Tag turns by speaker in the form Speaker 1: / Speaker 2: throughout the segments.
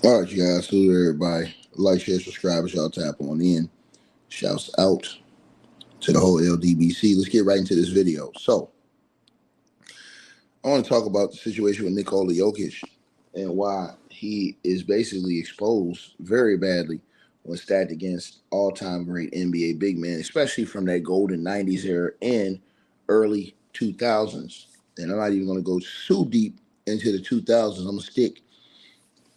Speaker 1: All right, you guys. Salute everybody. Like, share, subscribe as y'all tap on in. Shouts out to the whole LDBC. Let's get right into this video. So, I want to talk about the situation with Nikola Jokic and why he is basically exposed very badly when stacked against all-time great NBA big men, especially from that golden 90s era and early 2000s. And I'm not even going to go too deep into the 2000s. I'm going to stick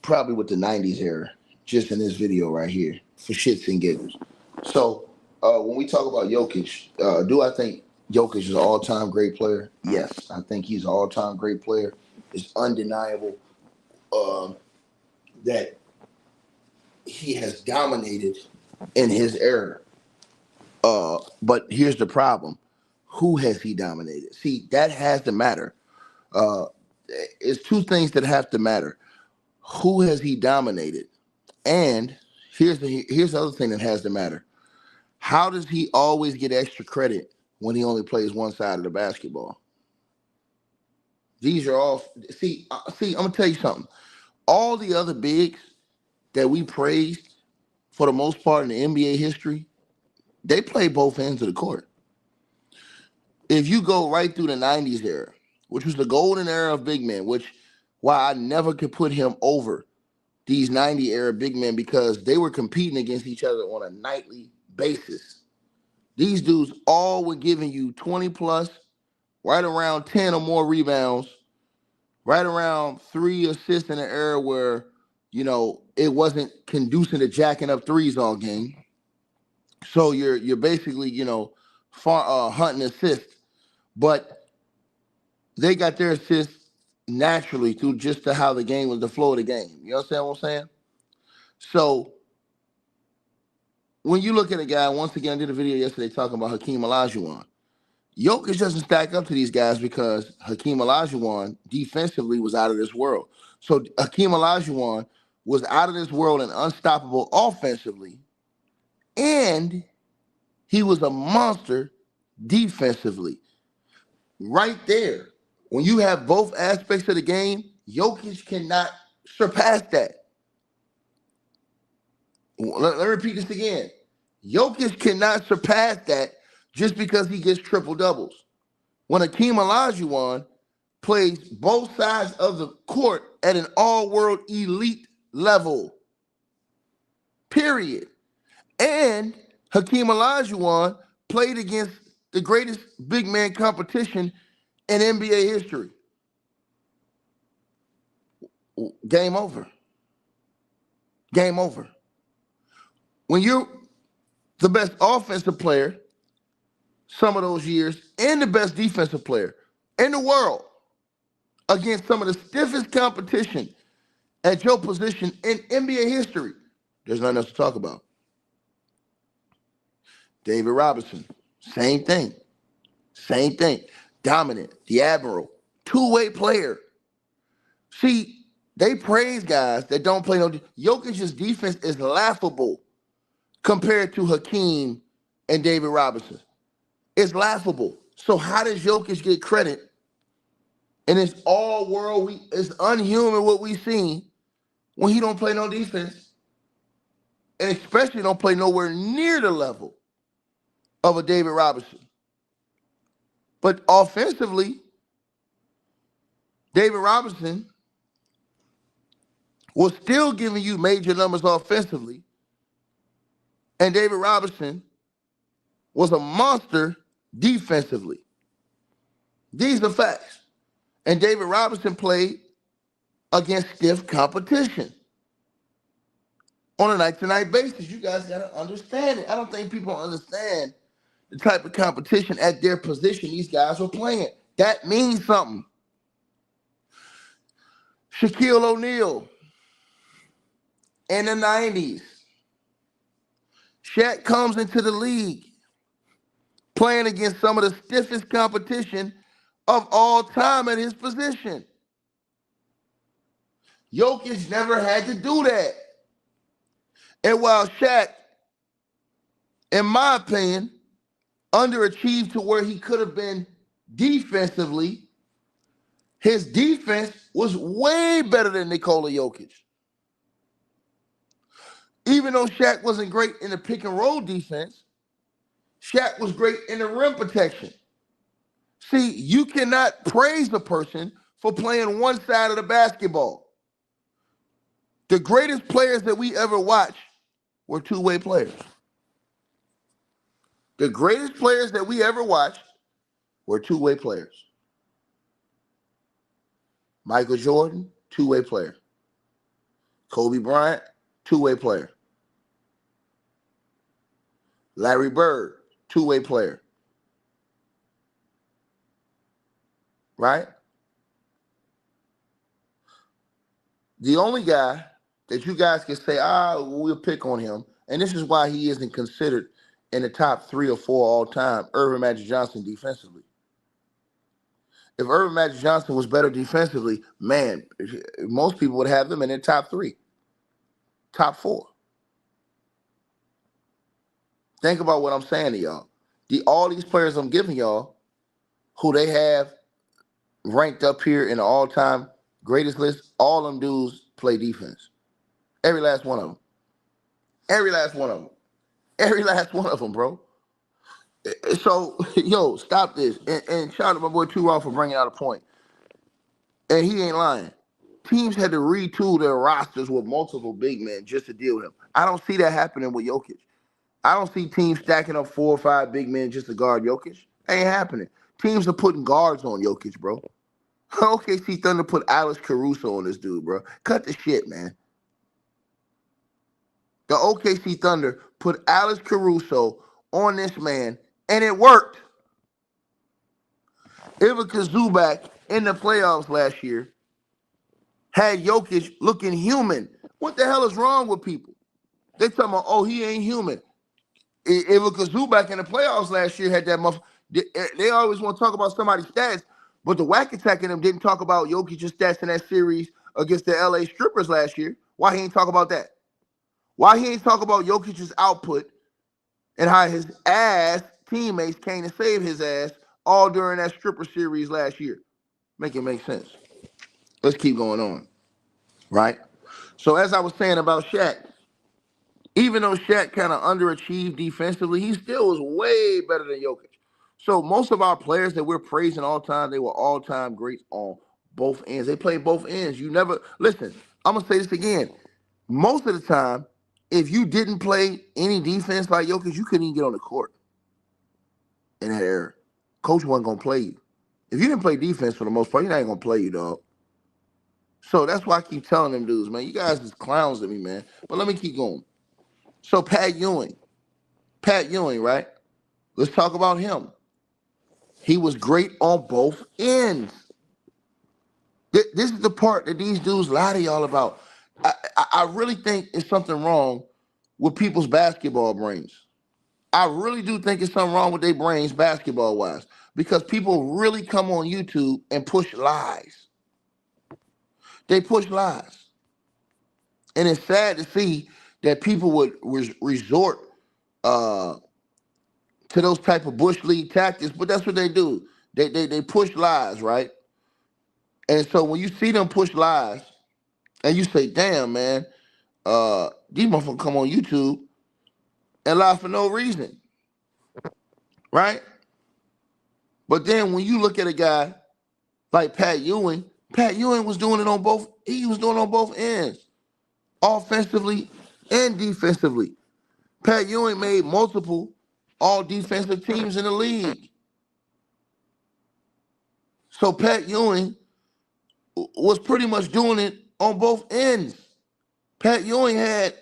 Speaker 1: probably with the 90s era just in this video right here for shits and giggles. So when we talk about Jokic, do I think Jokic is an all-time great player? Yes, I think he's an all-time great player. It's undeniable that he has dominated in his era. But here's the problem. Who has he dominated? See, that has to matter. It's two things that have to matter. Who has he dominated? And here's the other thing that has to matter. How does he always get extra credit when he only plays one side of the basketball? These are all see. I'm gonna tell you something. All the other bigs that we praised for the most part in the NBA history, they play both ends of the court. If you go right through the 90s era, which was the golden era of big men, which why I never could put him over these 90 era big men because they were competing against each other on a nightly basis. These dudes all were giving you 20 plus, right around 10 or more rebounds, right around 3 assists in an era where, it wasn't conducive to jacking up threes all game. So you're basically, hunting assists. But they got their assists naturally through just to how the game was, the flow of the game. You understand what I'm saying? So when you look at a guy, once again, I did a video yesterday talking about Hakeem Olajuwon. Jokic doesn't stack up to these guys because Hakeem Olajuwon defensively was out of this world. So Hakeem Olajuwon was out of this world and unstoppable offensively, and he was a monster defensively. Right there, when you have both aspects of the game, Jokic cannot surpass that. Let me repeat this again. Jokic cannot surpass that just because he gets triple doubles. When Hakeem Olajuwon plays both sides of the court at an all-world elite level, period. And Hakeem Olajuwon played against the greatest big man competition in NBA history. Game over. Game over. When you're the best offensive player some of those years and the best defensive player in the world against some of the stiffest competition at your position in NBA history, there's nothing else to talk about. David Robinson, same thing. Same thing. Dominant, the Admiral, two-way player. See, they praise guys that don't play no. Jokic's defense is laughable compared to Hakeem and David Robinson. It's laughable. So how does Jokic get credit? And it's all world. It's unhuman what we seen when he don't play no defense, and especially don't play nowhere near the level of a David Robinson. But offensively, David Robinson was still giving you major numbers offensively, and David Robinson was a monster defensively. These are facts. And David Robinson played against stiff competition on a night-to-night basis. You guys got to understand it. I don't think people understand the type of competition at their position these guys were playing. That means something. Shaquille O'Neal in the 90s. Shaq comes into the league playing against some of the stiffest competition of all time at his position. Jokic never had to do that. And while Shaq, in my opinion, underachieved to where he could have been defensively, his defense was way better than Nikola Jokic. Even though Shaq wasn't great in the pick and roll defense, Shaq was great in the rim protection. See, you cannot praise a person for playing one side of the basketball. The greatest players that we ever watched were two-way players. The greatest players that we ever watched were two-way players. Michael Jordan, two-way player. Kobe Bryant, two-way player. Larry Bird, two-way player. Right? The only guy that you guys can say, we'll pick on him, and this is why he isn't considered in the top 3 or 4 all time, Irvin Magic Johnson defensively. If Irvin Magic Johnson was better defensively, man, most people would have them in their top 3, top 4. Think about what I'm saying to y'all. All these players I'm giving y'all, who they have ranked up here in the all-time greatest list, all them dudes play defense. Every last one of them. Every last one of them. Every last one of them, bro. So, yo, stop this. And shout out to my boy Too Raw for bringing out a point. And he ain't lying. Teams had to retool their rosters with multiple big men just to deal with him. I don't see that happening with Jokic. I don't see teams stacking up 4 or 5 big men just to guard Jokic. Ain't happening. Teams are putting guards on Jokic, bro. OKC Thunder put Alex Caruso on this dude, bro. Cut the shit, man. The OKC Thunder put Alex Caruso on this man, and it worked. Ivica Zubac in the playoffs last year had Jokic looking human. What the hell is wrong with people? They talking about, he ain't human. Ivica Zubac in the playoffs last year had that they always want to talk about somebody's stats, but the whack attack in them didn't talk about Jokic's stats in that series against the LA Strippers last year. Why he ain't talk about that? Why he ain't talk about Jokic's output and how his ass teammates came to save his ass all during that stripper series last year? Make it make sense. Let's keep going on, right? So as I was saying about Shaq, even though Shaq kind of underachieved defensively, he still was way better than Jokic. So most of our players that we're praising all time, they were all-time greats on both ends. They played both ends. You never, listen, I'm going to say this again. Most of the time, if you didn't play any defense like Jokic, you couldn't even get on the court in that era. Coach wasn't going to play you. If you didn't play defense for the most part, he's not going to play you, dog. So that's why I keep telling them dudes, man, you guys is clowns to me, man. But let me keep going. So Pat Ewing, right? Let's talk about him. He was great on both ends. This is the part that these dudes lie to y'all about. I really think it's something wrong with people's basketball brains. I really do think it's something wrong with their brains basketball-wise, because people really come on YouTube and push lies. They push lies. And it's sad to see that people would resort to those type of Bush League tactics, but that's what they do. They push lies, right? And so when you see them push lies, and you say, damn, man, these motherfuckers come on YouTube and lie for no reason, right? But then when you look at a guy like Pat Ewing was doing it on both, he was doing it on both ends, offensively and defensively. Pat Ewing made multiple all-defensive teams in the league. So Pat Ewing was pretty much doing it on both ends. Pat Ewing had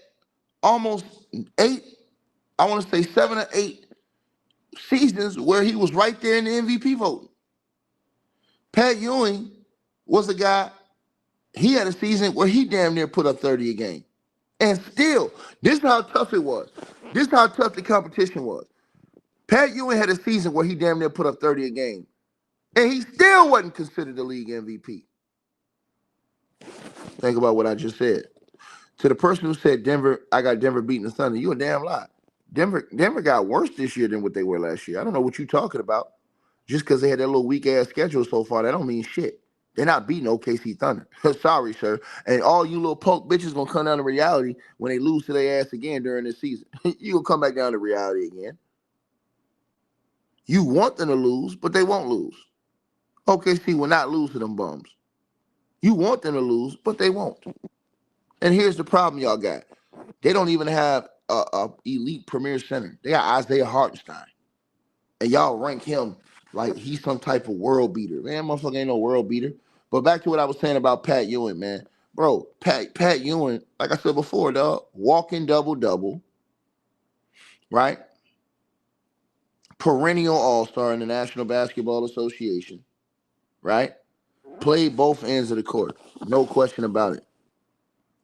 Speaker 1: almost 7 or 8 seasons where he was right there in the MVP voting. Pat Ewing was a guy, he had a season where he damn near put up 30 a game. And still, this is how tough it was. This is how tough the competition was. Pat Ewing had a season where he damn near put up 30 a game. And he still wasn't considered the league MVP. Think about what I just said. To the person who said I got Denver beating the Thunder, you a damn lie. Denver got worse this year than what they were last year. I don't know what you're talking about. Just because they had that little weak-ass schedule so far, that don't mean shit. They're not beating OKC Thunder. Sorry, sir. And all you little punk bitches gonna come down to reality when they lose to their ass again during this season. You gonna come back down to reality again. You want them to lose, but they won't lose. OKC will not lose to them bums. You want them to lose, but they won't. And here's the problem y'all got. They don't even have a elite premier center. They got Isaiah Hartenstein. And y'all rank him like he's some type of world beater. Man, motherfucker ain't no world beater. But back to what I was saying about Pat Ewing, man. Bro, Pat Ewing, like I said before, dog, walking double-double, right? Perennial all-star in the National Basketball Association, right? Played both ends of the court. No question about it.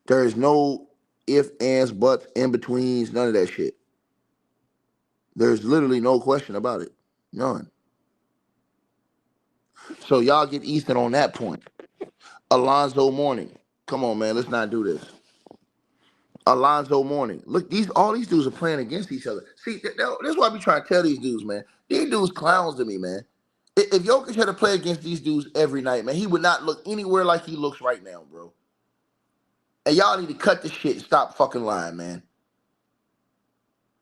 Speaker 1: There is no ifs, ands, buts, in-betweens, none of that shit. There's literally no question about it. None. So y'all get Easton on that point. Alonzo Mourning. Come on, man. Let's not do this. Alonzo Mourning. Look, all these dudes are playing against each other. See, that's why I be trying to tell these dudes, man. These dudes clowns to me, man. If Jokic had to play against these dudes every night, man, he would not look anywhere like he looks right now, bro. And y'all need to cut this shit and stop fucking lying, man.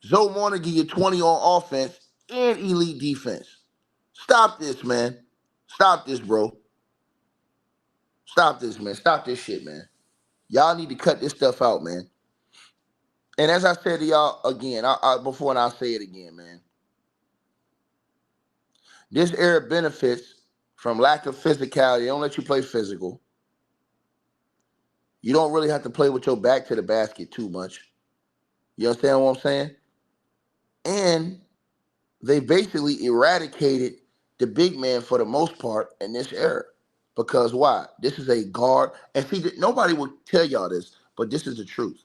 Speaker 1: Zoe Mourning give you 20 on offense and elite defense. Stop this, man. Stop this, bro. Stop this, man. Stop this shit, man. Y'all need to cut this stuff out, man. And as I said to y'all again, before and I'll say it again, man. This era benefits from lack of physicality. They don't let you play physical. You don't really have to play with your back to the basket too much. You understand what I'm saying? And they basically eradicated the big man for the most part in this era. Because why? This is a guard. And see, nobody will tell y'all this, but this is the truth.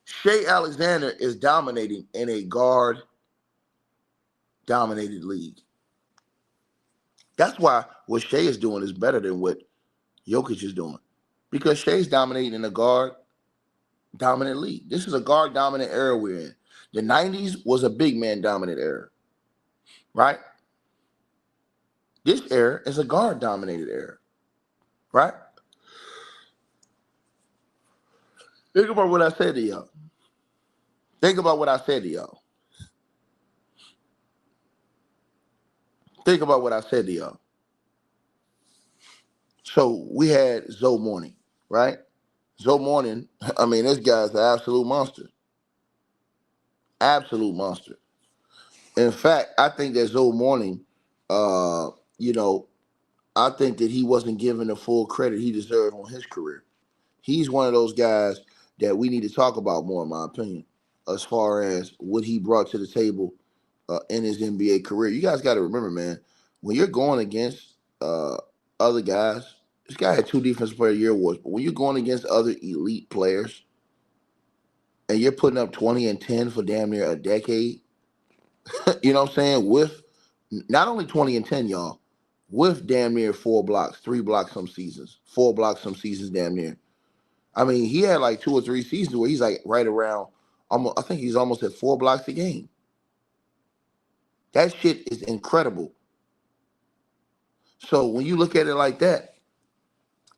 Speaker 1: Shai Alexander is dominating in a guard-dominated league. That's why what Shai is doing is better than what Jokic is doing. Because Shai's dominating in a guard-dominant league. This is a guard-dominant era we're in. The 90s was a big man-dominant era. Right? This era is a guard-dominated era. Right? Think about what I said to y'all. Think about what I said to y'all. Think about what I said to y'all. So we had Zoe Mourning, right? Zoe Mourning, I mean, this guy's an absolute monster. Absolute monster. In fact, I think that Zoe Mourning, I think that he wasn't given the full credit he deserved on his career. He's one of those guys that we need to talk about more, in my opinion, as far as what he brought to the table in his NBA career. You guys got to remember, man, when you're going against other guys, this guy had 2 Defensive Player of the Year awards, but when you're going against other elite players and you're putting up 20 and 10 for damn near a decade, you know what I'm saying, with not only 20 and 10, y'all, with damn near 4 blocks, 3 blocks some seasons, 4 blocks some seasons damn near. I mean, he had like 2 or 3 seasons where he's like right around, I think he's almost at 4 blocks a game. That shit is incredible. So when you look at it like that,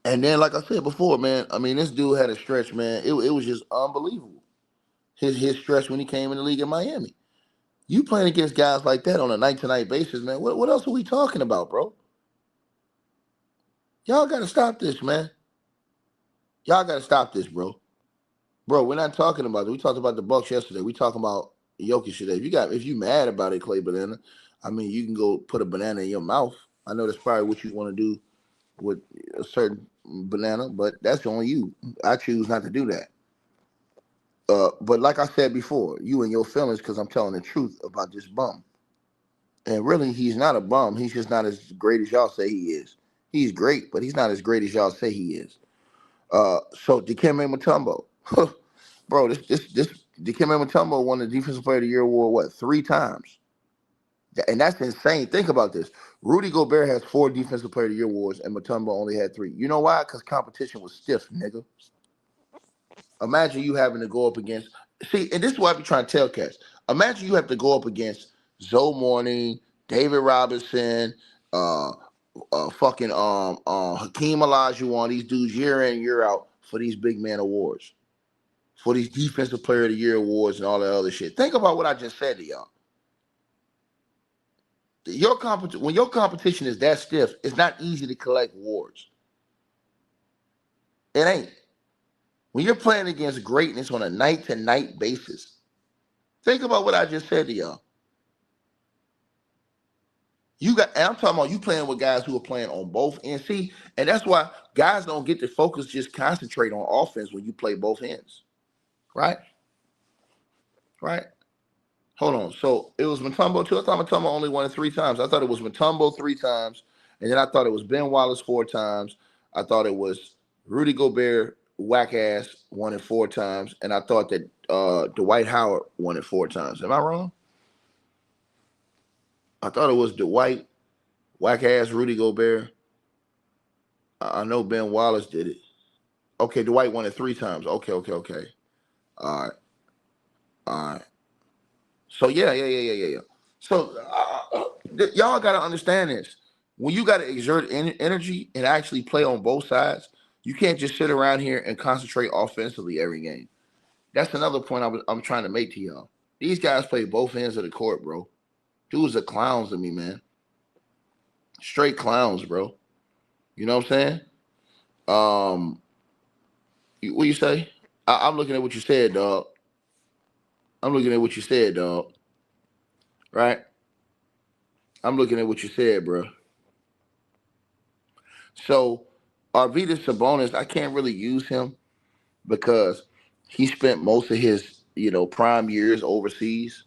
Speaker 1: and then like I said before, man, I mean, this dude had a stretch, man. It was just unbelievable. His stretch when he came in the league in Miami. You playing against guys like that on a night-to-night basis, man. What else are we talking about, bro? Y'all got to stop this, man. Y'all got to stop this, bro. Bro, we're not talking about it. We talked about the Bucks yesterday. We talking about Jokic today. If you mad about it, Clay Banana, I mean, you can go put a banana in your mouth. I know that's probably what you want to do with a certain banana, but that's on you. I choose not to do that. But like I said before, you and your feelings, because I'm telling the truth about this bum. And really, he's not a bum. He's just not as great as y'all say he is. He's great, but he's not as great as y'all say he is. So Dikembe Mutombo, bro, this Dikembe Mutombo won the Defensive Player of the Year award 3 times, and that's insane. Think about this: Rudy Gobert has 4 Defensive Player of the Year awards, and Mutombo only had 3. You know why? Because competition was stiff, nigga. Imagine you having to go up against. See, and this is what I be trying to tell cats. Imagine you have to go up against Zoe Mourning, David Robinson, fucking Hakeem Olajuwon, these dudes year in, year out for these big man awards, for these defensive player of the year awards and all that other shit. Think about what I just said to y'all. When your competition is that stiff, it's not easy to collect awards. It ain't. When you're playing against greatness on a night-to-night basis, think about what I just said to y'all. And I'm talking about you playing with guys who are playing on both ends. See, and that's why guys don't get to focus, just concentrate on offense when you play both ends. Right? Right? Hold on. So it was Mutombo too. I thought Mutombo only won it 3 times. I thought it was Mutombo 3 times, and then I thought it was Ben Wallace 4 times. I thought it was Rudy Gobert, whack ass, won it 4 times, and I thought that Dwight Howard won it 4 times. Am I wrong? I thought it was Dwight, whack ass, Rudy Gobert. I know Ben Wallace did it. Okay, Dwight won it 3 times. Okay. All right. So yeah. So y'all got to understand this. When you got to exert energy and actually play on both sides, you can't just sit around here and concentrate offensively every game. That's another point I'm trying to make to y'all. These guys play both ends of the court, bro. Dudes are clowns to me, man. Straight clowns, bro. You know what I'm saying? What you say? I'm looking at what you said, dog. Right? I'm looking at what you said, bro. So, Arvydas Sabonis, I can't really use him because he spent most of his, prime years overseas.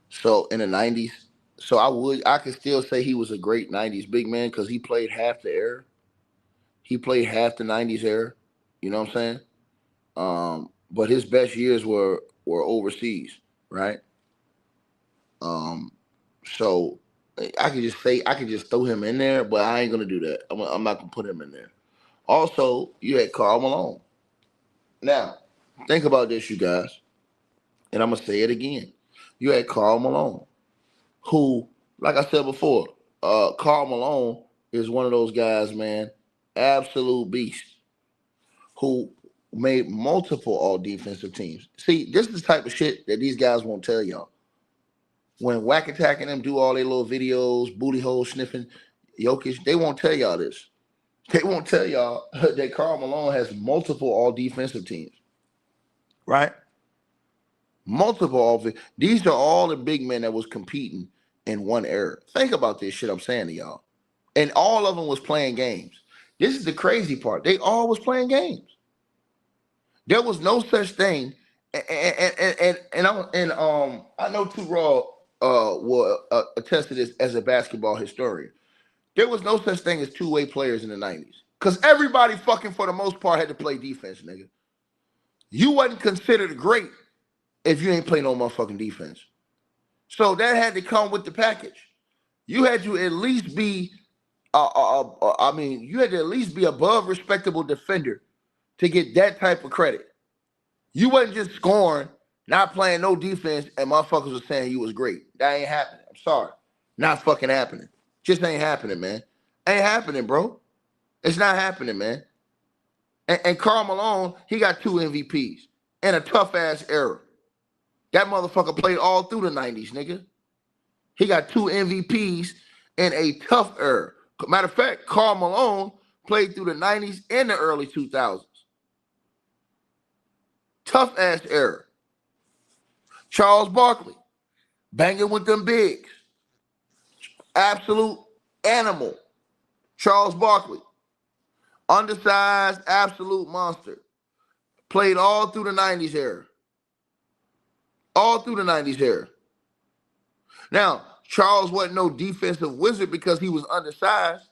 Speaker 1: So in the 90s. So I could still say he was a great 90s big man because he played half the era. He played half the 90s era. You know what I'm saying? But his best years were overseas, right? So I could just throw him in there, but I ain't gonna do that. I'm not gonna put him in there. Also, you had Karl Malone. Now, think about this, you guys, and I'm gonna say it again. You had Karl Malone, who, like I said before, Karl Malone is one of those guys, man, absolute beast, who made multiple all defensive teams. See, this is the type of shit that these guys won't tell y'all. When Whack Attack and them do all their little videos, booty hole sniffing, Jokic, they won't tell y'all this. They won't tell y'all that Karl Malone has multiple all defensive teams, right? Multiple all. These are all the big men that was competing in one era. Think about this shit I'm saying to y'all. And all of them was playing games. This is the crazy part. They all was playing games. There was no such thing. And I know Too Raw will attest to this as a basketball historian. There was no such thing as two-way players in the 90s. Because everybody fucking, for the most part, had to play defense, nigga. You wasn't considered great if you ain't play no motherfucking defense. So that had to come with the package. You had to at least be, you had to at least be above respectable defender to get that type of credit. You wasn't just scoring, not playing no defense, and motherfuckers was saying you was great. That ain't happening. I'm sorry. Not fucking happening. Just ain't happening, man. Ain't happening, bro. It's not happening, man. And Karl Malone, he got 2 MVPs in a tough-ass era. That motherfucker played all through the 90s, nigga. He got 2 MVPs in a tough era. Matter of fact, Karl Malone played through the 90s and the early 2000s. Tough-ass era. Charles Barkley, banging with them bigs. Absolute animal. Charles Barkley, undersized, absolute monster. Played all through the 90s era. All through the 90s era. Now, Charles wasn't no defensive wizard because he was undersized.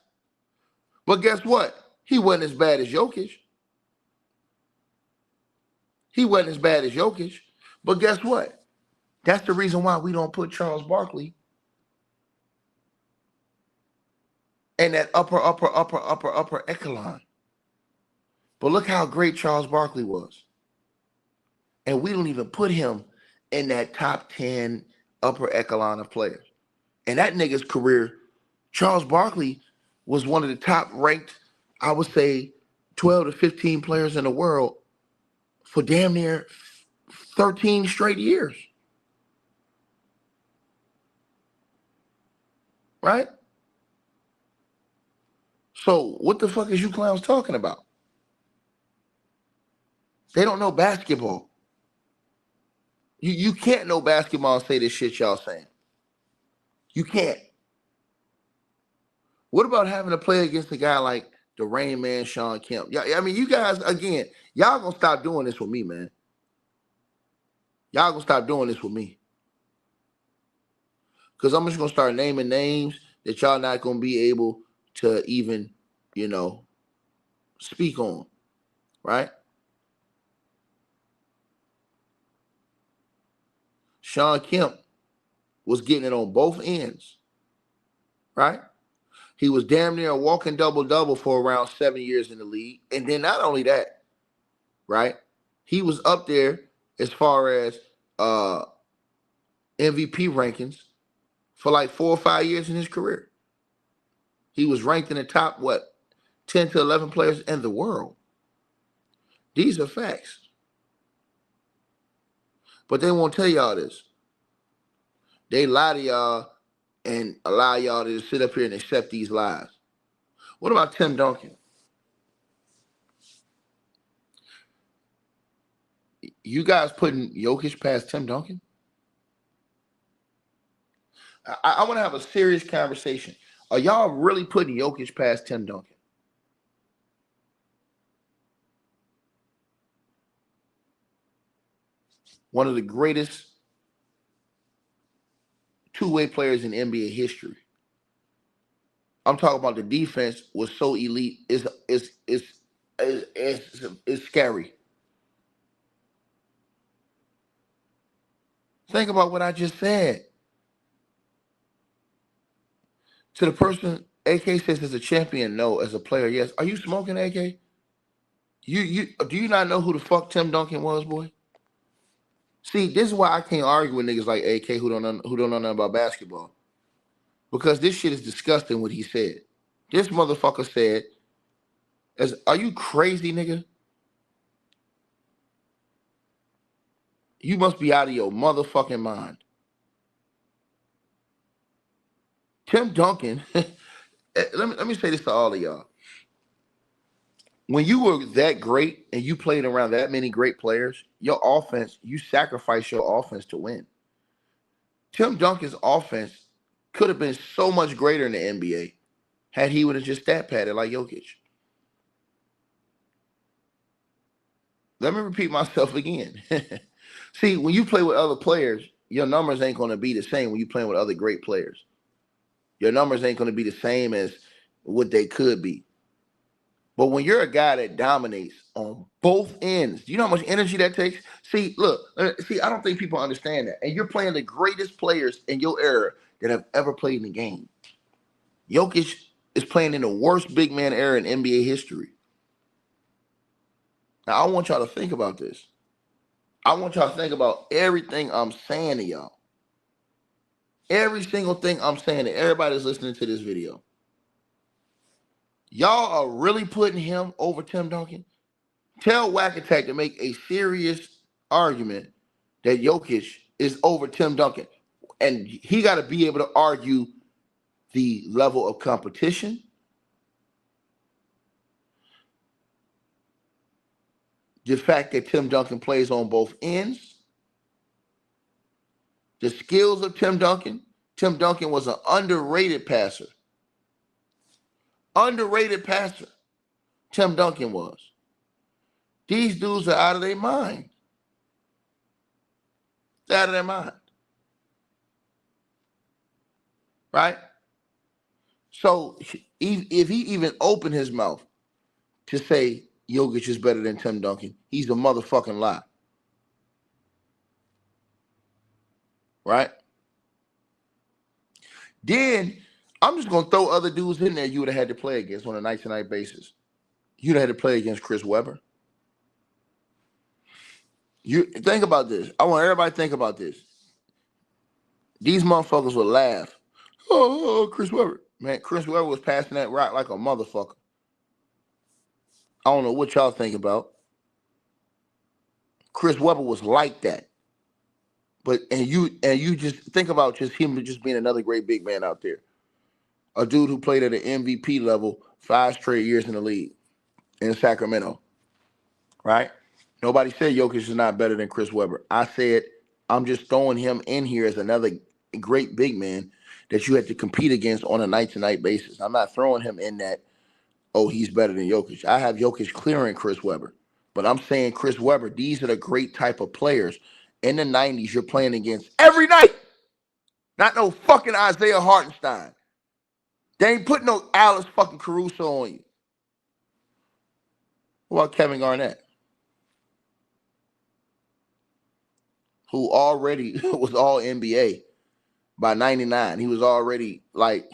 Speaker 1: But guess what? He wasn't as bad as Jokic. But guess what? That's the reason why we don't put Charles Barkley in that upper echelon. But look how great Charles Barkley was. And we don't even put him in that top 10 upper echelon of players. And that nigga's career, Charles Barkley was one of the top ranked, I would say, 12 to 15 players in the world for damn near 13 straight years. Right? So what the fuck is you clowns talking about? They don't know basketball. You can't know basketball and say this shit y'all saying. You can't. What about having to play against a guy like the Rain Man, Sean Kemp? I mean, you guys, again, y'all gonna stop doing this with me, man. Y'all gonna stop doing this with me. Because I'm just gonna start naming names that y'all not gonna be able to even, speak on, right? Sean Kemp was getting it on both ends, right? He was damn near a walking double-double for around 7 years in the league. And then not only that, right? He was up there as far as MVP rankings for like 4 or 5 years in his career. He was ranked in the top, 10 to 11 players in the world. These are facts. But they won't tell y'all this. They lie to y'all and allow y'all to sit up here and accept these lies. What about Tim Duncan? You guys putting Jokic past Tim Duncan? I want to have a serious conversation. Are y'all really putting Jokic past Tim Duncan? One of the greatest two-way players in NBA history. I'm talking about the defense was so elite. It's scary. Think about what I just said. To the person, AK says as a champion, no. As a player, yes. Are you smoking, AK? You do you not know who the fuck Tim Duncan was, boy? See, this is why I can't argue with niggas like AK who don't know nothing about basketball. Because this shit is disgusting what he said. This motherfucker said, are you crazy, nigga? You must be out of your motherfucking mind. Tim Duncan, let me say this to all of y'all. When you were that great and you played around that many great players, your offense, you sacrificed your offense to win. Tim Duncan's offense could have been so much greater in the NBA had he would have just stat padded like Jokic. Let me repeat myself again. See, when you play with other players, your numbers ain't going to be the same when you're playing with other great players. Your numbers ain't going to be the same as what they could be. But when you're a guy that dominates on both ends, do you know how much energy that takes? See, look, I don't think people understand that. And you're playing the greatest players in your era that have ever played in the game. Jokic is playing in the worst big man era in NBA history. Now, I want y'all to think about this. I want y'all to think about everything I'm saying to y'all. Every single thing I'm saying to everybody that's listening to this video. Y'all are really putting him over Tim Duncan? Tell Whack Attack to make a serious argument that Jokic is over Tim Duncan. And he got to be able to argue the level of competition, the fact that Tim Duncan plays on both ends, the skills of Tim Duncan. Tim Duncan was an underrated passer. Underrated passer. Tim Duncan was. These dudes are out of their mind. They're out of their mind. Right? So if he even opened his mouth to say Jokic is better than Tim Duncan, he's a motherfucking lie. Right? Then I'm just gonna throw other dudes in there you would have had to play against on a night-to-night basis. You'd have had to play against Chris Webber. You think about this. I want everybody to think about this. These motherfuckers would laugh. Oh, Chris Webber. Man, Chris Webber was passing that rock like a motherfucker. I don't know what y'all think about. Chris Webber was like that. But and you just think about just him just being another great big man out there. A dude who played at an MVP level 5 straight years in the league in Sacramento. Right? Nobody said Jokic is not better than Chris Webber. I said I'm just throwing him in here as another great big man that you had to compete against on a night-to-night basis. I'm not throwing him in that, oh, he's better than Jokic. I have Jokic clearing Chris Webber. But I'm saying Chris Webber, these are the great type of players. In the 90s, you're playing against every night. Not no fucking Isaiah Hartenstein. They ain't putting no Alice fucking Caruso on you. What about Kevin Garnett? Who already was all NBA by 99. He was already like,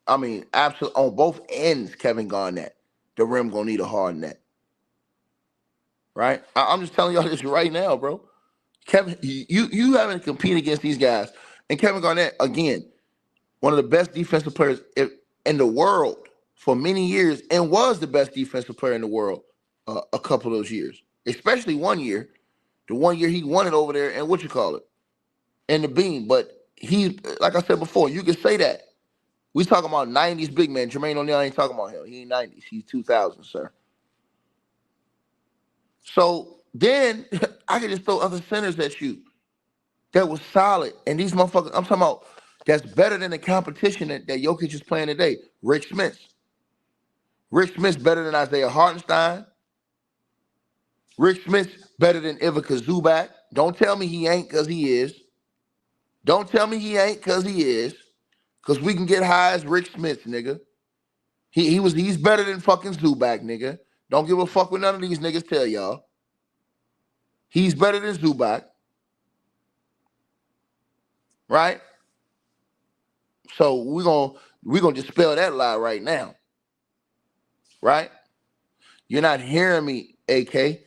Speaker 1: I mean, absolutely on both ends, Kevin Garnett. The rim gonna need a hard net. Right? I'm just telling y'all this right now, bro. Kevin, you having to compete against these guys. And Kevin Garnett, again, one of the best defensive players in the world for many years, and was the best defensive player in the world a couple of those years. Especially one year. The 1 year he won it over there, and what you call it? In the beam. But he, like I said before, you can say that. We talking about 90s big man. Jermaine O'Neal ain't talking about him. He ain't 90s. He's 2000, sir. So then I could just throw other centers at you that was solid. And these motherfuckers, I'm talking about that's better than the competition that Jokic is playing today. Rick Smith. Rick Smith's better than Isaiah Hartenstein. Rick Smith's better than Ivica Zubac. Don't tell me he ain't, because he is. Don't tell me he ain't, because he is. Because we can get high as Rick Smith, nigga. He's better than fucking Zubac, nigga. Don't give a fuck what none of these niggas tell y'all. He's better than Zubac. Right? So we're gonna dispel that lie right now. Right? You're not hearing me, AK.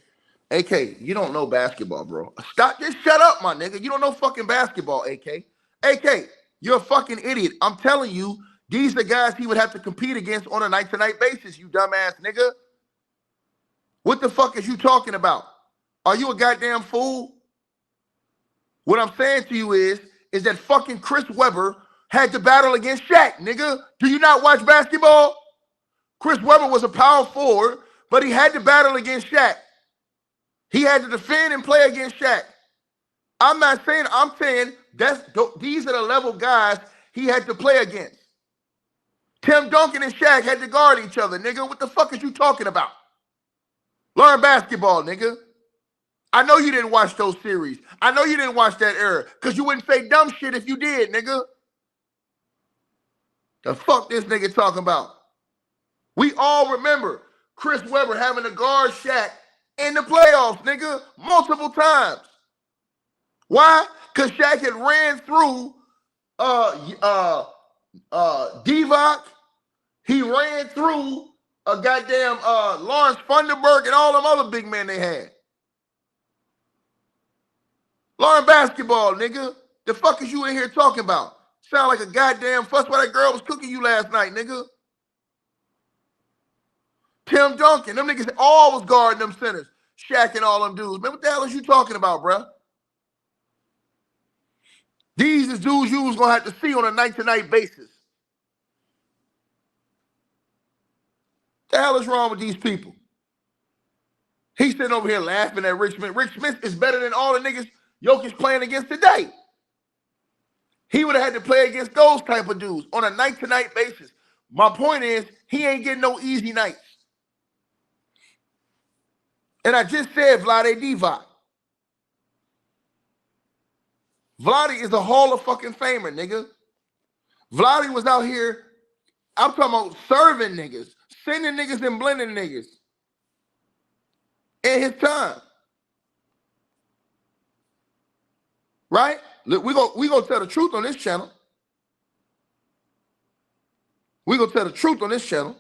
Speaker 1: AK, you don't know basketball, bro. Stop, just shut up, my nigga. You don't know fucking basketball, AK. AK, you're a fucking idiot. I'm telling you, these are guys he would have to compete against on a night-to-night basis, you dumbass nigga. What the fuck is you talking about? Are you a goddamn fool? What I'm saying to you is that fucking Chris Webber had to battle against Shaq, nigga. Do you not watch basketball? Chris Webber was a power forward, but he had to battle against Shaq. He had to defend and play against Shaq. I'm saying these are the level guys he had to play against. Tim Duncan and Shaq had to guard each other, nigga. What the fuck is you talking about? Learn basketball, nigga. I know you didn't watch those series. I know you didn't watch that era, because you wouldn't say dumb shit if you did, nigga. The fuck this nigga talking about? We all remember Chris Webber having to guard Shaq in the playoffs, nigga, multiple times. Why? Because Shaq had ran through Divac. He ran through a goddamn Lawrence Funderburg and all them other big men they had. Learn basketball, nigga. The fuck is you in here talking about? Sound like a goddamn fuss why that girl was cooking you last night, nigga. Tim Duncan, them niggas all was guarding them centers. Shaq and all them dudes. Man, what the hell is you talking about, bruh? These is dudes you was going to have to see on a night-to-night basis. The hell is wrong with these people? He's sitting over here laughing at Rick Smith. Rick Smith is better than all the niggas Jokic playing against today. He would have had to play against those type of dudes on a night-to-night basis. My point is, he ain't getting no easy nights. And I just said Vlade Divac. Vlade is a Hall of fucking Famer, nigga. Vlade was out here, I'm talking about serving niggas, sending niggas and blending niggas in his time. Right? Look, we gonna tell the truth on this channel. We gonna tell the truth on this channel.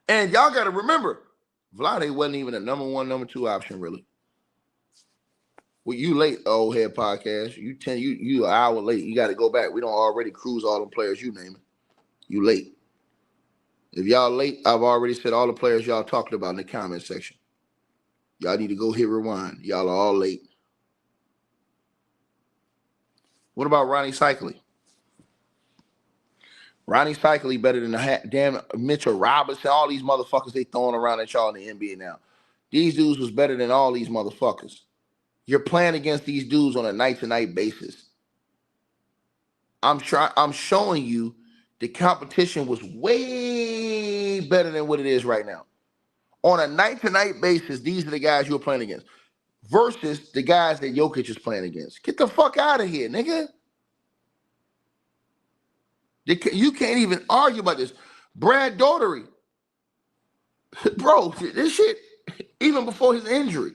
Speaker 1: And y'all gotta remember, Vlade wasn't even a number one, number two option, really. Well, you late, old head podcast. You an hour late. You got to go back. We don't already cruise all them players you naming. You late. If y'all late, I've already said all the players y'all talked about in the comment section. Y'all need to go hit rewind. Y'all are all late. What about Ronnie Cycli? Ronnie Cycli better than the damn Mitchell Robinson. All these motherfuckers they throwing around at y'all in the NBA now. These dudes was better than all these motherfuckers. You're playing against these dudes on a night-to-night basis. I'm showing you the competition was way better than what it is right now. On a night-to-night basis, these are the guys you're playing against versus the guys that Jokic is playing against. Get the fuck out of here, nigga. You can't even argue about this. Brad Daugherty. Bro, this shit, even before his injury,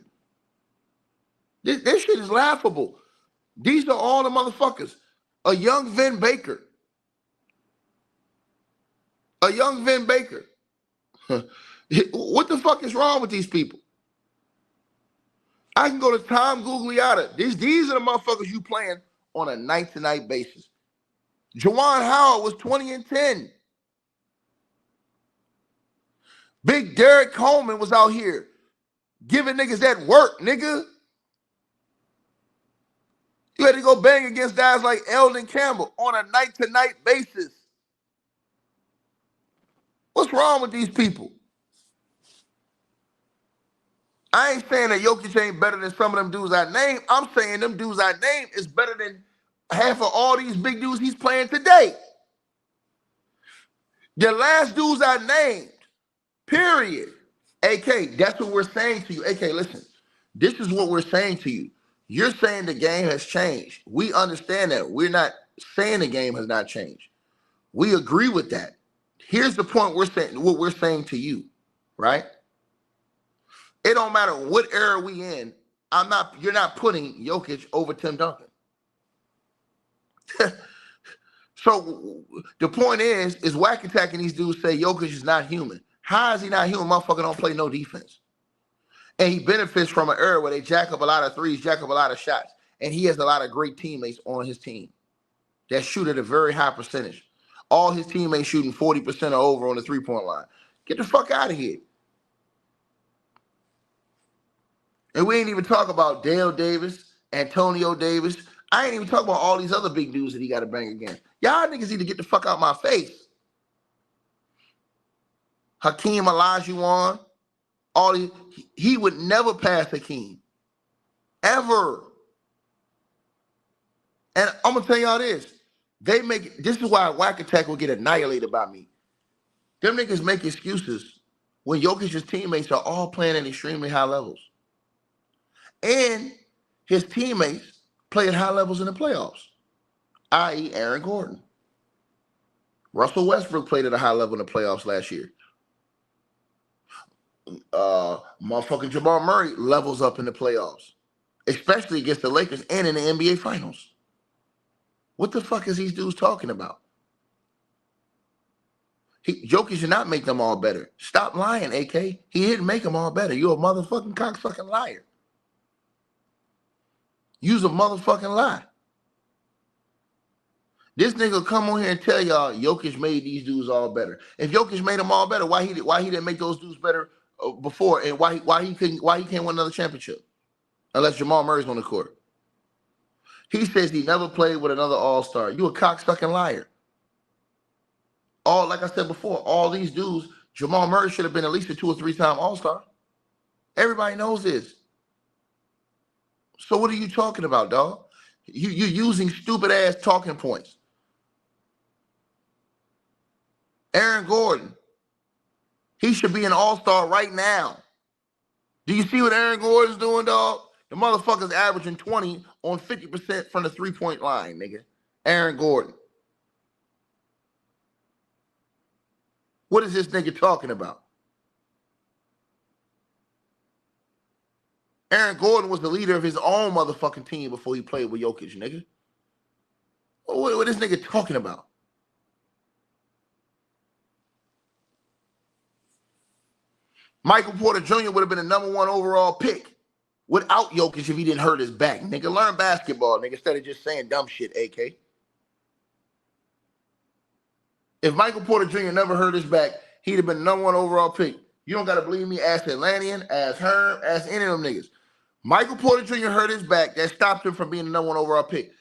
Speaker 1: this shit is laughable. These are all the motherfuckers. A young Vin Baker. A young Vin Baker. What the fuck is wrong with these people? I can go to Tom Gugliotta. These are the motherfuckers you playing on a night-to-night basis. Juwan Howard was 20 and 10. Big Derek Coleman was out here giving niggas that work, nigga. You had to go bang against guys like Eldon Campbell on a night-to-night basis. What's wrong with these people? I ain't saying that Jokic ain't better than some of them dudes I named. I'm saying them dudes I named is better than half of all these big dudes he's playing today. The last dudes I named, period. AK, that's what we're saying to you. AK, listen, this is what we're saying to you. You're saying the game has changed. We understand that. We're not saying the game has not changed. We agree with that. Here's the point what we're saying to you, right? It don't matter what era we in. You're not putting Jokic over Tim Duncan. So the point is whack attacking these dudes say Jokic is not human. How is he not human? Motherfucker don't play no defense. And he benefits from an era where they jack up a lot of threes, jack up a lot of shots. And he has a lot of great teammates on his team that shoot at a very high percentage. All his teammates shooting 40% or over on the three-point line. Get the fuck out of here. And we ain't even talk about Dale Davis, Antonio Davis. I ain't even talk about all these other big dudes that he got to bang against. Y'all niggas need to get the fuck out my face. Hakeem Olajuwon. He would never pass Hakeem. Ever. And I'm going to tell y'all this. This is why Whack Attack will get annihilated by me. Them niggas make excuses when Jokic's teammates are all playing at extremely high levels. And his teammates play at high levels in the playoffs, i.e. Aaron Gordon. Russell Westbrook played at a high level in the playoffs last year. Motherfucking Jamal Murray levels up in the playoffs, especially against the Lakers and in the NBA Finals. What the fuck is these dudes talking about? Jokic should not make them all better. Stop lying, AK. He didn't make them all better. You're a motherfucking cocksucking liar. Use a motherfucking lie. This nigga come on here and tell y'all Jokic made these dudes all better. If Jokic made them all better, why he didn't make those dudes better before, and why he can't win another championship unless Jamal Murray's on the court? He says he never played with another all-star. You a cocksucking liar. Like I said before, all these dudes, Jamal Murray should have been at least a 2 or 3-time all-star. Everybody knows this. So what are you talking about, dog? You're using stupid-ass talking points. Aaron Gordon, he should be an all-star right now. Do you see what Aaron Gordon's doing, dog? The motherfucker's averaging 20 on 50% from the three-point line, nigga. Aaron Gordon. What is this nigga talking about? Aaron Gordon was the leader of his own motherfucking team before he played with Jokic, nigga. What is this nigga talking about? Michael Porter Jr. would have been the #1 overall pick without Jokic if he didn't hurt his back. Nigga, learn basketball, nigga, instead of just saying dumb shit, AK. If Michael Porter Jr. never hurt his back, he'd have been #1 overall pick. You don't got to believe me. Ask Atlantean, ask Herm, ask any of them niggas. Michael Porter Jr. hurt his back. That stopped him from being the #1 overall pick.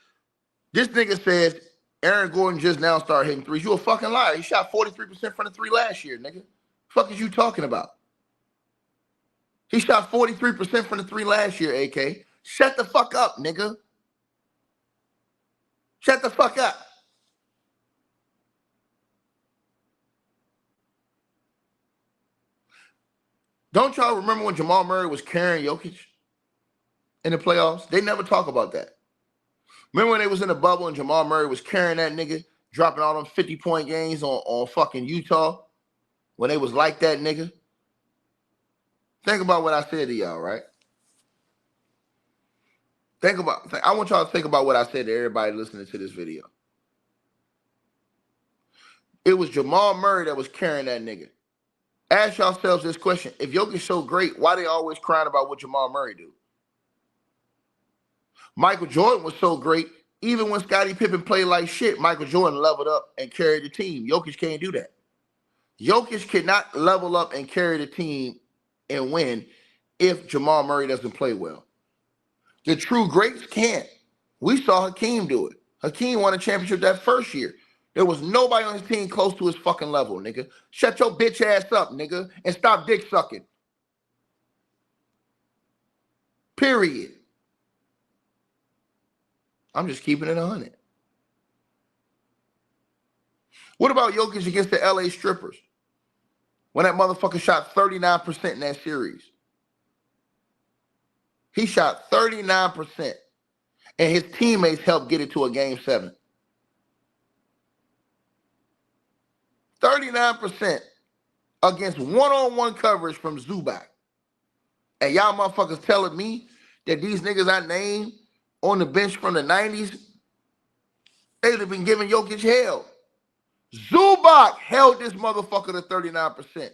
Speaker 1: This nigga says Aaron Gordon just now started hitting threes. You a fucking liar. He shot 43% from the three last year, nigga. Fuck is you talking about? He shot 43% from the three last year, AK. Shut the fuck up, nigga. Shut the fuck up. Don't y'all remember when Jamal Murray was carrying Jokic in the playoffs? They never talk about that. Remember when they was in the bubble and Jamal Murray was carrying that nigga, dropping all them 50-point games on fucking Utah when they was like that, nigga? Think about what I said to y'all, right? I want y'all to think about what I said to everybody listening to this video. It was Jamal Murray that was carrying that nigga. Ask yourselves this question. If Jokic so great, why they always crying about what Jamal Murray do? Michael Jordan was so great, even when Scottie Pippen played like shit, Michael Jordan leveled up and carried the team. Jokic can't do that. Jokic cannot level up and carry the team and win if Jamal Murray doesn't play well. The true greats can't. We saw Hakeem do it. Hakeem won a championship that first year. There was nobody on his team close to his fucking level, nigga. Shut your bitch ass up, nigga, and stop dick sucking. Period. I'm just keeping it 100. What about Jokic against the LA Strippers? When that motherfucker shot 39% in that series. He shot 39%, and his teammates helped get it to a game 7. 39% against one-on-one coverage from Zubac. And y'all motherfuckers telling me that these niggas I named on the bench from the 90s, they'd have been giving Jokic hell. Zubac held this motherfucker to 39%.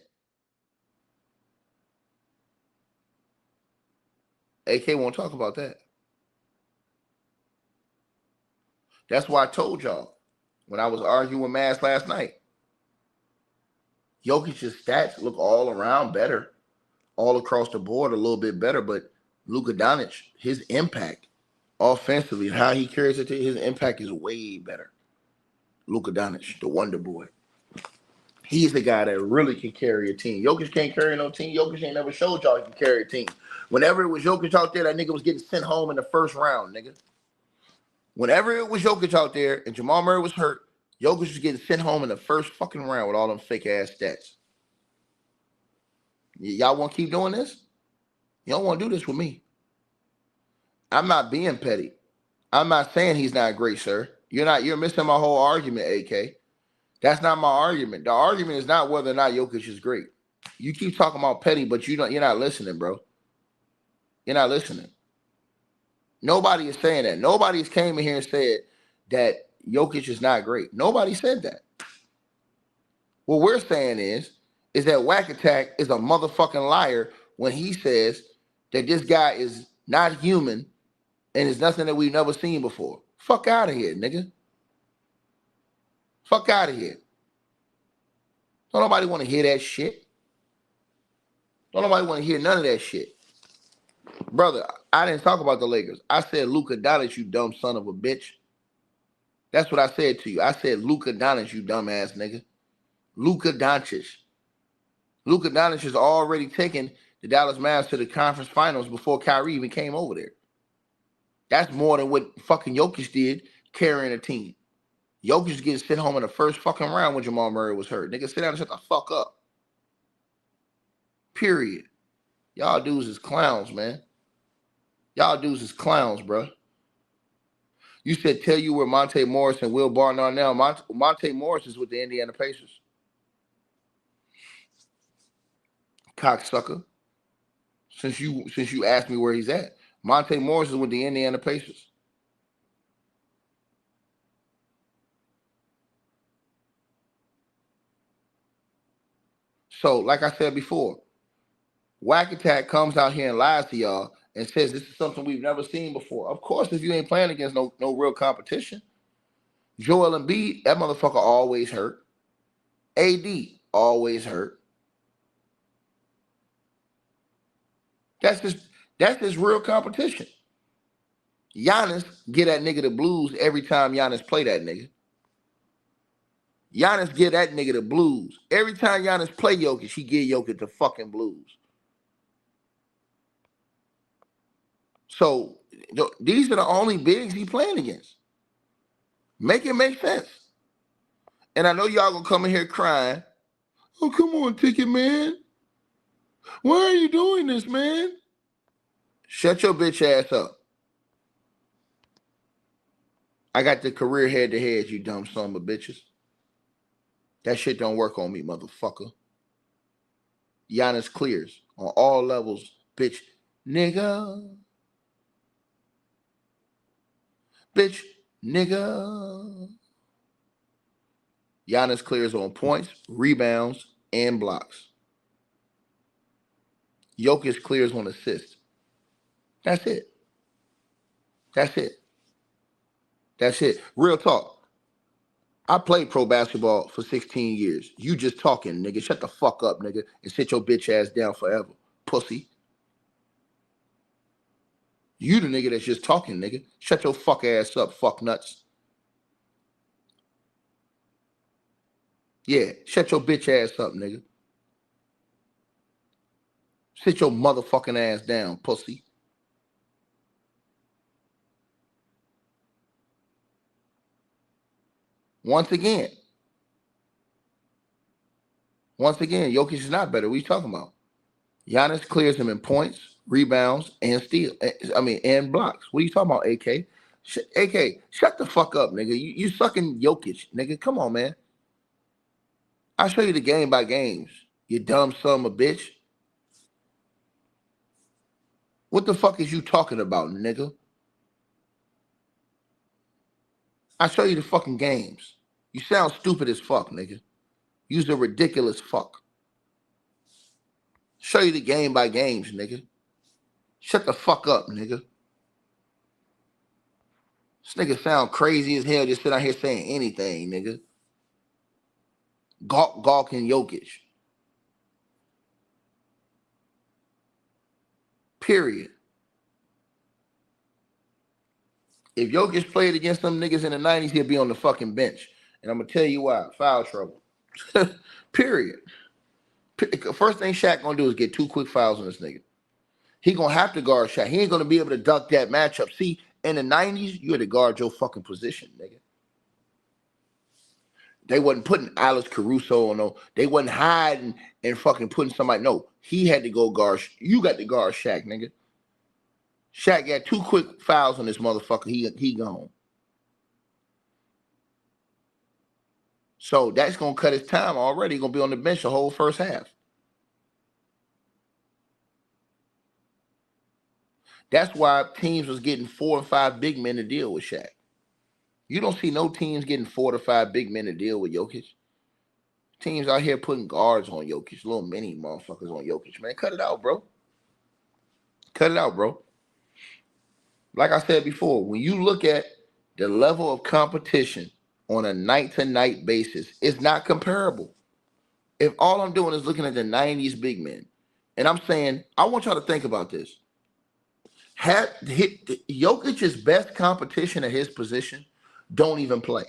Speaker 1: AK won't talk about that. That's why I told y'all when I was arguing with Mass last night. Jokic's stats look all around better, all across the board a little bit better, but Luca Donic, his impact offensively, how he carries it to his impact is way better. Luca Donic, the Wonder Boy. He's the guy that really can carry a team. Jokic can't carry no team. Jokic ain't never showed y'all he can carry a team. Whenever it was Jokic out there, that nigga was getting sent home in the first round, nigga. Whenever it was Jokic out there and Jamal Murray was hurt, Jokic was getting sent home in the first fucking round with all them fake-ass stats. Y'all want to keep doing this? You don't want to do this with me. I'm not being petty. I'm not saying he's not great, sir. You're missing my whole argument, AK. That's not my argument. The argument is not whether or not Jokic is great. You keep talking about petty, but you're not listening, bro. You're not listening. Nobody is saying that. Nobody's came in here and said that Jokic is not great. Nobody said that. What we're saying is that Whack Attack is a motherfucking liar when he says that this guy is not human and is nothing that we've never seen before. Fuck out of here, nigga. Fuck out of here. Don't nobody want to hear that shit. Don't nobody want to hear none of that shit. Brother, I didn't talk about the Lakers. I said Luca Donic, you dumb son of a bitch. That's what I said to you. I said Luca Donic, you dumb ass nigga. Luca Doncic. Luca Donic has already taken the Dallas Mavs to the conference finals before Kyrie even came over there. That's more than what fucking Jokic did carrying a team. Jokic getting sent home in the first fucking round when Jamal Murray was hurt. Nigga, sit down and shut the fuck up. Period. Y'all dudes is clowns, man. Y'all dudes is clowns, bro. You said tell you where Monte Morris and Will Barton are now. Monte Morris is with the Indiana Pacers. Cocksucker. Since you asked me where he's at. Monte Morris is with the Indiana Pacers. So, like I said before, Whack Attack comes out here and lies to y'all and says this is something we've never seen before. Of course, if you ain't playing against no real competition. Joel Embiid, that motherfucker always hurt. AD always hurt. That's just real competition. Giannis get that nigga the blues every time Giannis play that nigga. Giannis get that nigga the blues. Every time Giannis play Jokic, he get Jokic the fucking blues. So these are the only bigs he playing against. Make it make sense. And I know y'all gonna come in here crying. Oh, come on, Ticket Man. Why are you doing this, man? Shut your bitch ass up. I got the career head-to-head, you dumb son of bitches. That shit don't work on me, motherfucker. Giannis clears on all levels, bitch. Nigga. Bitch, nigga. Giannis clears on points, rebounds, and blocks. Jokic clears on assists. That's it. That's it. That's it. Real talk. I played pro basketball for 16 years. You just talking, nigga. Shut the fuck up, nigga, and sit your bitch ass down forever, pussy. You the nigga that's just talking, nigga. Shut your fuck ass up, fuck nuts. Yeah, shut your bitch ass up, nigga. Sit your motherfucking ass down, pussy. Once again, Jokic is not better. What are you talking about? Giannis clears him in points, rebounds, and and blocks. What are you talking about, AK? AK, shut the fuck up, nigga. You sucking Jokic, nigga. Come on, man. I'll show you the game by games, you dumb son of a bitch. What the fuck is you talking about, nigga? I'll show you the fucking games. You sound stupid as fuck, nigga. You's a ridiculous fuck. Show you the game by games, nigga. Shut the fuck up, nigga. This nigga sound crazy as hell just sitting out here saying anything, nigga. Gawking Jokic. Period. If Jokic played against some niggas in the 90s, he'll be on the fucking bench. And I'm going to tell you why. Foul trouble. Period. First thing Shaq going to do is get 2 quick fouls on this nigga. He going to have to guard Shaq. He ain't going to be able to duck that matchup. See, in the 90s, you had to guard your fucking position, nigga. They wasn't putting Alex Caruso on no. They wasn't hiding and fucking putting somebody. No, he had to go guard. You got to guard Shaq, nigga. Shaq got 2 quick fouls on this motherfucker. He gone. So that's gonna cut his time already. He's gonna be on the bench the whole first half. That's why teams was getting 4 and 5 big men to deal with Shaq. You don't see no teams getting 4 to 5 big men to deal with Jokic. Teams out here putting guards on Jokic, little mini motherfuckers on Jokic, man. Cut it out, bro. Cut it out, bro. Like I said before, when you look at the level of competition on a night-to-night basis, it's not comparable. If all I'm doing is looking at the 90s big men, and I'm saying, I want y'all to think about this. Jokic's best competition at his position don't even play.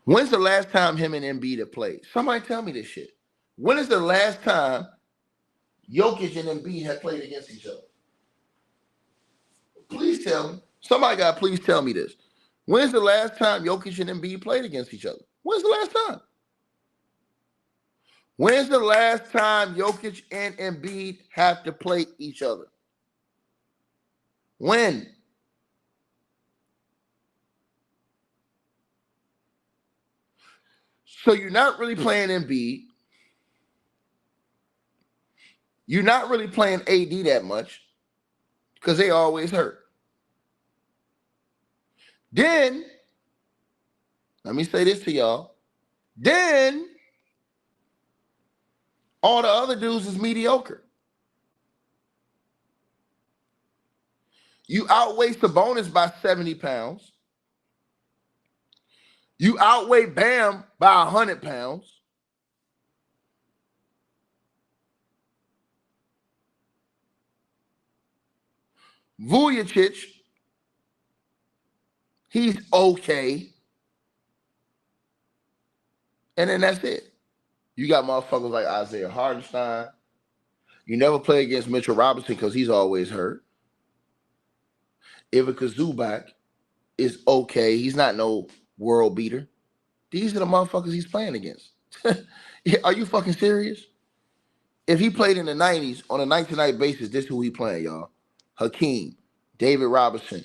Speaker 1: When's the last time him and Embiid have played? Somebody tell me this shit. When is the last time Jokic and Embiid have played against each other? Please tell me. Somebody got to please tell me this. When's the last time Jokic and Embiid played against each other? When's the last time? When's the last time Jokic and Embiid have to play each other? When? So you're not really playing Embiid. You're not really playing AD that much because they always hurt. Then, let me say this to y'all. Then, all the other dudes is mediocre. You outweigh Sabonis by 70 pounds. You outweigh Bam by 100 pounds. Vujacic, he's okay. And then that's it. You got motherfuckers like Isaiah Hartenstein. You never play against Mitchell Robinson because he's always hurt. Ivica Zubac is okay. He's not no world beater. These are the motherfuckers he's playing against. Are you fucking serious? If he played in the 90s on a night-to-night basis, this is who he playing, y'all. Hakeem, David Robinson,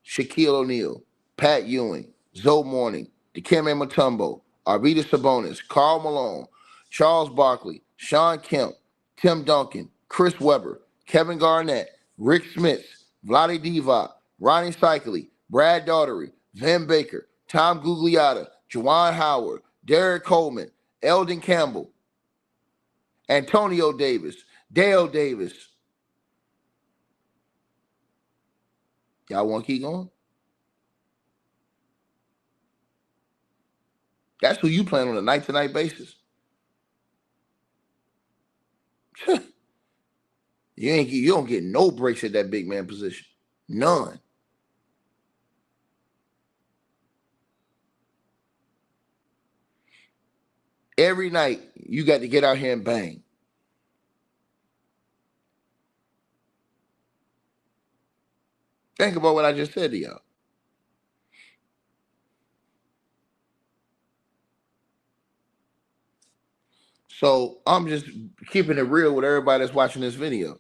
Speaker 1: Shaquille O'Neal, Pat Ewing, Zoe Morning, Dikembe Mutombo, Arvydas Sabonis, Karl Malone, Charles Barkley, Sean Kemp, Tim Duncan, Chris Webber, Kevin Garnett, Rick Smits, Vlade Divac, Ronnie Cycli, Brad Daugherty, Vin Baker, Tom Gugliotta, Juwan Howard, Derek Coleman, Eldon Campbell, Antonio Davis, Dale Davis. Y'all want to keep going? That's who you playing on a night-to-night basis. You don't get no breaks at that big man position. None. Every night, you got to get out here and bang. Think about what I just said to y'all. So I'm just keeping it real with everybody that's watching this video.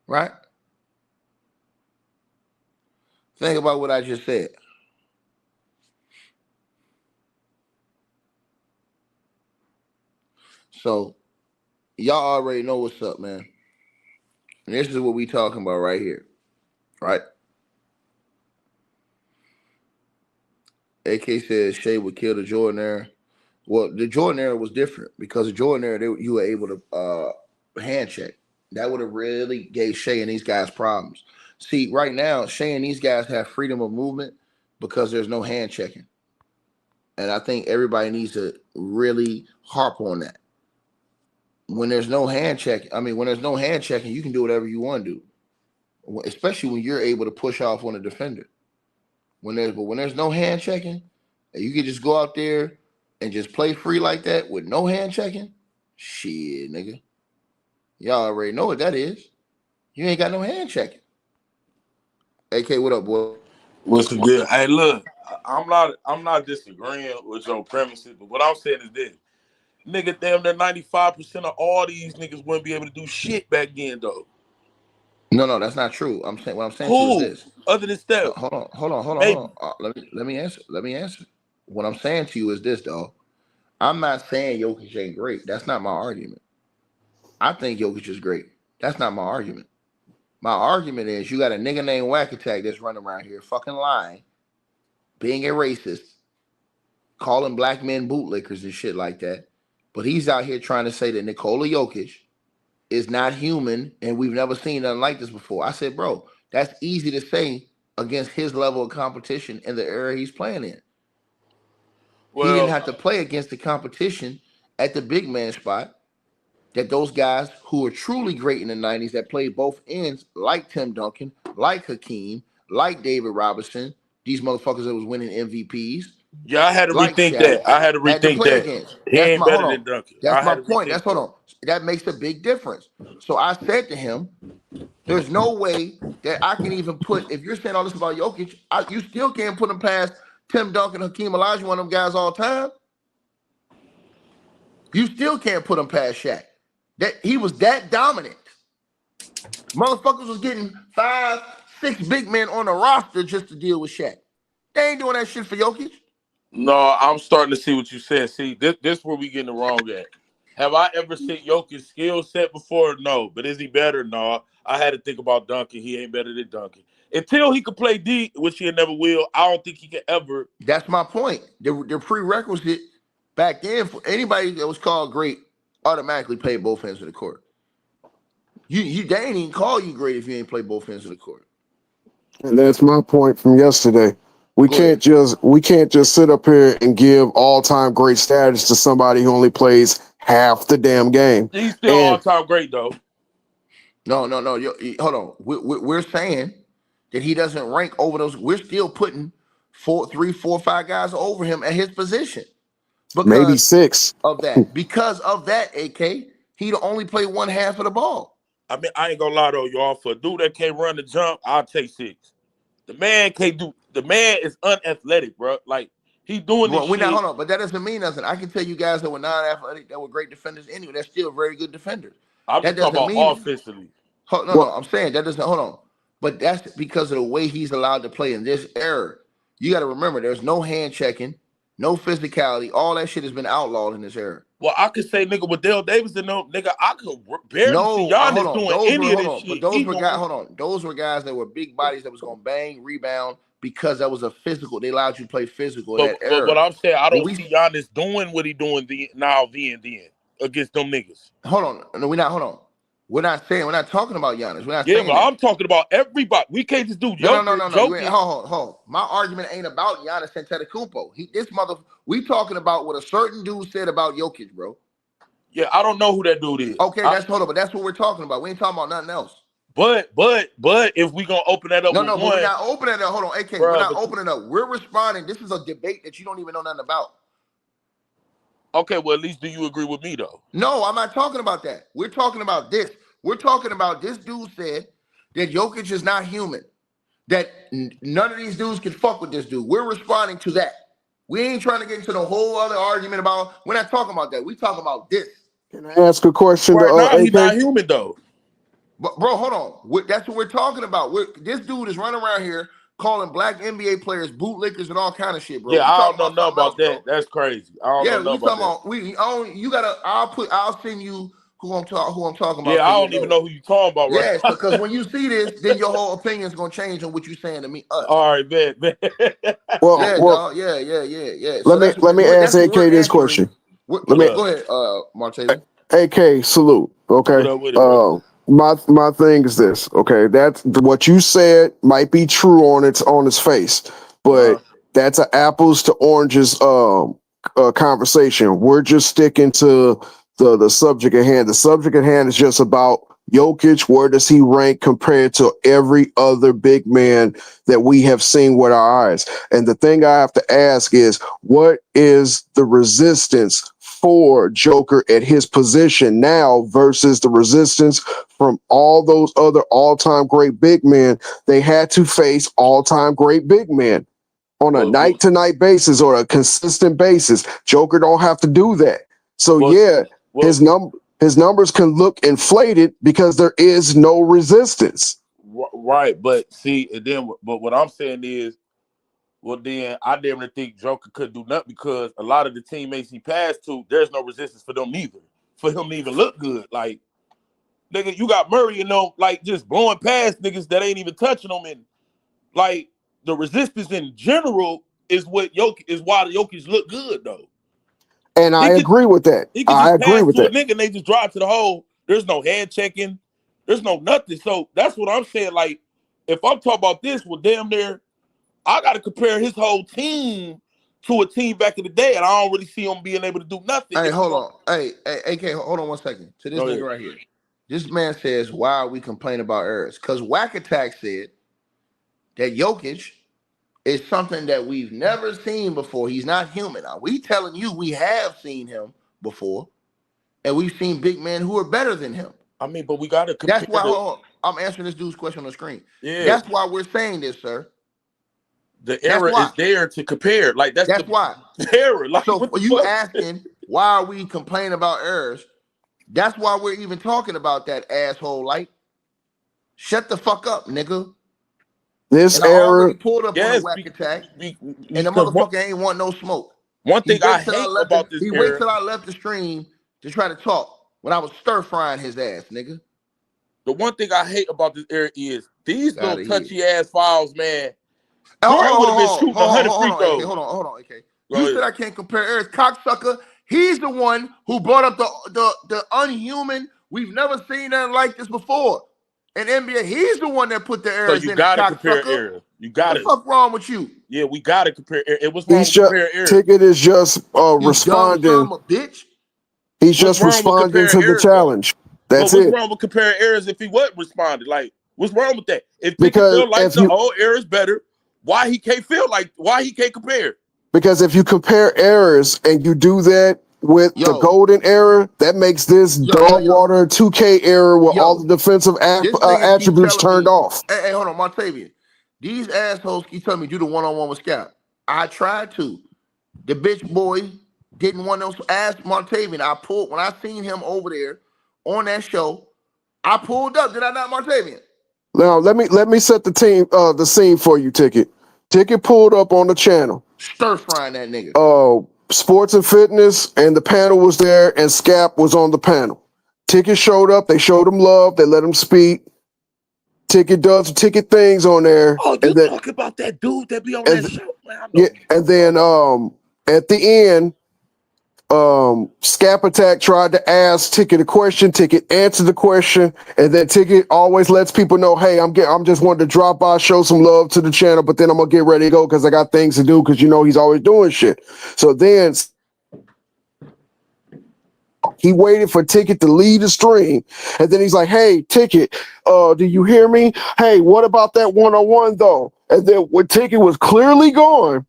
Speaker 1: Right? Think about what I just said. So y'all already know what's up, man. And this is what we talking about right here. Right? AK says Shea would kill the Jordan era. Well, the Jordan era was different because the Jordan era, you were able to hand check. That would have really gave Shea and these guys problems. See, right now, Shea and these guys have freedom of movement because there's no hand checking. And I think everybody needs to really harp on that. When there's no hand checking, you can do whatever you want to do, especially when you're able to push off on a defender. When there's no hand checking, you can just go out there and just play free like that with no hand checking. Shit, nigga. Y'all already know what that is. You ain't got no hand checking. AK, what up, boy?
Speaker 2: What's the deal? Hey, look, I'm not disagreeing with your premises, but what I'm saying is this. Nigga, damn near 95% of all these niggas wouldn't be able to do shit back then, though.
Speaker 1: No, that's not true. What I'm saying to you is
Speaker 2: Who?
Speaker 1: this.
Speaker 2: Other than Steph?
Speaker 1: Hold on.
Speaker 2: Maybe.
Speaker 1: Let me answer. What I'm saying to you is this, though. I'm not saying Jokic ain't great. That's not my argument. I think Jokic is great. That's not my argument. My argument is you got a nigga named Whack Attack that's running around here fucking lying, being a racist, calling black men bootlickers and shit like that. But he's out here trying to say that Nikola Jokic is not human and we've never seen nothing like this before. I said, bro, that's easy to say against his level of competition in the era he's playing in. Well, he didn't have to play against the competition at the big man spot that those guys who were truly great in the 90s that played both ends, like Tim Duncan, like Hakeem, like David Robinson, these motherfuckers that was winning MVPs.
Speaker 2: Yeah, I had to rethink that. I had to rethink that.
Speaker 1: Against.
Speaker 2: He ain't better than Duncan.
Speaker 1: That's my point. Hold on. That makes a big difference. So I said to him, there's no way that I can even put, if you're saying all this about Jokic, you still can't put him past Tim Duncan, Hakeem Olajuwon, one of them guys all time. You still can't put him past Shaq. That he was that dominant. Motherfuckers was getting 5, 6 big men on the roster just to deal with Shaq. They ain't doing that shit for Jokic.
Speaker 2: No, I'm starting to see what you said. See, this where we getting it wrong at. Have I ever seen Jokic's skill set before? No. But is he better? No. I had to think about Duncan. He ain't better than Duncan. Until he could play D, which he never will, I don't think he can ever.
Speaker 1: That's my point. The prerequisite back then for anybody that was called great automatically play both ends of the court. They ain't even call you great if you ain't play both ends of the court.
Speaker 3: And that's my point from yesterday. We
Speaker 1: Go ahead.
Speaker 3: can't just sit up here and give all-time great status to somebody who only plays half the damn game.
Speaker 2: He's still
Speaker 3: And
Speaker 2: all-time great though.
Speaker 1: No. Hold on. We're saying that he doesn't rank over those. We're still putting 3, 4, 5 guys over him at his position
Speaker 3: maybe
Speaker 1: because
Speaker 3: 6.
Speaker 1: of that. Because of that, AK, he'd only play one half of the ball.
Speaker 2: I mean, I ain't gonna lie though, y'all. For a dude that can't run the jump, I'll take 6. The man can't do. The man is unathletic, bro. Like he doing this
Speaker 1: Well, we're
Speaker 2: shit.
Speaker 1: not. Hold on, but that doesn't mean nothing. I can tell you guys that were non-athletic that were great defenders anyway. They're still very good defenders.
Speaker 2: I'm
Speaker 1: That
Speaker 2: just talking
Speaker 1: doesn't
Speaker 2: about
Speaker 1: mean.
Speaker 2: offensively.
Speaker 1: No. I'm saying that doesn't. Hold on, but that's because of the way he's allowed to play in this era. You got to remember, there's no hand checking, no physicality. All that shit has been outlawed in this era.
Speaker 2: Well, I could say, nigga, with Dale Davis and no, nigga, I could barely see
Speaker 1: No, hold
Speaker 2: Giannis
Speaker 1: on.
Speaker 2: doing any of this
Speaker 1: But
Speaker 2: shit.
Speaker 1: those
Speaker 2: He
Speaker 1: were
Speaker 2: doing.
Speaker 1: guys. Hold on, those were guys that were big bodies that was gonna bang, rebound because that was a physical. They allowed you to play physical in that
Speaker 2: But what
Speaker 1: era.
Speaker 2: I'm saying, I
Speaker 1: When
Speaker 2: don't
Speaker 1: we
Speaker 2: see Giannis doing what he doing then against them niggas.
Speaker 1: hold on, no, we're not. Hold on, we're not talking about Giannis. We're not
Speaker 2: Yeah,
Speaker 1: saying
Speaker 2: but
Speaker 1: that.
Speaker 2: I'm talking about everybody. We can't just do
Speaker 1: No. You ain't.
Speaker 2: Jokic.
Speaker 1: Hold on. My argument ain't about Giannis Antetokounmpo. We talking about what a certain dude said about Jokic, bro.
Speaker 2: Yeah, I don't know who that dude is.
Speaker 1: Okay, hold on, but that's what we're talking about. We ain't talking about nothing else.
Speaker 2: But if we gonna open that up with
Speaker 1: But we're
Speaker 2: one,
Speaker 1: not opening it up. Hold on, AK. We're
Speaker 2: bro.
Speaker 1: not opening up. We're responding. This is a debate that you don't even know nothing about.
Speaker 2: Okay, well, at least do you agree with me though?
Speaker 1: No, I'm not talking about that. We're talking about this. We're talking about this dude said that Jokic is not human. That none of these dudes can fuck with this dude. We're responding to that. We ain't trying to get into the whole other argument about. We're not talking about that. We talking about this.
Speaker 3: Can I ask a question to
Speaker 2: Right now, he's not
Speaker 3: AK?
Speaker 2: human though.
Speaker 1: But bro, hold on. That's what we're talking about. This dude is running around here calling black NBA players bootlickers and all kind of shit, bro.
Speaker 2: Yeah,
Speaker 1: We
Speaker 2: I don't
Speaker 1: talking
Speaker 2: know
Speaker 1: about
Speaker 2: nothing
Speaker 1: something else,
Speaker 2: about that.
Speaker 1: bro.
Speaker 2: That's crazy. I don't know
Speaker 1: Yeah,
Speaker 2: nothing
Speaker 1: we
Speaker 2: about
Speaker 1: talking
Speaker 2: that.
Speaker 1: about. You gotta. I'll send you who I'm talking about.
Speaker 2: Yeah,
Speaker 1: So
Speaker 2: I
Speaker 1: you
Speaker 2: don't even
Speaker 1: know.
Speaker 2: know who you talking about right
Speaker 1: Yes,
Speaker 2: now.
Speaker 1: because when you see this, then your whole opinion is gonna change on what you saying to me. Us.
Speaker 2: All right, man.
Speaker 3: Well,
Speaker 1: Yeah,
Speaker 3: well,
Speaker 1: dog. Yeah. So
Speaker 3: let me ask
Speaker 1: that's what
Speaker 3: AK
Speaker 1: we're
Speaker 3: this
Speaker 1: answering.
Speaker 3: question. Let
Speaker 2: What
Speaker 3: me
Speaker 2: up?
Speaker 1: Go ahead, Martavis.
Speaker 3: AK salute.
Speaker 2: What
Speaker 3: Okay.
Speaker 2: up with it, bro?
Speaker 3: My thing is this. Okay, that's what you said might be true on its face, but that's an apples to oranges conversation. We're just sticking to the subject at hand. The subject at hand is just about Jokic. Where does he rank compared to every other big man that we have seen with our eyes? And the thing I have to ask is, what is the resistance for Joker at his position now versus the resistance from all those other all-time great big men? They had to face all-time great big men on a
Speaker 2: Well,
Speaker 3: night-to-night basis or a consistent basis. Joker don't have to do that. So
Speaker 2: well,
Speaker 3: yeah,
Speaker 2: well,
Speaker 3: his numbers can look inflated because there is no resistance.
Speaker 2: right. But see, and then, but what I'm saying is, well, then I didn't really think Joker could do nothing because a lot of the teammates he passed to, there's no resistance for them either. For him to even look good, like nigga, you got Murray and them like just blowing past niggas that ain't even touching them, and like the resistance in general is what is why the Jokic look good though.
Speaker 3: And I agree with that.
Speaker 2: He could
Speaker 3: I
Speaker 2: just
Speaker 3: agree
Speaker 2: pass
Speaker 3: with
Speaker 2: to a
Speaker 3: that.
Speaker 2: nigga and they just drive to the hole. There's no hand checking. There's no nothing. So that's what I'm saying. Like, if I'm talking about this, well, damn near, I got to compare his whole team to a team back in the day, and I don't really see him being able to do nothing.
Speaker 1: Hey,
Speaker 2: If we
Speaker 1: hold
Speaker 2: going
Speaker 1: on. Hey, AK, hold on 1 second. To this
Speaker 2: go
Speaker 1: nigga
Speaker 2: ahead.
Speaker 1: right here. This man says, why are we complaining about errors? Because Whack Attack said that Jokic is something that we've never seen before. He's not human. Now, we telling you we have seen him before, and we've seen big men who are better than him.
Speaker 2: I mean, but we got to compare
Speaker 1: That's why, hold on, I'm answering this dude's question on the screen.
Speaker 2: Yeah.
Speaker 1: That's why we're saying this, sir.
Speaker 2: The error is there to compare. Like, that's
Speaker 1: why.
Speaker 2: the error. Like,
Speaker 1: So
Speaker 2: what the
Speaker 1: you
Speaker 2: fuck?
Speaker 1: asking, why are we complaining about errors? That's why we're even talking about that asshole light. Shut the fuck up, nigga.
Speaker 3: This
Speaker 1: And I
Speaker 3: era,
Speaker 1: already pulled up on a
Speaker 2: Yes,
Speaker 1: Whack Attack, and the
Speaker 2: because
Speaker 1: motherfucker ain't want no smoke.
Speaker 2: one
Speaker 1: He
Speaker 2: thing I
Speaker 1: waits till I
Speaker 2: hate
Speaker 1: left
Speaker 2: about this
Speaker 1: he waits
Speaker 2: era,
Speaker 1: till I left the stream to try to talk when I was stir frying his ass, nigga.
Speaker 2: the one thing I hate about this era is these little
Speaker 1: Outta here.
Speaker 2: touchy ass fouls, man.
Speaker 1: Hold
Speaker 2: Jordan would have been shooting 100
Speaker 1: on,
Speaker 2: free
Speaker 1: AK.
Speaker 2: throws.
Speaker 1: Hold on, AK.
Speaker 2: Go
Speaker 1: You
Speaker 2: ahead.
Speaker 1: said I can't compare errors. Cocksucker, He's the one who brought up the unhuman. We've never seen nothing like this before. In NBA, he's the one that put the
Speaker 2: So
Speaker 1: errors
Speaker 2: you
Speaker 1: in the
Speaker 2: gotta compare
Speaker 1: cocksucker.
Speaker 2: eras. You
Speaker 1: What
Speaker 2: gotta.
Speaker 1: the fuck wrong with you?
Speaker 2: Yeah, we gotta compare. It was wrong
Speaker 3: He's
Speaker 2: with
Speaker 3: just
Speaker 2: comparing eras.
Speaker 3: Ticket is just
Speaker 1: You dumb
Speaker 3: responding.
Speaker 1: son of a bitch.
Speaker 3: He's
Speaker 2: What's
Speaker 3: just
Speaker 2: wrong with
Speaker 3: responding
Speaker 2: comparing
Speaker 3: to the
Speaker 2: eras though?
Speaker 3: challenge. That's
Speaker 2: But what's
Speaker 3: it.
Speaker 2: wrong with comparing eras if he wasn't responding? Like, what's wrong with that? If Ticket
Speaker 3: Because
Speaker 2: feel like
Speaker 3: if
Speaker 2: the
Speaker 3: you
Speaker 2: old era is better, why he can't compare?
Speaker 3: because if you compare errors and you do that with the
Speaker 1: Yo,
Speaker 3: golden era, that makes this dog
Speaker 1: yo.
Speaker 3: water 2K era with all
Speaker 1: Yo,
Speaker 3: the defensive
Speaker 1: this nigga keep
Speaker 3: attributes
Speaker 1: telling
Speaker 3: turned
Speaker 1: me,
Speaker 3: off.
Speaker 1: hey, hold on, Montavian. These assholes keep telling me do the one-on-one with Scout. I tried to. The bitch boy didn't want to ask Montavian. I pulled when I seen him over there on that show. I pulled up. Did I not, Montavian?
Speaker 3: Now let me set the scene for you, Ticket. Ticket pulled up on the channel.
Speaker 1: Stir frying that nigga.
Speaker 3: Sports and fitness, and the panel was there, and Scap was on the panel. Ticket showed up. They showed him love. They let him speak. Ticket does Ticket things on there.
Speaker 2: Oh, you
Speaker 3: and then,
Speaker 2: talking about that dude that be on
Speaker 3: and,
Speaker 2: that show? Man, I know.
Speaker 3: yeah, and then at the end, Scap Attack tried to ask Ticket a question. Ticket answered the question, and then Ticket always lets people know, "Hey, I'm just wanting to drop by, show some love to the channel, but then I'm gonna get ready to go because I got things to do." Because he's always doing shit. So then he waited for Ticket to leave the stream, and then he's like, "Hey, Ticket, do you hear me? Hey, what about that one-on-one though?" And then when Ticket was clearly gone,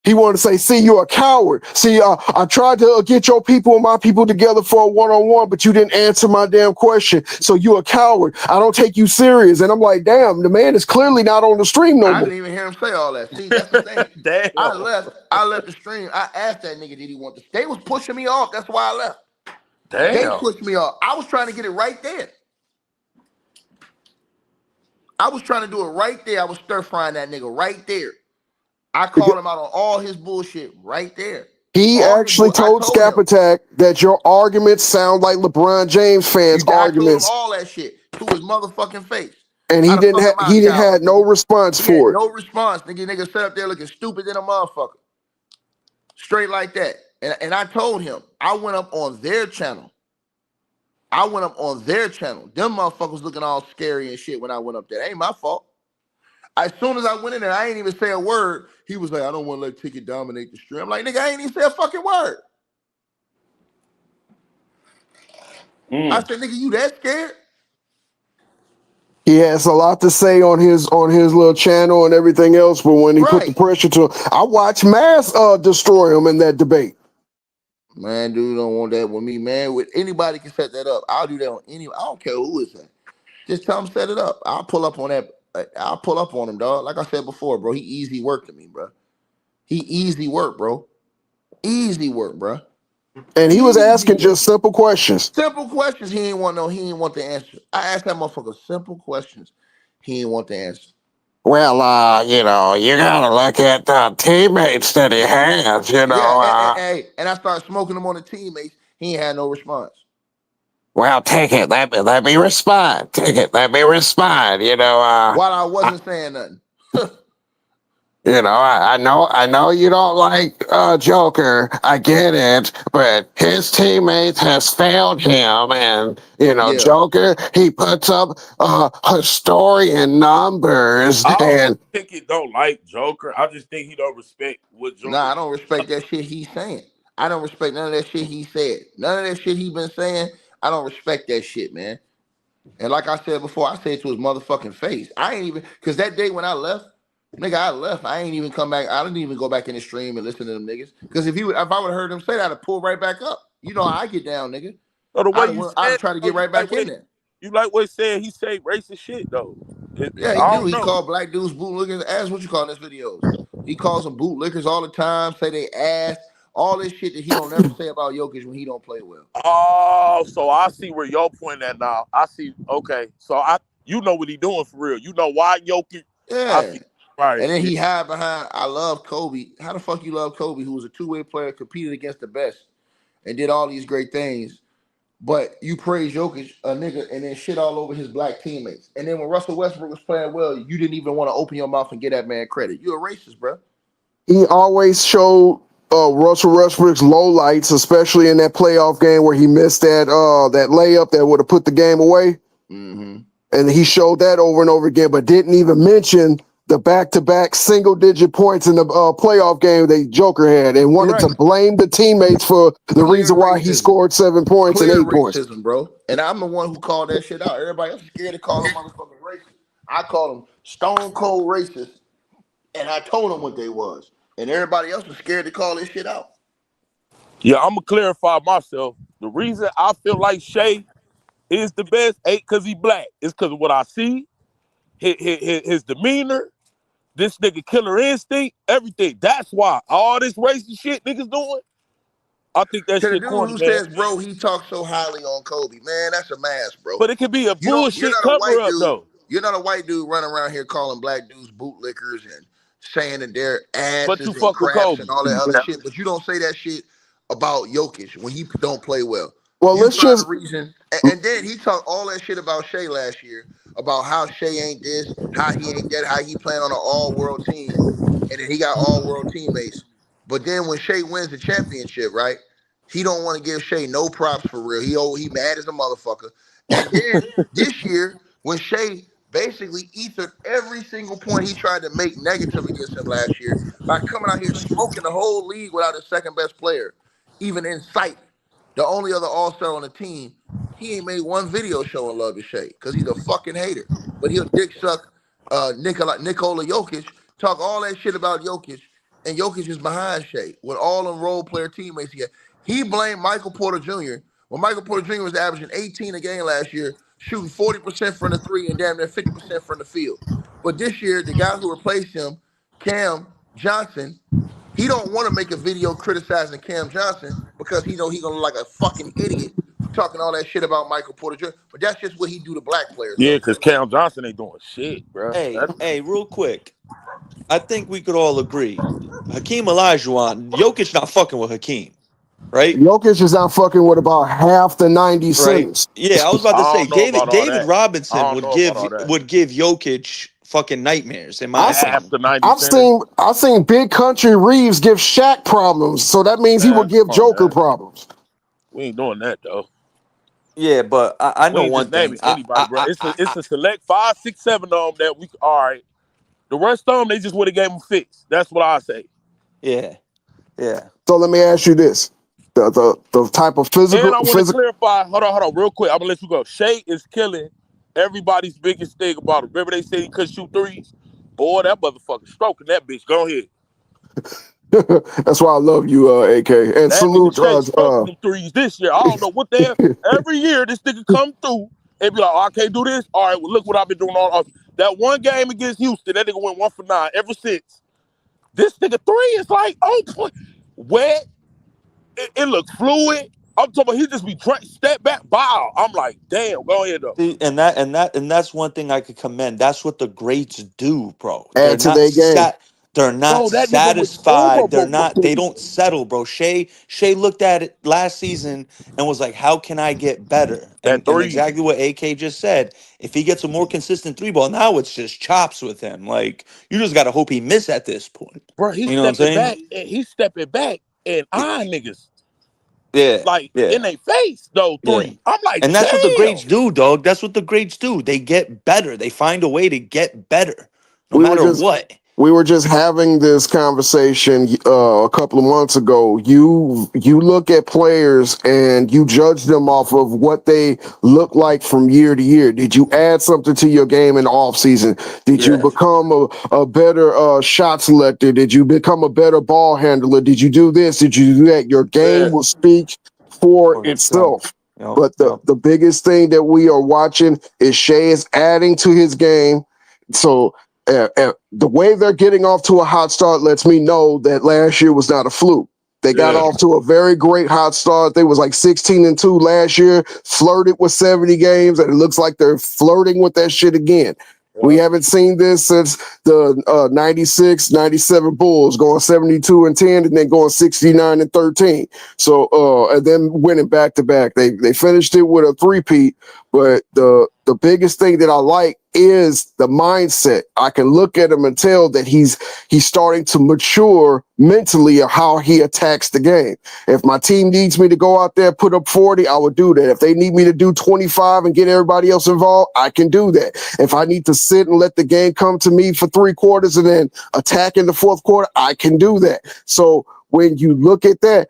Speaker 3: he wanted to say, "See, you're a coward. See, I tried to get your people and my people together for a one-on-one, but you didn't answer my damn question. So you're a coward. I don't take you serious." And I'm like, damn, the man is clearly not on the stream no
Speaker 1: I
Speaker 3: more.
Speaker 1: didn't even hear him say all that. See, that's the thing.
Speaker 2: Damn.
Speaker 1: I left the stream. I asked that nigga, did he want this? They was pushing me off. That's why I left. They
Speaker 2: Damn.
Speaker 1: pushed me off. I was trying to get it right there. I was trying to do it right there. I was stir frying that nigga right there. I called him out on all his bullshit right there.
Speaker 3: He actually told Scap Attack that your arguments sound like LeBron James fans'
Speaker 1: I told him
Speaker 3: arguments,
Speaker 1: all that shit to his motherfucking face.
Speaker 3: and he didn't have no response for it.
Speaker 1: No response. Nigga sat up there looking stupid than a motherfucker. Straight like that. And I told him, I went up on their channel. Them motherfuckers looking all scary and shit when I went up there. Ain't my fault. As soon as I went in there, I ain't even say a word. He was like, I don't want to let Ticket dominate the stream. I'm like, nigga, I ain't even say a fucking word. I said, nigga, you that scared?
Speaker 3: He has a lot to say on his little channel and everything else, but when he put the pressure to him, I watched Mass destroy him in that debate.
Speaker 1: Man, dude, don't want that with me, man. With anybody can set that up. I'll do that on any. I don't care who is that. Just tell him set it up. I'll pull up on that. I'll pull up on him, dog. Like I said before, bro. He easy work to me, bro. He easy work, bro. Easy work, bro.
Speaker 3: And he was asking just simple questions.
Speaker 1: Simple questions. He ain't want the answer. I asked that motherfucker simple questions. He ain't want the answer.
Speaker 3: Well, you gotta look at the teammates that he has,
Speaker 1: and I started smoking him on the teammates. He ain't had no response.
Speaker 3: Well, take it. Let me respond. Take it. Let me respond.
Speaker 1: While I wasn't saying nothing.
Speaker 3: I know you don't like Joker. I get it, but his teammates has failed him, and Joker, he puts up historian numbers.
Speaker 2: I
Speaker 3: And
Speaker 2: think he don't like Joker. I just think he don't respect what Joker.
Speaker 1: Nah, I don't respect that shit he's saying. I don't respect none of that shit he said. None of that shit he been saying. I don't respect that shit, man. And like I said before, I said it to his motherfucking face. I ain't even, because that day when I left, nigga, I left. I ain't even come back. I didn't even go back in the stream and listen to them niggas. Because if I would have heard him say that, I'd have pulled right back up. You know how I get down, nigga.
Speaker 2: The way
Speaker 1: I'd try to get right back in there.
Speaker 2: You like what he said? He say racist shit though.
Speaker 1: Yeah, he do. He called black dudes bootlickers. Ask what you call in his videos. He calls them bootlickers all the time. Say they ass. All this shit that he don't never say about Jokic when he don't play well.
Speaker 2: Oh, so I see where your point at now. I see. Okay, so you know what he doing for real. You know why Jokic.
Speaker 1: Yeah.
Speaker 2: Right.
Speaker 1: And then he hide behind, I love Kobe. How the fuck you love Kobe, who was a two-way player, competed against the best, and did all these great things, but you praise Jokic, a nigga, and then shit all over his black teammates. And then when Russell Westbrook was playing well, you didn't even want to open your mouth and get that man credit. You're a racist, bro. He always showed
Speaker 3: Russell Westbrook's lowlights, especially in that playoff game where he missed that layup that would have put the game away.
Speaker 1: Mm-hmm.
Speaker 3: And he showed that over and over again, but didn't even mention the back-to-back single-digit points in the playoff game that Joker had, and wanted to blame the teammates for the reason why he scored 7 points and 8 points.
Speaker 1: Racism, bro. And I'm the one who called that shit out. Everybody else is scared to call them motherfucking racist. I call them stone cold racist, and I told them what they was. And everybody else was scared to call this shit out.
Speaker 2: Yeah, I'm gonna clarify myself. The reason I feel like Shea is the best ain't because he black. It's because of what I see, his demeanor, this nigga killer instinct, everything. That's why all this racist shit niggas doing. I think that
Speaker 1: to the
Speaker 2: shit
Speaker 1: dude
Speaker 2: corny,
Speaker 1: who
Speaker 2: man.
Speaker 1: says, bro, he talks so highly on Kobe, man, that's a mask, bro.
Speaker 2: But it could be a bullshit
Speaker 1: you're not a
Speaker 2: cover
Speaker 1: white
Speaker 2: up
Speaker 1: dude.
Speaker 2: though.
Speaker 1: You're not a white dude running around here calling black dudes bootlickers and saying that they're
Speaker 2: But you
Speaker 1: asses and
Speaker 2: fuck with
Speaker 1: craps
Speaker 2: Kobe.
Speaker 1: and all that other shit. But you don't say that shit about Jokic when he don't play well.
Speaker 3: Well,
Speaker 1: You
Speaker 3: let's
Speaker 1: find
Speaker 3: just
Speaker 1: a reason. And then he talked all that shit about Shea last year, about how Shea ain't this, how he ain't that, how he playing on an all-world team, and then he got all-world teammates. But then when Shea wins the championship, right, he don't want to give Shea no props for real. He mad as a motherfucker. And then this year, when Shea basically ethered every single point he tried to make negative against him last year by coming out here smoking the whole league without his second best player, even in sight, the only other all-star on the team, he ain't made one video showing love to Shea because he's a fucking hater. But he'll dick suck Nikola Jokic, talk all that shit about Jokic, and Jokic is behind Shea with all them role player teammates he had. He blamed Michael Porter Jr. when Michael Porter Jr. was averaging 18 a game last year, shooting 40% from the three and damn near 50% from the field. But this year, the guy who replaced him, Cam Johnson, he don't want to make a video criticizing Cam Johnson because he know he gonna look like a fucking idiot for talking all that shit about Michael Porter Jr. But that's just what he do to black players,
Speaker 2: Yeah,
Speaker 1: though.
Speaker 2: because Cam Johnson ain't doing shit, bro.
Speaker 4: Hey, real quick. I think we could all agree. Hakeem Olajuwon, Jokic not fucking with Hakeem, right?
Speaker 3: Jokic is not fucking with about half the 90
Speaker 4: Right.
Speaker 3: centers.
Speaker 4: Yeah, I was about to
Speaker 2: I
Speaker 4: say
Speaker 2: don't know about all
Speaker 4: David
Speaker 2: that. I
Speaker 4: Robinson
Speaker 2: don't
Speaker 4: would
Speaker 2: know about all that.
Speaker 4: give Jokic fucking nightmares, in my
Speaker 2: Half
Speaker 4: opinion.
Speaker 2: the 90 centers.
Speaker 3: I've seen Big Country Reeves give Shaq problems, so that means he will
Speaker 2: Man,
Speaker 3: give
Speaker 2: come on,
Speaker 3: Joker
Speaker 2: man.
Speaker 3: problems.
Speaker 2: We ain't doing that though.
Speaker 4: Yeah, but I
Speaker 2: We
Speaker 4: know
Speaker 2: ain't
Speaker 4: one
Speaker 2: just
Speaker 4: thing.
Speaker 2: naming anybody, bro. It's a select 5, 6, 7 of them that we all right. The rest of them, they just would have gave them fixed. That's what I say.
Speaker 4: Yeah.
Speaker 3: So let me ask you this: the type of
Speaker 2: And I want to
Speaker 3: physical.
Speaker 2: clarify. Hold on, real quick. I'm gonna let you go. Shea is killing everybody's biggest thing about him. Remember they said he could shoot threes? Boy, that motherfucker stroking that bitch. Go ahead.
Speaker 3: That's why I love you, AK, and
Speaker 2: That nigga
Speaker 3: salute.
Speaker 2: Shea stroking them threes this year. I don't know what the hell. Every year this nigga come through and be like, oh, I can't do this. All right, well look what I've been doing all. That one game against Houston, that nigga went 1 for 9 ever since. This nigga three is like, oh, point. Wet. It looks fluid. I'm talking about he just be step back, bow. I'm like, damn, go ahead though.
Speaker 4: See, and that's one thing I could commend. That's what the greats do, bro.
Speaker 3: Add to their game.
Speaker 4: They're not
Speaker 2: Bro, that nigga went over
Speaker 4: satisfied.
Speaker 2: both the
Speaker 4: They
Speaker 2: threes.
Speaker 4: don't settle, bro. Shea looked at it last season and was like, how can I get better?
Speaker 2: That
Speaker 4: And
Speaker 2: three.
Speaker 4: exactly what AK just said. If he gets a more consistent three ball, now it's just chops with him. Like, you just gotta hope he miss at this point.
Speaker 2: Bro, he's
Speaker 4: You know what I'm
Speaker 2: stepping
Speaker 4: saying?
Speaker 2: back and eyeing niggas
Speaker 4: Yeah,
Speaker 2: like
Speaker 4: yeah.
Speaker 2: in their face though,
Speaker 4: Yeah.
Speaker 2: three. I'm like,
Speaker 4: And that's what the
Speaker 2: damn.
Speaker 4: greats do, dog. That's what the greats do. They get better. They find a way to get better, no
Speaker 3: We were
Speaker 4: matter
Speaker 3: just
Speaker 4: what.
Speaker 3: we were just having this conversation a couple of months ago. You look at players and you judge them off of what they look like from year to year. Did you add something to your game in the off season? Did you
Speaker 4: Yeah.
Speaker 3: become a better shot selector? Did you become a better ball handler? Did you do this? Did you do that? Your game
Speaker 2: Yeah.
Speaker 3: will speak for
Speaker 4: For itself.
Speaker 3: itself.
Speaker 4: Yep,
Speaker 3: But
Speaker 4: yep.
Speaker 3: the biggest thing that we are watching is Shea is adding to his game. So the way they're getting off to a hot start lets me know that last year was not a fluke. They got
Speaker 2: Yeah.
Speaker 3: off to a very great hot start. They was like 16-2 last year, flirted with 70 games, and it looks like they're flirting with that shit again. We haven't seen this since the 96, 97 Bulls going 72-10 and then going 69-13. So and then winning back to back. They finished it with a three-peat, but the biggest thing that I like is the mindset. I can look at him and tell that he's starting to mature mentally of how he attacks the game. If my team needs me to go out there, put up 40, I would do that. If they need me to do 25 and get everybody else involved, I can do that. If I need to sit and let the game come to me for 3 quarters and then attack in the 4th quarter, I can do that. So when you look at that,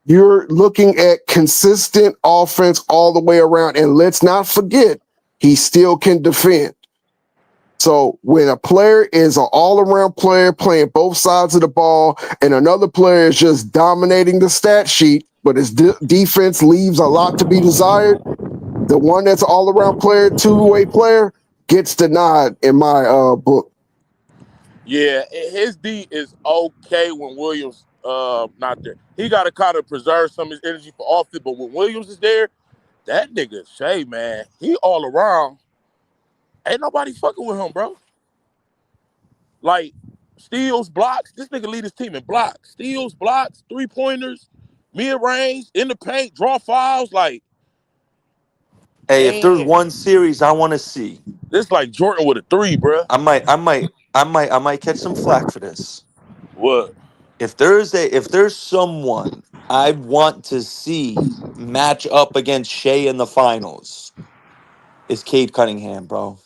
Speaker 3: you're looking at consistent offense all the way around. And let's not forget, he still can defend. So when a player is an all-around player playing both sides of the ball and another player is just dominating the stat sheet, but his defense leaves a lot to be desired, the one that's an all-around player, two-way player, gets the nod in my book.
Speaker 2: Yeah, his D is okay when Williams not there. He got to kind of preserve some of his energy for offense, but when Williams is there, that nigga Shea, man, he all around. Ain't nobody fucking with him, bro. Like, steals, blocks. This nigga lead his team in blocks. Steals, blocks, 3-pointers, mid-range, in the paint, draw fouls. Like,
Speaker 4: Hey, if there's
Speaker 2: man,
Speaker 4: one series I want to see,
Speaker 2: this like Jordan with a 3, bro.
Speaker 4: I might catch some flack for this.
Speaker 2: What?
Speaker 4: If there's someone I want to see match up against Shea in the finals, it's Cade Cunningham, bro.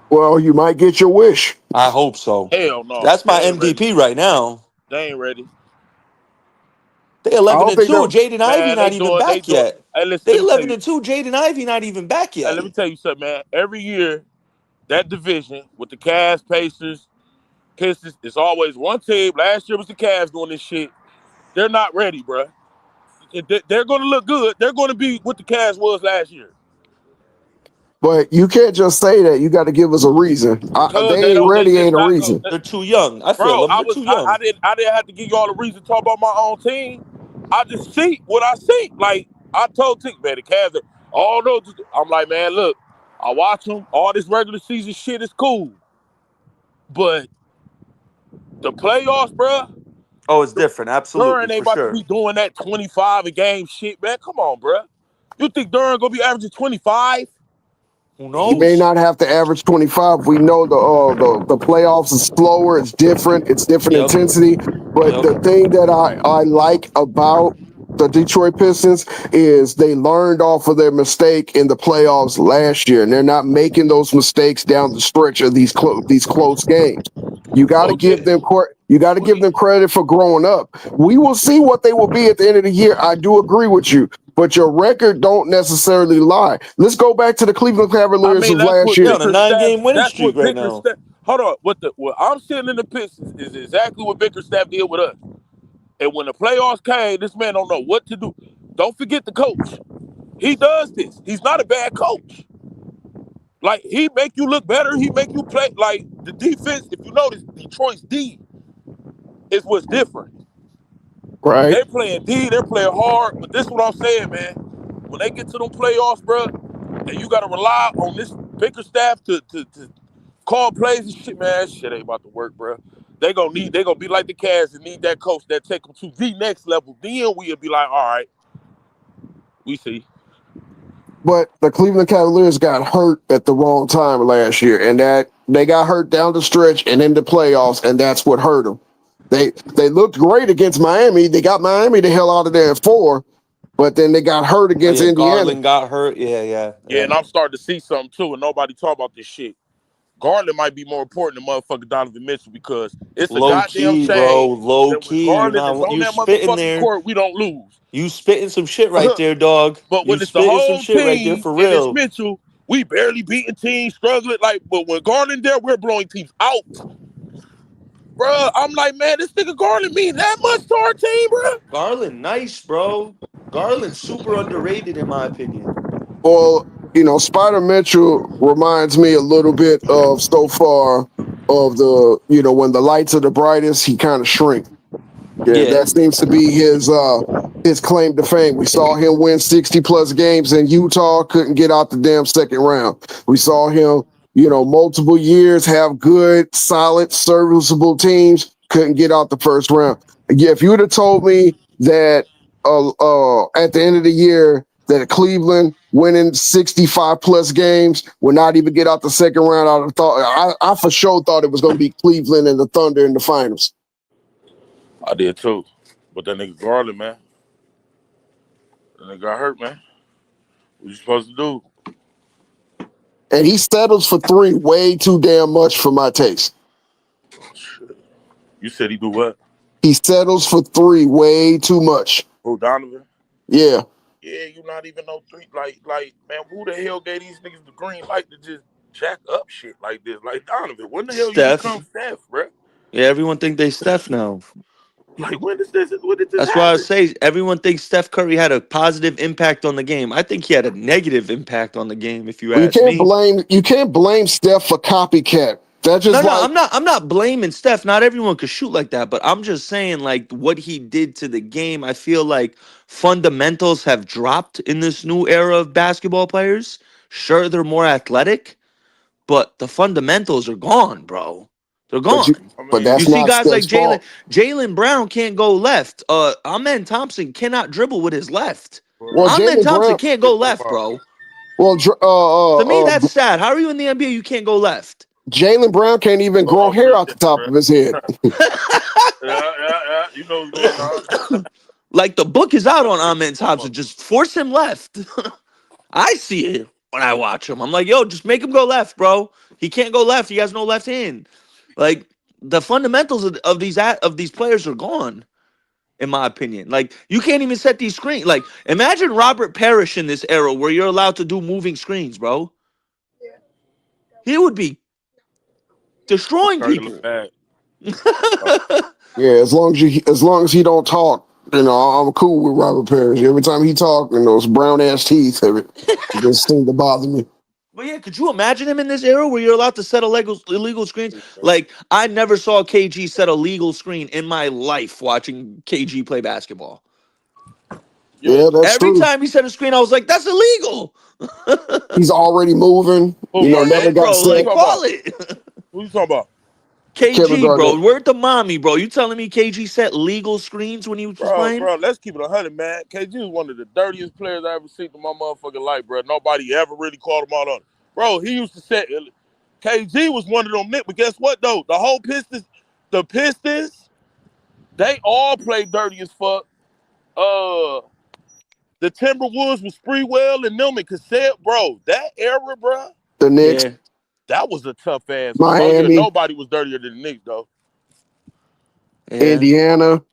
Speaker 3: Well, you might get your wish.
Speaker 4: I hope so.
Speaker 2: Hell no.
Speaker 4: That's my
Speaker 2: They ain't ready.
Speaker 4: MVP right now.
Speaker 2: They ain't ready.
Speaker 4: They
Speaker 3: I don't
Speaker 4: 11-2.
Speaker 3: think that.
Speaker 4: Jaden Ivey
Speaker 2: Man,
Speaker 4: not even back yet.
Speaker 2: Hey, listen,
Speaker 4: They
Speaker 2: let me tell you.
Speaker 4: 11-2. Jaden Ivey not even back
Speaker 2: Hey,
Speaker 4: yet.
Speaker 2: let me tell you something, man. Every year, that division with the Cavs, Pacers, Pistons, it's always one team. Last year was the Cavs doing this shit. They're not ready, bro. They're going to look good. They're going to be what the Cavs was last year.
Speaker 3: But you can't just say that. You got to give us a reason.
Speaker 2: Because
Speaker 3: They
Speaker 2: they
Speaker 3: ain't
Speaker 2: don't.
Speaker 3: ready.
Speaker 2: It's
Speaker 3: Ain't a
Speaker 2: not.
Speaker 3: reason.
Speaker 4: They're too young. I feel
Speaker 2: Bro,
Speaker 4: them. They're too young.
Speaker 2: I didn't have to give you all the reason to talk about my own team. I just see what I see. Like, I told Tick, man, the Cavs are, oh no. I'm like, man, look, I watch them. All this regular season shit is cool. But the playoffs, bro,
Speaker 4: Oh, it's different. Absolutely,
Speaker 2: Duran ain't
Speaker 4: for
Speaker 2: about to
Speaker 4: sure.
Speaker 2: be doing that 25 a game shit, man. Come on, bro. You think Duran gonna be averaging 25?
Speaker 4: Who
Speaker 3: He may
Speaker 4: knows?
Speaker 3: not have to average 25. We know the playoffs is slower. It's different. It's different
Speaker 4: Yep.
Speaker 3: intensity. But
Speaker 4: Yep.
Speaker 3: the thing that I like about the Detroit Pistons is they learned off of their mistake in the playoffs last year, and they're not making those mistakes down the stretch of these close games. You got to
Speaker 2: So
Speaker 3: give
Speaker 2: Tick,
Speaker 3: them credit for growing up. We will see what they will be at the end of the year. I do agree with you, but your record don't necessarily lie. Let's go back to the Cleveland
Speaker 2: I
Speaker 3: Cavaliers
Speaker 2: mean,
Speaker 3: of
Speaker 2: that's
Speaker 3: last
Speaker 2: what
Speaker 4: They're
Speaker 3: year.
Speaker 4: on a
Speaker 2: Bickerstaff.
Speaker 4: 9-game winning
Speaker 2: That's
Speaker 4: streak
Speaker 2: what
Speaker 4: right now.
Speaker 2: Bickerstaff. Hold on. What I'm seeing in the Pistons is exactly what Bickerstaff did with us. And when the playoffs came, this man don't know what to do. Don't forget the coach. He does this. He's not a bad coach. Like, he make you look better. He make you play. Like, the defense, if you notice, Detroit's D is what's different.
Speaker 3: Right.
Speaker 2: They playing D, they're playing hard. But this is what I'm saying, man. When they get to them playoffs, bro, and you got to rely on this Bickerstaff to call plays and shit, man, that shit ain't about to work, bro. They gonna be like the Cavs and need that coach that take them to the next level. Then we'll be like, all right, we see.
Speaker 3: But the Cleveland Cavaliers got hurt at the wrong time last year, and that they got hurt down the stretch and in the playoffs, and that's what hurt them. They looked great against Miami. They got Miami the hell out of there at 4, but then they got hurt
Speaker 4: Oh
Speaker 3: against
Speaker 4: yeah,
Speaker 3: Indiana.
Speaker 4: Garland got hurt. Yeah.
Speaker 2: Yeah, and I'm starting to see something too, and nobody talk about this shit. Garland might be more important than motherfucking Donovan Mitchell because it's a
Speaker 4: Low
Speaker 2: goddamn
Speaker 4: key, bro.
Speaker 2: shame
Speaker 4: Low
Speaker 2: that when
Speaker 4: key. You're
Speaker 2: Garland is
Speaker 4: not.
Speaker 2: on
Speaker 4: You
Speaker 2: that
Speaker 4: spitting
Speaker 2: motherfucking
Speaker 4: there.
Speaker 2: court, we don't lose.
Speaker 4: You spitting some shit right there, dog.
Speaker 2: But
Speaker 4: You
Speaker 2: when it's the
Speaker 4: spitting some
Speaker 2: whole
Speaker 4: shit right there
Speaker 2: team
Speaker 4: for
Speaker 2: and it's
Speaker 4: real.
Speaker 2: Mitchell, we barely beating teams, struggling. Like, but when Garland there, we're blowing teams out. Bruh, I'm like, man, this nigga Garland mean that much to our team, bruh?
Speaker 4: Garland, nice, bro. Garland's super underrated in my opinion.
Speaker 3: Well, Spider Mitchell reminds me a little bit of so far of the, when the lights are the brightest, he kind of shrink. Yeah,
Speaker 4: Yeah.
Speaker 3: that seems to be his claim to fame. We saw him win 60 plus games in Utah, couldn't get out the damn second round. We saw him, multiple years have good, solid, serviceable teams, couldn't get out the first round. Yeah, if you would have told me that at the end of the year that Cleveland winning 65 plus games will not even get out the second round. I for sure thought it was going to be Cleveland and the Thunder in the finals.
Speaker 2: I did too. But that nigga Garland, man. That nigga got hurt, man. What you supposed to do?
Speaker 3: And he settles for three way too damn much for my taste.
Speaker 2: Oh, shit. You said he do what?
Speaker 3: He settles for three way too much.
Speaker 2: Who, Donovan?
Speaker 3: Yeah.
Speaker 2: Yeah, you not even no three. Like, man, who the hell gave these niggas the green light to just jack up shit like this? Like, Donovan, when the hell you become Steph, bro?
Speaker 4: Yeah, everyone think they Steph now.
Speaker 2: Like, when did this
Speaker 4: That's why I
Speaker 2: happen?
Speaker 4: say everyone thinks Steph Curry had a positive impact on the game. I think he had a negative impact on the game, if you
Speaker 3: Well,
Speaker 4: ask me.
Speaker 3: you can't blame Steph for copycat. That's just
Speaker 4: No, I'm not blaming Steph. Not everyone could shoot like that, but I'm just saying, like, what he did to the game. I feel like fundamentals have dropped in this new era of basketball players. Sure, they're more athletic, but the fundamentals are gone, bro. They're
Speaker 3: but
Speaker 4: gone.
Speaker 2: I
Speaker 4: You
Speaker 3: that's
Speaker 2: mean,
Speaker 4: see
Speaker 3: not
Speaker 4: guys like
Speaker 3: Steph's fault.
Speaker 4: Jalen Brown can't go left. Amen Thompson cannot dribble with his left.
Speaker 2: bro,
Speaker 3: Well,
Speaker 2: that's
Speaker 4: Amen
Speaker 3: Jalen
Speaker 4: Thompson
Speaker 3: Brown.
Speaker 4: can't
Speaker 2: shit
Speaker 4: go
Speaker 2: so
Speaker 4: left,
Speaker 2: far.
Speaker 4: bro.
Speaker 3: Well,
Speaker 4: To me, that's sad. How are you in the NBA? You can't go left.
Speaker 3: Jalen Brown can't even grow hair out the
Speaker 2: Appreciate
Speaker 3: top
Speaker 2: it,
Speaker 3: of his head.
Speaker 2: yeah. You know what's going on.
Speaker 4: Like the book is out on
Speaker 2: Appreciate
Speaker 4: Amen
Speaker 2: it,
Speaker 4: Thompson.
Speaker 2: motherfucker.
Speaker 4: Just force him left. I see it when I watch him. I'm like, yo, just make him go left, bro. He can't go left. He has no left hand. Like the fundamentals of these players are gone, in my opinion. Like you can't even set these screens. Like imagine Robert Parrish in this era where you're allowed to do moving screens, bro. He would be destroying
Speaker 2: Starting to look
Speaker 4: people.
Speaker 2: bad.
Speaker 3: Yeah, as long as he don't talk, I'm cool with Robert Parrish. Every time he talk, those brown ass teeth, it just seem to bother me.
Speaker 4: But yeah, could you imagine him in this era where you're allowed to set illegal screens? Like, I never saw KG set a legal screen in my life watching KG play basketball.
Speaker 3: Yeah, that's
Speaker 4: Every
Speaker 3: true.
Speaker 4: time he set a screen, I was like, that's illegal.
Speaker 3: He's already moving.
Speaker 4: Yeah,
Speaker 3: Never got
Speaker 4: bro, like,
Speaker 3: set.
Speaker 4: call it.
Speaker 2: Who you talking about?
Speaker 3: Kevin
Speaker 4: KG, bro,
Speaker 3: Garnett.
Speaker 4: word to mommy, bro. You telling me KG set legal screens when he was playing?
Speaker 2: Bro, let's keep it 100, man. KG was one of the dirtiest players I ever seen in my motherfucking life, bro. Nobody ever really called him out on it. Bro, he used to set KG was one of them niggas, but guess what though? The Pistons, they all played dirty as fuck. The Timberwolves with Spreewell and them and Cassette, bro. That era, bro,
Speaker 3: The Knicks,
Speaker 4: Yeah,
Speaker 2: that was a tough ass. Oh yeah,
Speaker 3: Miami,
Speaker 2: nobody was dirtier than the Knicks though.
Speaker 4: yeah,
Speaker 3: Indiana,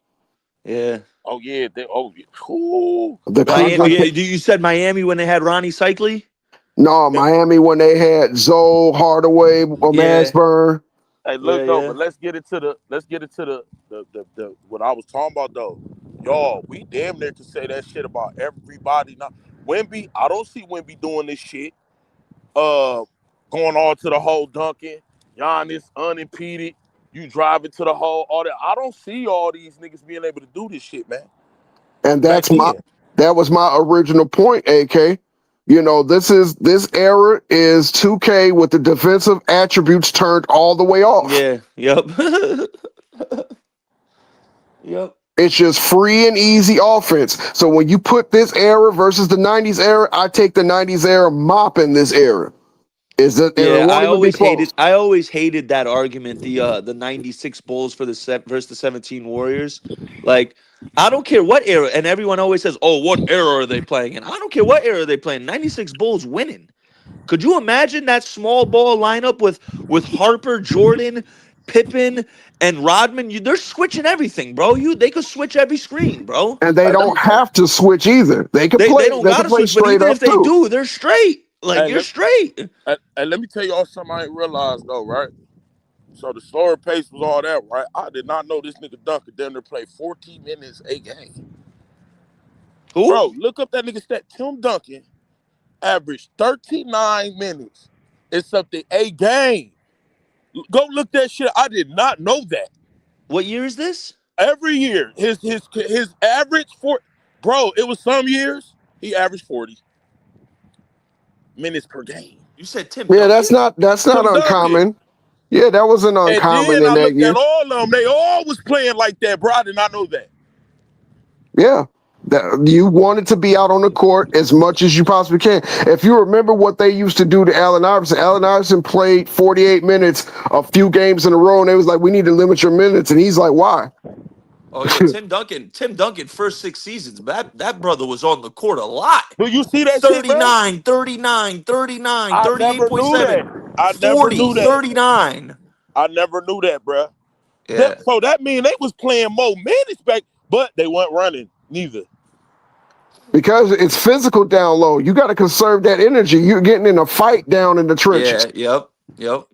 Speaker 4: yeah.
Speaker 2: Oh yeah, Ooh,
Speaker 3: the
Speaker 2: man,
Speaker 4: Miami,
Speaker 3: Cleveland.
Speaker 4: you said Miami when they had Ronnie Cycli?
Speaker 3: No, Miami when they had Zoe, Hardaway,
Speaker 4: Yeah,
Speaker 3: Mashburn.
Speaker 2: Hey,
Speaker 4: yeah,
Speaker 2: look though,
Speaker 4: yeah.
Speaker 2: but let's get into the what I was talking about though. Y'all, we damn near can say that shit about everybody now. Wemby, I don't see Wemby doing this shit. Going on to the whole Duncan, Giannis unimpeded. You driving to the hole, all that. I don't see all these niggas being able to do this shit, man.
Speaker 3: And
Speaker 2: Back then.
Speaker 3: that was my original point, AK. This era is 2K with the defensive attributes turned all the way off.
Speaker 4: Yeah, yep. Yep.
Speaker 3: It's just free and easy offense. So when you put this era versus the 90s era, I take the 90s era mopping this era. It
Speaker 4: Yeah,
Speaker 3: won't even be close.
Speaker 4: I always hated that argument, the 96 Bulls for the versus the 17 Warriors. Like, I don't care what era, and everyone always says, "Oh, what era are they playing in?" I don't care what era they playing. 96 Bulls winning. Could you imagine that small ball lineup with Harper, Jordan, Pippen, and Rodman? They're switching everything, bro. They could switch every screen, bro.
Speaker 3: And they
Speaker 2: Hey, let
Speaker 3: don't
Speaker 2: me
Speaker 3: have to switch either. They can
Speaker 4: They
Speaker 3: play.
Speaker 4: don't
Speaker 3: They can
Speaker 4: gotta
Speaker 3: play
Speaker 4: switch, but
Speaker 3: straight
Speaker 4: even
Speaker 3: up
Speaker 4: if they
Speaker 3: too.
Speaker 4: do, they're straight. Like
Speaker 2: hey,
Speaker 4: you're straight.
Speaker 2: let me tell y'all something I ain't realized though, right? So the slower pace was all that, right? I did not know this nigga Duncan down there played 14 minutes a game.
Speaker 4: Who?
Speaker 2: Bro, look up that nigga stat. Tim Duncan averaged 39 minutes. It's something a game. Go look that shit. I did not know that.
Speaker 4: What year is this?
Speaker 2: Every year, his average for bro, it was some years he averaged 40 minutes per game.
Speaker 4: You said Tim
Speaker 3: Yeah,
Speaker 4: Duncan?
Speaker 3: that's not
Speaker 2: Tim Duncan.
Speaker 3: uncommon. Yeah, that wasn't
Speaker 2: And
Speaker 3: uncommon
Speaker 2: then
Speaker 3: in
Speaker 2: I
Speaker 3: that
Speaker 2: looked at
Speaker 3: year.
Speaker 2: all of them. They all was playing like that, bro. I did not know that.
Speaker 3: Yeah. That you wanted to be out on the court as much as you possibly can. If you remember what they used to do to Allen Iverson played 48 minutes a few games in a row, and they was like, "We need to limit your minutes," and he's like, "Why?"
Speaker 4: Oh yeah, Tim Duncan, first 6 seasons, that brother was on the court a lot.
Speaker 2: Do you see that shit, bro?
Speaker 4: 39, 39, 39,
Speaker 2: I never knew that.
Speaker 4: 38.7,
Speaker 2: I never
Speaker 4: 40,
Speaker 2: knew that.
Speaker 4: 39.
Speaker 2: I never knew that, bro.
Speaker 4: Yeah.
Speaker 2: So that means they was playing more minutes back, but they weren't running neither.
Speaker 3: Because it's physical down low. You got to conserve that energy. You're getting in a fight down in the trenches.
Speaker 4: Yeah, yep.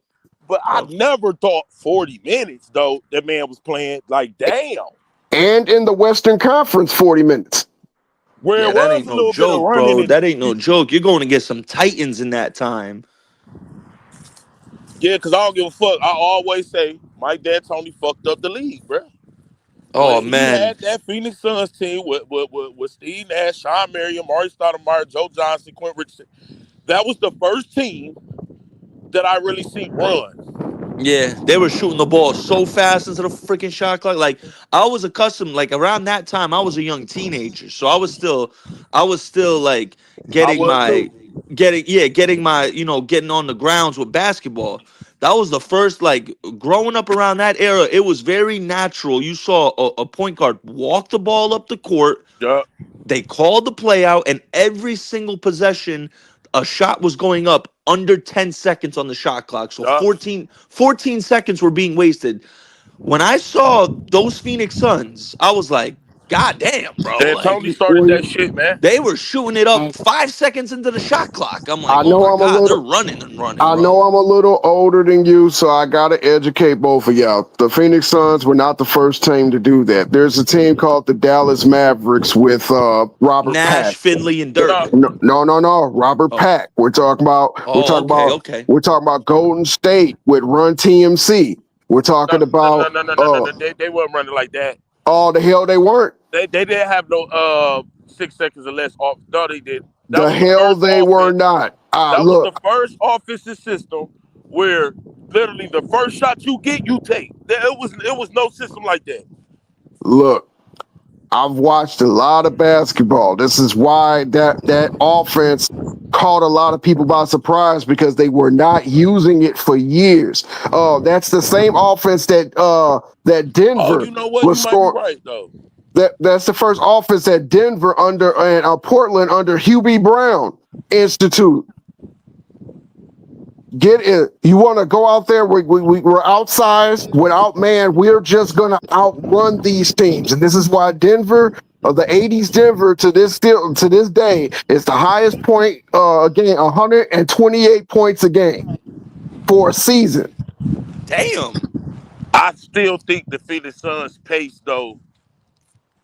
Speaker 2: But I never thought 40 minutes, though, that man was playing. Like, damn.
Speaker 3: And in the Western Conference, 40 minutes.
Speaker 2: Where it
Speaker 4: that
Speaker 2: was
Speaker 4: ain't
Speaker 2: a
Speaker 4: no
Speaker 2: little bit of
Speaker 4: joke,
Speaker 2: running.
Speaker 4: bro. That ain't no joke. You're going to get some Titans in that time.
Speaker 2: Yeah, because I don't give a fuck. I always say Mike D'Antoni fucked up the league, bro.
Speaker 4: Oh,
Speaker 2: When
Speaker 4: man.
Speaker 2: he had that Phoenix Suns team with Steve Nash, Sean Marion, Amari Stoudemire, Joe Johnson, Quentin Richardson, that was the first team that I really seen run.
Speaker 4: Yeah, they were shooting the ball so fast into the freaking shot clock. Like, I was accustomed, like around that time, I was a young teenager. So I was still like
Speaker 2: I
Speaker 4: getting
Speaker 2: was
Speaker 4: my
Speaker 2: too.
Speaker 4: getting my, getting on the grounds with basketball. That was the first, like, growing up around that era, it was very natural. You saw a point guard walk the ball up the court.
Speaker 2: Yeah.
Speaker 4: They called the play out, and every single possession, a shot was going up under 10 seconds on the shot clock. So
Speaker 2: Yeah.
Speaker 4: 14 seconds were being wasted. When I saw those Phoenix Suns, I was like, God damn, bro. Like,
Speaker 2: D'Antoni started that shit, man.
Speaker 4: they were shooting it up 5 seconds into the shot clock. I'm like,
Speaker 3: I
Speaker 4: oh
Speaker 3: know
Speaker 4: my
Speaker 3: I'm a
Speaker 4: God, they're
Speaker 3: little.
Speaker 4: running and running,
Speaker 3: I
Speaker 4: bro.
Speaker 3: know I'm a little older than you, so I gotta educate both of y'all. The Phoenix Suns were not the first team to do that. There's a team called the Dallas Mavericks with Robert
Speaker 4: Nash,
Speaker 3: Pack.
Speaker 4: Finley, and
Speaker 2: Yeah.
Speaker 4: Dirk.
Speaker 3: No. Robert
Speaker 4: Oh,
Speaker 3: Pack. We're talking about.
Speaker 4: okay.
Speaker 3: We're talking about Golden State with Run TMC. We're talking about.
Speaker 2: No. They weren't running like that.
Speaker 3: Oh, the hell they weren't.
Speaker 2: They didn't have no 6 seconds or less off. No, they did. That
Speaker 3: The
Speaker 2: was the
Speaker 3: hell
Speaker 2: first
Speaker 3: they were
Speaker 2: offense.
Speaker 3: not.
Speaker 2: That was the
Speaker 3: Look,
Speaker 2: first offensive system where literally the first shot you get, you take. It was no system like that.
Speaker 3: look. I've watched a lot of basketball. This is why that offense caught a lot of people by surprise because they were not using it for years. That's the same offense that Denver
Speaker 2: Oh, you know what?
Speaker 3: was
Speaker 2: You might be
Speaker 3: scoring.
Speaker 2: right though.
Speaker 3: That's the first offense that Denver under and Portland under Hubie Brown instituted. Get it. You want to go out there? We're outsized without man. We're just going to outrun these teams, and this is why Denver, the '80s Denver, to this day, is the highest point game, 128 points a game for a season.
Speaker 4: Damn.
Speaker 2: I still think the Phoenix Suns pace though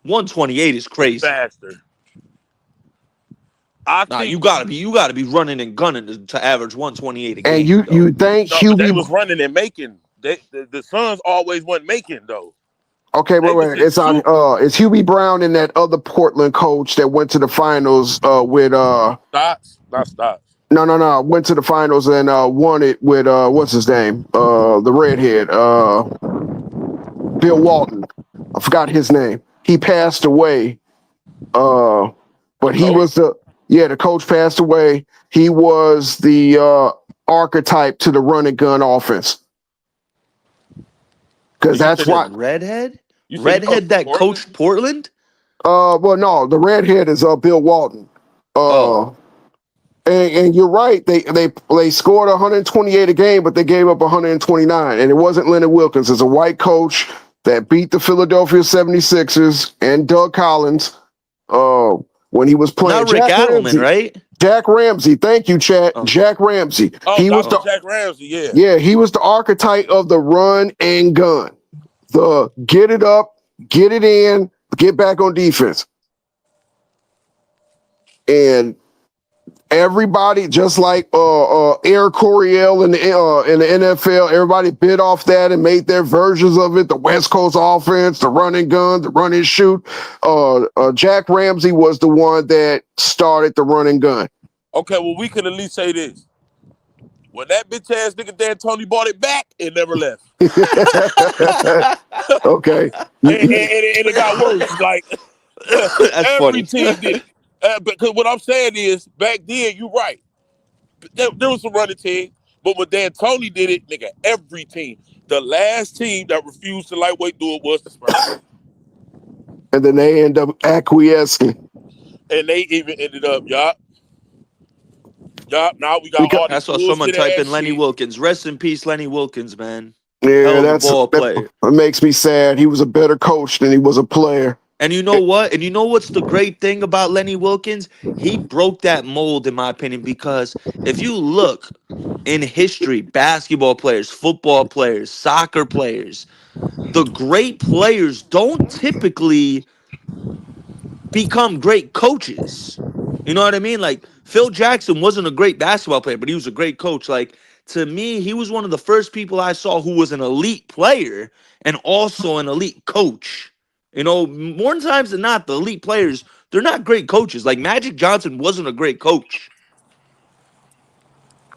Speaker 4: 128 is
Speaker 2: is
Speaker 4: crazy.
Speaker 2: faster.
Speaker 4: Nah, you gotta be running and gunning to average 128 a game.
Speaker 3: And you think
Speaker 2: no, but they
Speaker 3: Hubie?
Speaker 2: was running and making. The Suns always wasn't making though.
Speaker 3: Okay, wait. It's on. It's Hubie Brown and that other Portland coach that went to the finals with
Speaker 2: Stotts, not Stotts.
Speaker 3: No. Went to the finals and won it with what's his name? The redhead, Bill Walton. I forgot his name. He passed away. But he was the coach passed away. He was the archetype to the run and gun offense. Because that's why
Speaker 4: redhead that coached Portland.
Speaker 3: Well, no, the redhead is Bill Walton. And you're right. They scored 128 a game, but they gave up 129. And it wasn't Leonard Wilkins. It's a white coach that beat the Philadelphia 76ers and Doug Collins when he was playing.
Speaker 4: Not Rick Adelman, right?
Speaker 3: Jack Ramsey. Thank you, Chad. Jack Ramsey.
Speaker 2: He was Jack Ramsey, yeah.
Speaker 3: Yeah, he was the archetype of the run and gun. The get it up, get it in, get back on defense. And everybody, just like Air Coryell in the NFL, everybody bit off that and made their versions of it. The West Coast offense, the run and gun, the run and shoot. Jack Ramsey was the one that started the run and gun.
Speaker 2: Okay, well, we could at least say this. When that bitch ass nigga D'Antoni bought it back, it never left.
Speaker 3: Okay.
Speaker 2: And it got worse. Like,
Speaker 4: That's
Speaker 2: Every
Speaker 4: funny.
Speaker 2: team did it. Because what I'm saying is, back then, you're right. There was some running team, but when D'Antoni did it, nigga, every team. The last team that refused to lightweight do it was the Spurs.
Speaker 3: And then they end up acquiescing
Speaker 2: And they even ended up, now we got
Speaker 3: because
Speaker 2: all
Speaker 4: I
Speaker 2: this
Speaker 4: saw someone
Speaker 2: bullshit
Speaker 4: type
Speaker 2: ass
Speaker 4: in Lenny
Speaker 2: shit.
Speaker 4: Wilkins. Rest in peace, Lenny Wilkins, man. Hell
Speaker 3: yeah,
Speaker 4: of a ball player.
Speaker 3: that makes me sad. He was a better coach than he was a player.
Speaker 4: And you know what? And you know what's the great thing about Lenny Wilkins? He broke that mold, in my opinion, because if you look in history, basketball players, football players, soccer players, the great players don't typically become great coaches. You know what I mean? Like Phil Jackson wasn't a great basketball player, but he was a great coach. Like to me, he was one of the first people I saw who was an elite player and also an elite coach. You know, more times than not, the elite players, they're not great coaches. Like Magic Johnson wasn't a great coach.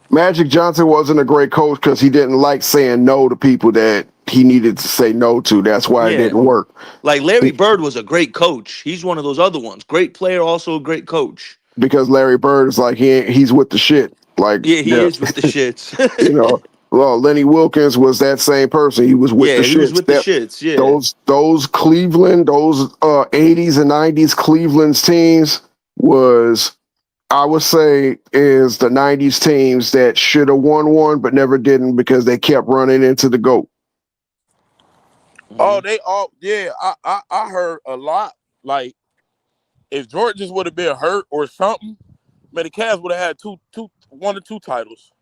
Speaker 3: Magic Johnson wasn't a great coach because he didn't like saying no to people that he needed to say no to. That's why it
Speaker 4: Yeah.
Speaker 3: didn't work.
Speaker 4: Like Larry Bird was a great coach. He's one of those other ones. Great player, also a great coach.
Speaker 3: Because Larry Bird is like he's with the shit. Like
Speaker 4: Yeah, he
Speaker 3: yeah,
Speaker 4: is with the shits.
Speaker 3: you know. Well, Lenny Wilkins was that same person. He was with the
Speaker 4: Yeah, he was
Speaker 3: shits.
Speaker 4: with the shits. Yeah.
Speaker 3: Those Cleveland, those 80s and 90s Cleveland's teams was, I would say, is the 90s teams that should have won one but never didn't because they kept running into the GOAT.
Speaker 2: Oh, they all, yeah, I heard a lot. Like, if Jordan just would have been hurt or something, man, the Cavs would have had one or two titles.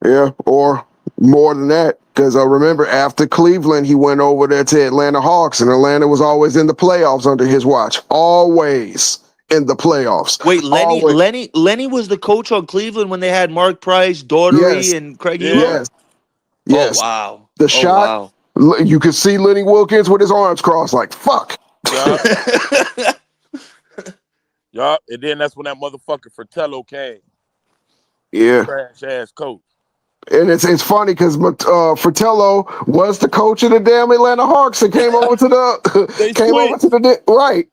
Speaker 3: Yeah, or more than that. Because I remember after Cleveland, he went over there to Atlanta Hawks, and Atlanta was always in the playoffs under his watch. Always in the playoffs.
Speaker 4: Wait, Lenny,
Speaker 3: Always.
Speaker 4: Lenny, Lenny was the coach on Cleveland when they had Mark Price,
Speaker 3: Yes,
Speaker 4: Daughtery, and Craig
Speaker 2: Yeah,
Speaker 4: Ehlo?
Speaker 3: yes,
Speaker 4: Oh
Speaker 3: yes.
Speaker 4: wow.
Speaker 3: The
Speaker 4: Oh
Speaker 3: shot,
Speaker 4: wow.
Speaker 3: you could see Lenny Wilkins with his arms crossed, like, fuck.
Speaker 2: yeah, yeah. And then that's when that motherfucker Fratello came.
Speaker 3: Yeah.
Speaker 2: Trash ass coach.
Speaker 3: And it's funny because Fratello was the coach of the damn Atlanta Hawks and came over to
Speaker 2: They
Speaker 3: the right.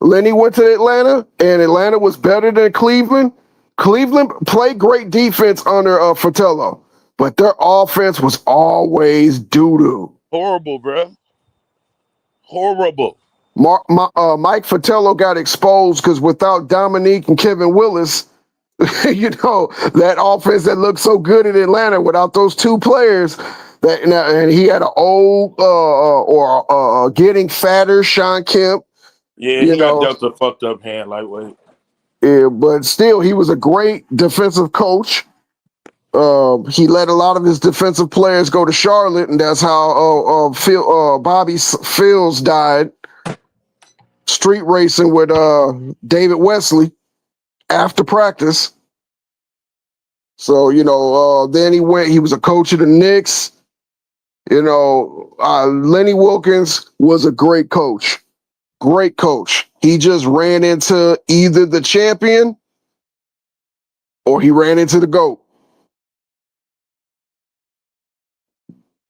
Speaker 3: Lenny went to Atlanta, and Atlanta was better than Cleveland. Cleveland played great defense under Fratello, but their offense was always doo-doo.
Speaker 2: Horrible, bro. Horrible.
Speaker 3: Mike Fratello got exposed because without Dominique and Kevin Willis, that offense that looked so good in Atlanta without those two players, and he had an old or getting fatter Sean Kemp.
Speaker 2: Yeah, he got dealt a fucked up hand lightweight.
Speaker 3: Yeah, but still, he was a great defensive coach. He let a lot of his defensive players go to Charlotte, and that's how Bobby Fields died. Street racing with David Wesley after practice. So, then he was a coach of the Knicks. Lenny Wilkins was a great coach. Great coach. He just ran into either the champion or he ran into the GOAT.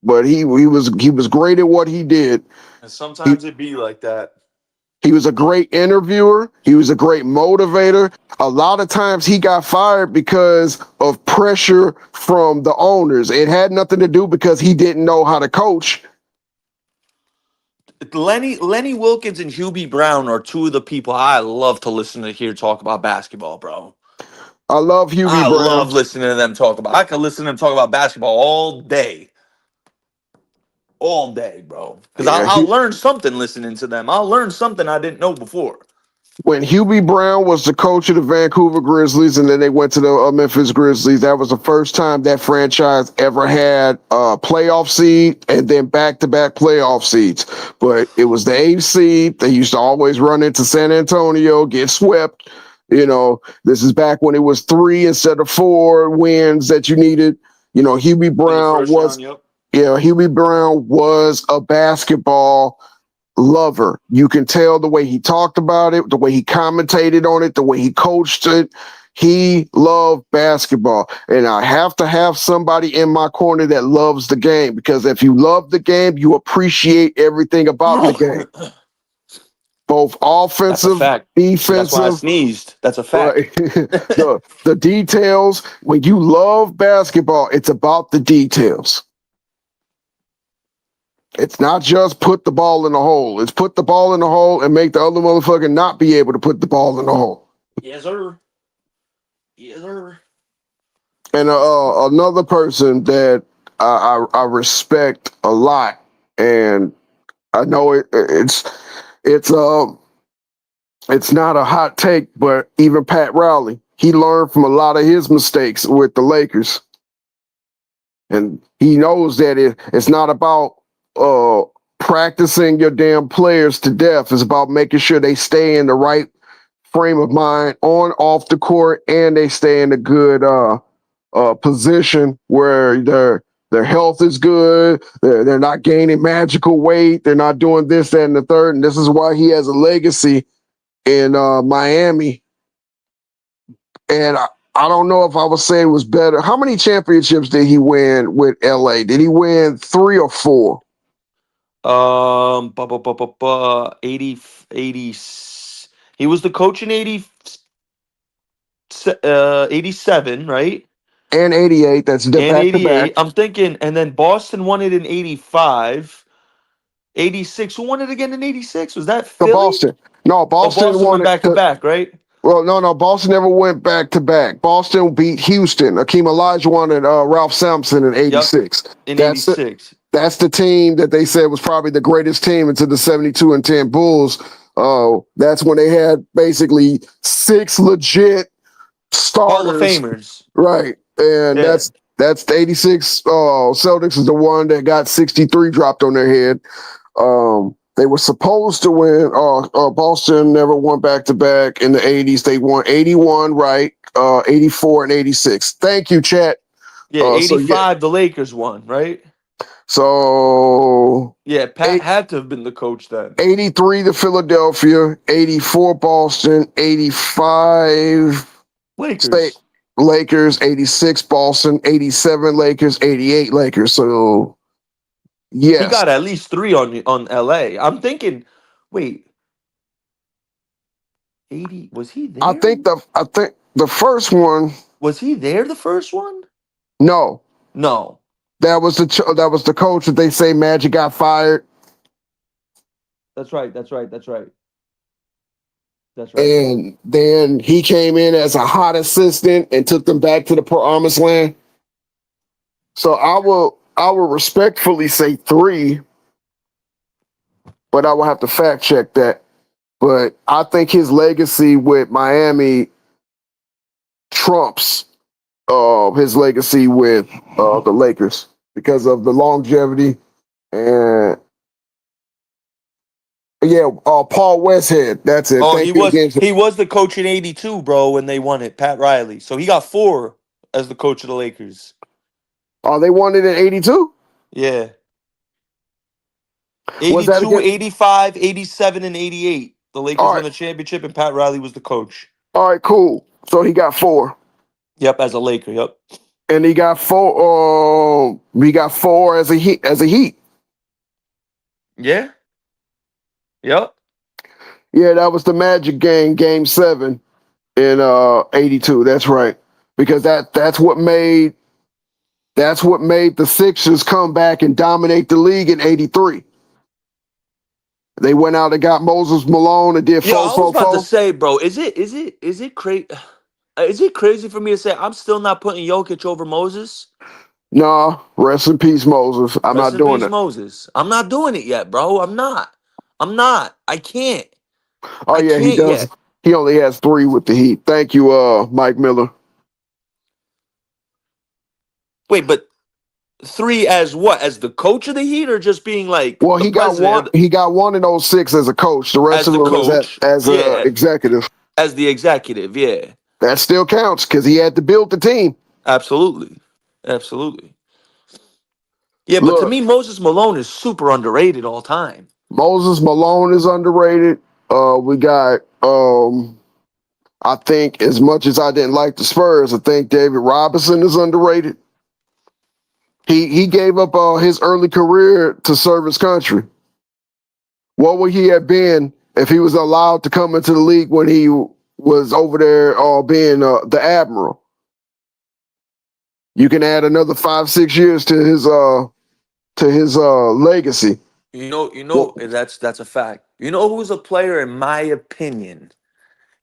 Speaker 3: But he was great at what he did.
Speaker 4: And sometimes it be like that.
Speaker 3: He was a great interviewer. He was a great motivator. A lot of times he got fired because of pressure from the owners. It had nothing to do because he didn't know how to coach.
Speaker 4: Lenny Wilkins and Hubie Brown are two of the people I love to listen to hear talk about basketball, bro.
Speaker 3: I love Hubie
Speaker 4: I
Speaker 3: Brown.
Speaker 4: love listening to them talk about. I could listen to them talk about basketball all day. All day, bro. Because I'll learn something listening to them. I'll learn something I didn't know before.
Speaker 3: When Hubie Brown was the coach of the Vancouver Grizzlies and then they went to the Memphis Grizzlies, that was the first time that franchise ever had a playoff seed and then back-to-back playoff seeds. But it was the 8th seed. They used to always run into San Antonio, get swept. This is back when it was 3 instead of 4 wins that you needed. Hubie Brown was...
Speaker 4: Round, yep.
Speaker 3: Yeah, Hubie Brown was a basketball lover. You can tell the way he talked about it, the way he commentated on it, the way he coached it. He loved basketball. And I have to have somebody in my corner that loves the game, because if you love the game, you appreciate everything about the game, both
Speaker 4: That's a
Speaker 3: offensive,
Speaker 4: fact. That's why I
Speaker 3: defensive,
Speaker 4: sneezed. That's a fact.
Speaker 3: right? the details. When you love basketball, it's about the details. It's not just put the ball in the hole. It's put the ball in the hole and make the other motherfucker not be able to put the ball in the hole.
Speaker 4: Yes, sir. Yes, sir.
Speaker 3: And another person that I respect a lot, and I know it's not a hot take, but even Pat Riley, he learned from a lot of his mistakes with the Lakers, and he knows that it's not about practicing your damn players to death. It's about making sure they stay in the right frame of mind on off the court, and they stay in a good position where their health is good. They're not gaining magical weight. They're not doing this, that, and the third. And this is why he has a legacy in Miami. And I don't know if I would say it was better. How many championships did he win with LA? Did he win 3 or 4?
Speaker 4: 80, 80. He was the coach in 87, right?
Speaker 3: And 88. That's the
Speaker 4: And
Speaker 3: back to back.
Speaker 4: 88. I'm thinking, and then Boston won it in 85. 86. Who won it again in 86? Was that
Speaker 3: So
Speaker 4: Philly?
Speaker 3: Boston. No,
Speaker 4: Oh,
Speaker 3: Boston
Speaker 4: Boston
Speaker 3: won
Speaker 4: went
Speaker 3: it.
Speaker 4: back to back, right?
Speaker 3: Well, no. Boston never went back to back. Boston beat Houston. Akeem Olajuwon and Ralph Sampson in
Speaker 4: Yep.
Speaker 3: '86.
Speaker 4: In
Speaker 3: That's it.
Speaker 4: 86.
Speaker 3: That's the team that they said was probably the greatest team into the 72-10 Bulls. That's when they had basically 6 legit
Speaker 4: Hall of
Speaker 3: starters,
Speaker 4: Famers.
Speaker 3: right? And
Speaker 4: Yeah.
Speaker 3: that's the '86 Celtics is the one that got 63 dropped on their head. They were supposed to win. Boston never won back to back in the '80s. They won '81, right? '84 and '86. Thank you, chat.
Speaker 4: Yeah,
Speaker 3: So
Speaker 4: 85, the Lakers won, right?
Speaker 3: So
Speaker 4: Yeah, Pat had to have been the coach then.
Speaker 3: 83 to Philadelphia, 84 Boston, 85
Speaker 4: Lakers.
Speaker 3: Lakers, 86 Boston, 87 Lakers, 88 Lakers. So yes,
Speaker 4: He got at least 3 on LA. I'm thinking, wait, 80, was he there?
Speaker 3: I think the first one.
Speaker 4: Was he there the first one?
Speaker 3: No,
Speaker 4: No.
Speaker 3: that was the coach that they say Magic got fired.
Speaker 4: That's right. That's right. That's right. That's right.
Speaker 3: And then he came in as a hot assistant and took them back to the promised land. So I will respectfully say 3, but I will have to fact check that. But I think his legacy with Miami trumps his legacy with the Lakers because of the longevity and Paul Westhead. That's it.
Speaker 4: Oh,
Speaker 3: Thank you again.
Speaker 4: he was the coach in 82, bro, when they won it, Pat Riley. So he got 4 as the coach of the Lakers.
Speaker 3: Oh, they won it in '82?
Speaker 4: Yeah.
Speaker 3: Was that
Speaker 4: 82,
Speaker 3: again?
Speaker 4: 85, 87, and 88. The Lakers won the championship, and Pat Riley was the coach.
Speaker 3: All right, cool. So he got 4.
Speaker 4: Yep, as a Laker. Yep.
Speaker 3: And he got 4. We got 4 as a Heat.
Speaker 4: Yeah. Yep.
Speaker 3: Yeah, that was the Magic game 7 in '82. That's right. Because that's what made the Sixers come back and dominate the league in '83. They went out and got Moses Malone and did
Speaker 4: Yeah, I was about to
Speaker 3: 4-4-4.
Speaker 4: say, bro, is it crazy? Is it crazy for me to say I'm still not putting Jokic over Moses?
Speaker 3: Nah, rest in peace, Moses. I'm
Speaker 4: Rest
Speaker 3: not
Speaker 4: in
Speaker 3: doing
Speaker 4: peace,
Speaker 3: it.
Speaker 4: Moses. I'm not doing it yet, bro. I'm not. I can't.
Speaker 3: Oh
Speaker 4: I
Speaker 3: yeah, he
Speaker 4: can't
Speaker 3: does.
Speaker 4: yet.
Speaker 3: He only has 3 with the Heat. Thank you, Mike Miller.
Speaker 4: Wait, but 3 as what? As the coach of the Heat, or just being like
Speaker 3: Well,
Speaker 4: the
Speaker 3: he got
Speaker 4: president
Speaker 3: one. He got 1 in '06 as a coach. The rest
Speaker 4: as
Speaker 3: of
Speaker 4: the
Speaker 3: them is
Speaker 4: coach?
Speaker 3: as
Speaker 4: Yeah,
Speaker 3: a executive.
Speaker 4: as the executive. Yeah,
Speaker 3: That still counts because he had to build the team.
Speaker 4: absolutely, absolutely. Yeah, but to
Speaker 3: Look,
Speaker 4: me, Moses Malone is super underrated all time.
Speaker 3: Moses Malone is underrated. We got I think as much as I didn't like the Spurs, I think David Robinson is underrated. He gave up his early career to serve his country. What would he have been if he was allowed to come into the league when he was over there being the admiral? You can add another 5-6 years to his legacy.
Speaker 4: That's a fact. You know who's a player, in my opinion,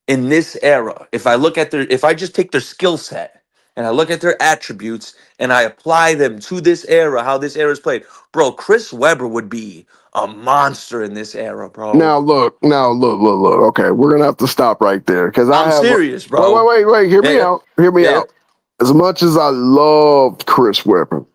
Speaker 4: in this era? If I just take their skill set and I look at their attributes and I apply them to this era, how this era is played, bro, Chris Webber would be a monster in this era, bro.
Speaker 3: Now look. Okay, we're gonna have to stop right there because I
Speaker 4: I'm
Speaker 3: have.
Speaker 4: serious, bro.
Speaker 3: Wait. Hear me
Speaker 4: Yeah,
Speaker 3: out. Hear me
Speaker 4: yeah.
Speaker 3: out. As much as I loved Chris Webber,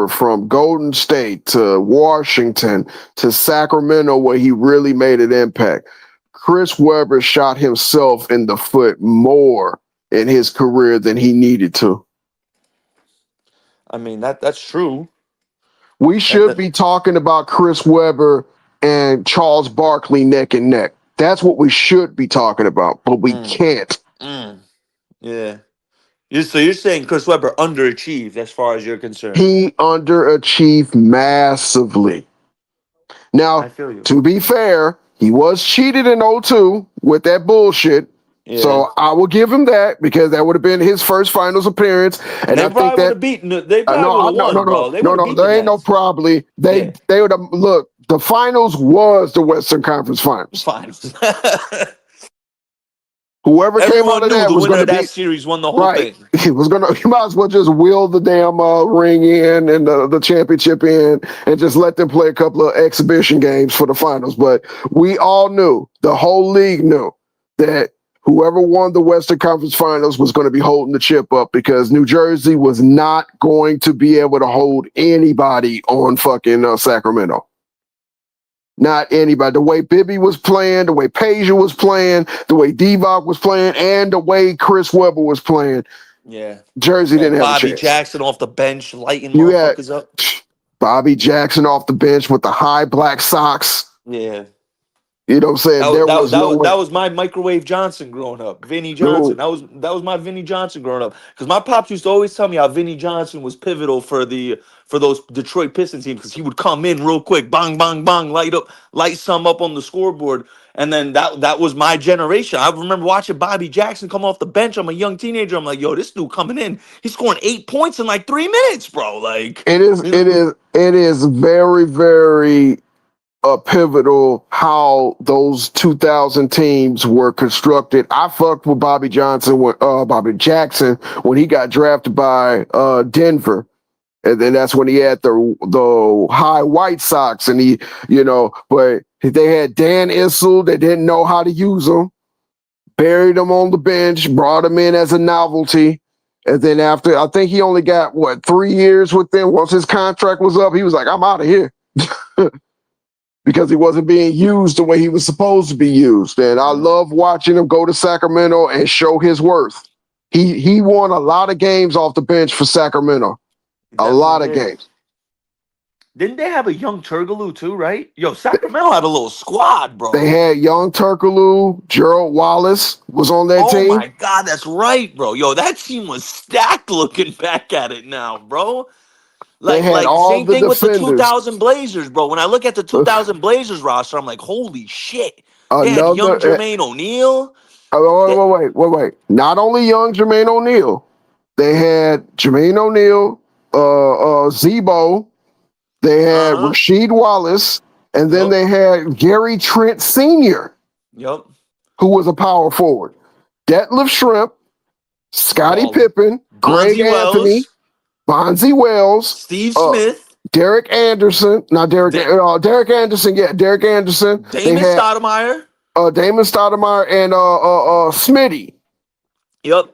Speaker 3: from Golden State to Washington to Sacramento, where he really made an impact, Chris Webber shot himself in the foot more in his career than he needed to.
Speaker 4: I mean, that's true.
Speaker 3: We
Speaker 4: And
Speaker 3: should be talking about Chris Webber and Charles Barkley neck and neck. That's what we should be talking about, but we can't.
Speaker 4: Yeah. So you're saying Chris Webber underachieved as far as you're concerned?
Speaker 3: He underachieved massively. Now,
Speaker 4: I feel you.
Speaker 3: to be fair, he was cheated in 02 with that bullshit.
Speaker 4: Yeah.
Speaker 3: So I will give him that because that would have been his first finals appearance. And
Speaker 4: They
Speaker 3: I think
Speaker 4: probably would
Speaker 3: that
Speaker 4: have beaten. They probably would have won, bro. They would have beat
Speaker 3: there
Speaker 4: the
Speaker 3: ain't no
Speaker 4: Nets.
Speaker 3: probably. They would have look. The finals was the Western Conference Finals.
Speaker 4: Finals.
Speaker 3: Whoever came out
Speaker 4: Everyone
Speaker 3: of
Speaker 4: knew
Speaker 3: that
Speaker 4: the
Speaker 3: was
Speaker 4: winner
Speaker 3: going
Speaker 4: of
Speaker 3: to
Speaker 4: that
Speaker 3: be
Speaker 4: series won the whole
Speaker 3: right.
Speaker 4: thing.
Speaker 3: He was gonna. You might as well just wheel the damn ring in and the championship in, and just let them play a couple of exhibition games for the finals. But we all knew, the whole league knew, that whoever won the Western Conference Finals was going to be holding the chip up because New Jersey was not going to be able to hold anybody on fucking Sacramento. Not anybody. The way Bibby was playing, the way Peja was playing, the way Divock was playing, and the way Chris Webber was playing,
Speaker 4: Yeah.
Speaker 3: Jersey didn't have a
Speaker 4: Bobby
Speaker 3: chance.
Speaker 4: Jackson off the bench, lighting
Speaker 3: You had
Speaker 4: motherfuckers up.
Speaker 3: Bobby Jackson off the bench with the high black socks.
Speaker 4: Yeah.
Speaker 3: You know what I'm saying? There was no way.
Speaker 4: That was my microwave Johnson growing up. Vinny Johnson. That was my Vinny Johnson growing up. Because my pops used to always tell me how Vinny Johnson was pivotal for those Detroit Pistons teams, because he would come in real quick, bang, bang, bang, light some up on the scoreboard. And then that was my generation. I remember watching Bobby Jackson come off the bench. I'm a young teenager. I'm like, yo, this dude coming in, he's scoring 8 points in like 3 minutes, bro. Like
Speaker 3: It is very, very pivotal how those 2000 teams were constructed. I fucked with Bobby Jackson when he got drafted by Denver. And then that's when he had the high White Sox, and but they had Dan Issel. They didn't know how to use him. Buried him on the bench, brought him in as a novelty. And then after, I think he only got 3 years with them. Once his contract was up, he was like, I'm out of here. Because he wasn't being used the way he was supposed to be used. And I love watching him go to Sacramento and show his worth. He won a lot of games off the bench for Sacramento. A lot of games.
Speaker 4: Didn't they have a young Turkoglu too, right? Yo, Sacramento had a little squad, bro.
Speaker 3: They had young Turkoglu. Gerald Wallace was on that team.
Speaker 4: Oh my God, that's right, bro. Yo, that team was stacked looking back at it now, bro.
Speaker 3: They had all
Speaker 4: same
Speaker 3: the
Speaker 4: thing with the
Speaker 3: defenders.
Speaker 4: 2000 Blazers, bro. When I look at the 2000 Blazers roster, I'm like, holy shit. They had young Jermaine O'Neal.
Speaker 3: Wait. Not only young Jermaine O'Neal, they had Jermaine O'Neal, Zebo, they had Rasheed Wallace, and then they had Gary Trent Sr., who was a power forward. Detlef Shrimp, Scottie Pippen, Greg Anthony, Bonzi Wells,
Speaker 4: Steve Smith,
Speaker 3: Derek Anderson, Derek Anderson,
Speaker 4: Damon Stoudemire.
Speaker 3: Damon Stoudemire and Smitty.
Speaker 4: Yep.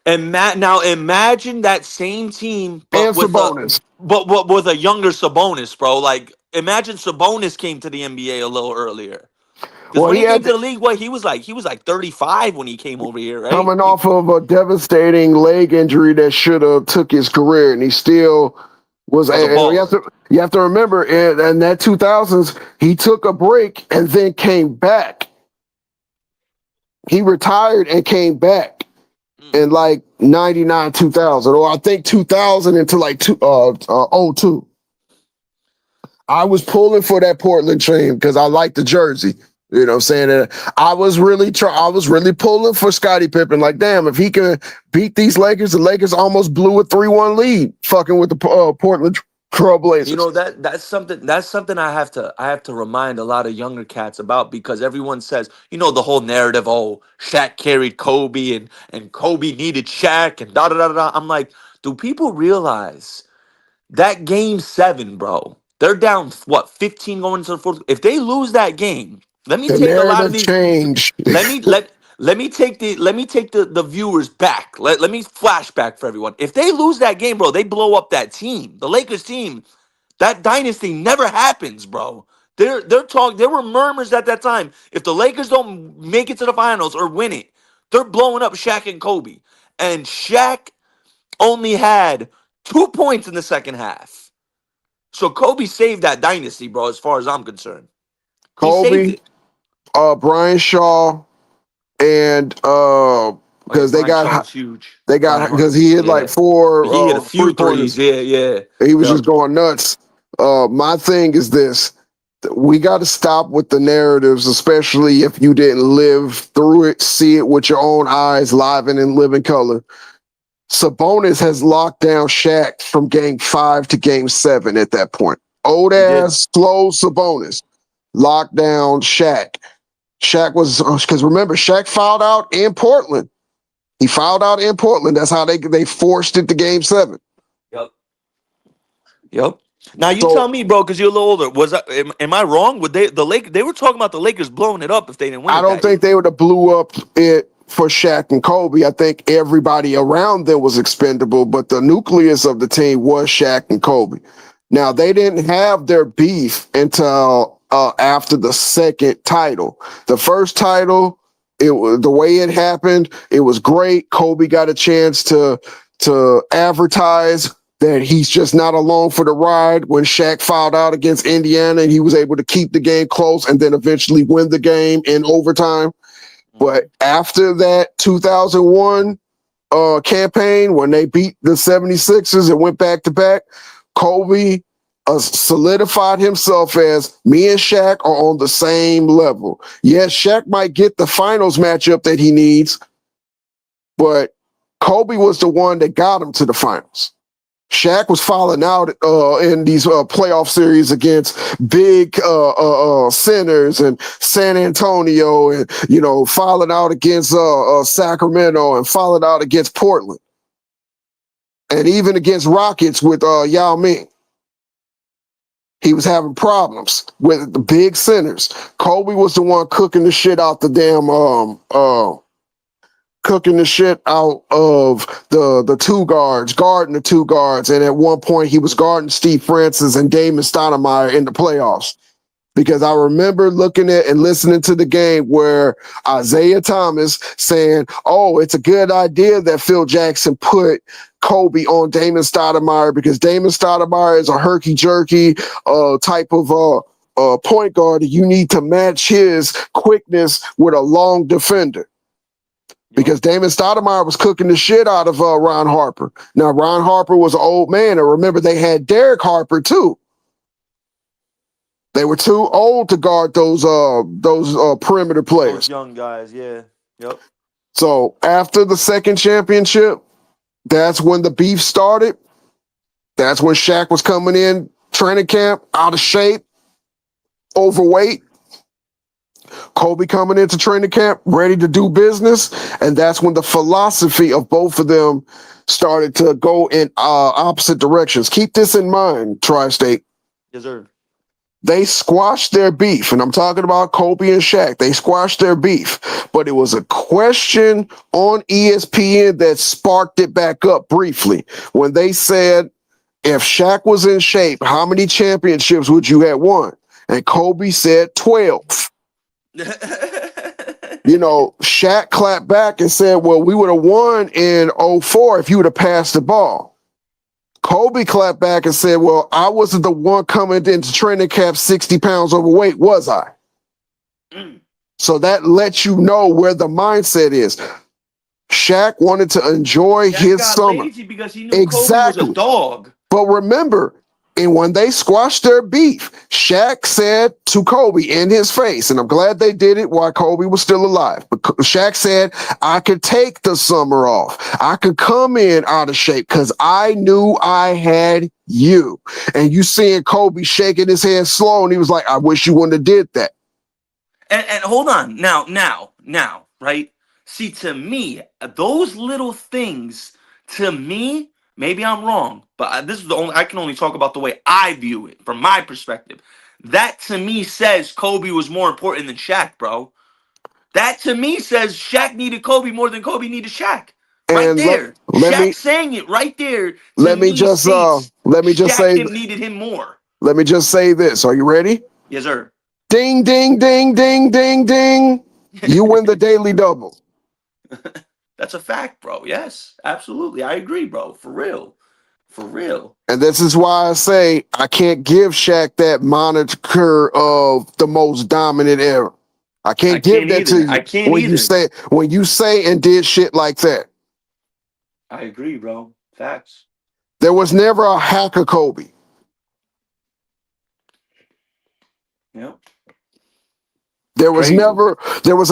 Speaker 4: And now imagine that same team,
Speaker 3: but with Sabonis.
Speaker 4: But with a younger Sabonis, bro. Like, imagine Sabonis came to the NBA a little earlier. Because when he came to the league, he was like 35 when he came over here, right?
Speaker 3: Coming off of a devastating leg injury that should have took his career, and he still was. You have to remember, in that 2000s, he took a break and then came back. he retired and came back in like 99, 2000, or I think 2000 into like 02. I was pulling for that Portland team because I like the jersey. You know what I'm saying? And I was really pulling for Scottie Pippen. Like, damn, if he can beat these Lakers, the Lakers almost blew a 3-1 lead fucking with the Portland Trailblazers.
Speaker 4: You know, that's something I have to remind a lot of younger cats about, because everyone says, you know, the whole narrative, oh, Shaq carried Kobe and Kobe needed Shaq and da da da da. I'm like, do people realize that game 7, bro? They're down what, 15 going into the fourth. If they lose that game, let me
Speaker 3: The
Speaker 4: take a lot of
Speaker 3: narrative
Speaker 4: these.
Speaker 3: changed.
Speaker 4: Let me take the viewers back. Let me flashback for everyone. If they lose that game, bro, they blow up that team. The Lakers team, that dynasty never happens, bro. There were murmurs at that time. If the Lakers don't make it to the finals or win it, they're blowing up Shaq and Kobe. And Shaq only had 2 points in the second half. So Kobe saved that dynasty, bro, as far as I'm concerned. He saved
Speaker 3: Kobe,
Speaker 4: it.
Speaker 3: Brian Shaw, and because
Speaker 4: Brian Shaw was huge.
Speaker 3: because he hit like
Speaker 4: Yeah.
Speaker 3: 4
Speaker 4: He hit a few
Speaker 3: 3-pointers.
Speaker 4: threes. Yeah.
Speaker 3: He was
Speaker 4: Yep.
Speaker 3: just going nuts. My thing is this: we got to stop with the narratives, especially if you didn't live through it, see it with your own eyes, live and in living color. Sabonis has locked down Shaq from game 5 to game 7 at that point. Old
Speaker 4: He did.
Speaker 3: ass, slow Sabonis locked down Shaq. Shaq was, because remember, Shaq fouled out in Portland. He fouled out in Portland. That's how they forced it to game 7.
Speaker 4: Yep. Now you
Speaker 3: So
Speaker 4: tell me, bro, because you're a little older. Am I wrong? Would they were talking about the Lakers blowing it up if they didn't win
Speaker 3: I
Speaker 4: it
Speaker 3: don't
Speaker 4: that year.
Speaker 3: think they would have blew up it for Shaq and Kobe. I think everybody around them was expendable, but the nucleus of the team was Shaq and Kobe. Now, they didn't have their beef until after the second title. The first title, it was the way it happened. It was great. Kobe got a chance to advertise that he's just not along for the ride when Shaq fouled out against Indiana and he was able to keep the game close and then eventually win the game in overtime. But after that 2001 campaign, when they beat the 76ers and went back to back, Kobe solidified himself as me and Shaq are on the same level. Yes, Shaq might get the finals matchup that he needs, but Kobe was the one that got him to the finals. Shaq was falling out in these playoff series against big centers and San Antonio, and falling out against Sacramento, and falling out against Portland, and even against Rockets with Yao Ming. He was having problems with the big centers. Kobe was the one cooking the shit out the damn cooking the shit out of the two guards, guarding the two guards. And at one point, he was guarding Steve Francis and Damon Stoudemire in the playoffs. Because I remember looking at and listening to the game where Isaiah Thomas saying, oh, it's a good idea that Phil Jackson put Kobe on Damon Stoudemire because Damon Stoudemire is a herky-jerky type of point guard. You need to match his quickness with a long defender. Because Damon Stoudemire was cooking the shit out of Ron Harper. Now, Ron Harper was an old man, and remember, they had Derek Harper, too. They were too old to guard those perimeter players.
Speaker 4: Those young guys, yeah. Yep.
Speaker 3: So, after the second championship, that's when the beef started. That's when Shaq was coming in training camp, out of shape, overweight. Kobe coming into training camp, ready to do business. And that's when the philosophy of both of them started to go in opposite directions. Keep this in mind, Tri-State.
Speaker 4: Yes, sir.
Speaker 3: They squashed their beef, and I'm talking about Kobe and Shaq. They squashed their beef, but it was a question on ESPN that sparked it back up briefly when they said, if Shaq was in shape, how many championships would you have won? And Kobe said 12. Shaq clapped back and said, well, we would have won in 04 if you would have passed the ball. Kobe clapped back and said, well, I wasn't the one coming into training camp 60 pounds overweight, was I? So that lets you know where the mindset is. Shaq wanted to enjoy
Speaker 4: Shaq
Speaker 3: his
Speaker 4: got
Speaker 3: summer.
Speaker 4: lazy because he knew Kobe was a
Speaker 3: Exactly.
Speaker 4: dog.
Speaker 3: But remember, and when they squashed their beef, Shaq said to Kobe in his face, and I'm glad they did it while Kobe was still alive. But Shaq said, I could take the summer off. I could come in out of shape because I knew I had you. And you seeing Kobe shaking his head slow, and he was like, I wish you wouldn't have did that.
Speaker 4: And hold on, now, right? See, to me, those little things, to me, maybe I'm wrong, but this is the only I can only talk about the way I view it from my perspective. That to me says Kobe was more important than Shaq, bro. That to me says Shaq needed Kobe more than Kobe needed Shaq. Right
Speaker 3: And
Speaker 4: there.
Speaker 3: let
Speaker 4: Shaq
Speaker 3: me
Speaker 4: saying it right there to
Speaker 3: let me
Speaker 4: me
Speaker 3: just
Speaker 4: states
Speaker 3: let me just
Speaker 4: Shaq
Speaker 3: say
Speaker 4: him needed him more.
Speaker 3: let me just say this. Are you ready?
Speaker 4: Yes, sir.
Speaker 3: Ding, ding, ding, ding, ding, ding. You win the daily double.
Speaker 4: That's a fact, bro. Yes, absolutely. I agree, bro. For real. For real.
Speaker 3: And this is why I say I can't give Shaq that moniker of the most dominant era. I
Speaker 4: I
Speaker 3: can't give
Speaker 4: can't
Speaker 3: that to
Speaker 4: either. I
Speaker 3: you
Speaker 4: can't either.
Speaker 3: when you say and did shit like that.
Speaker 4: I agree, bro. Facts.
Speaker 3: There was never a hacker Kobe.
Speaker 4: Yep.
Speaker 3: There was
Speaker 4: Crazy.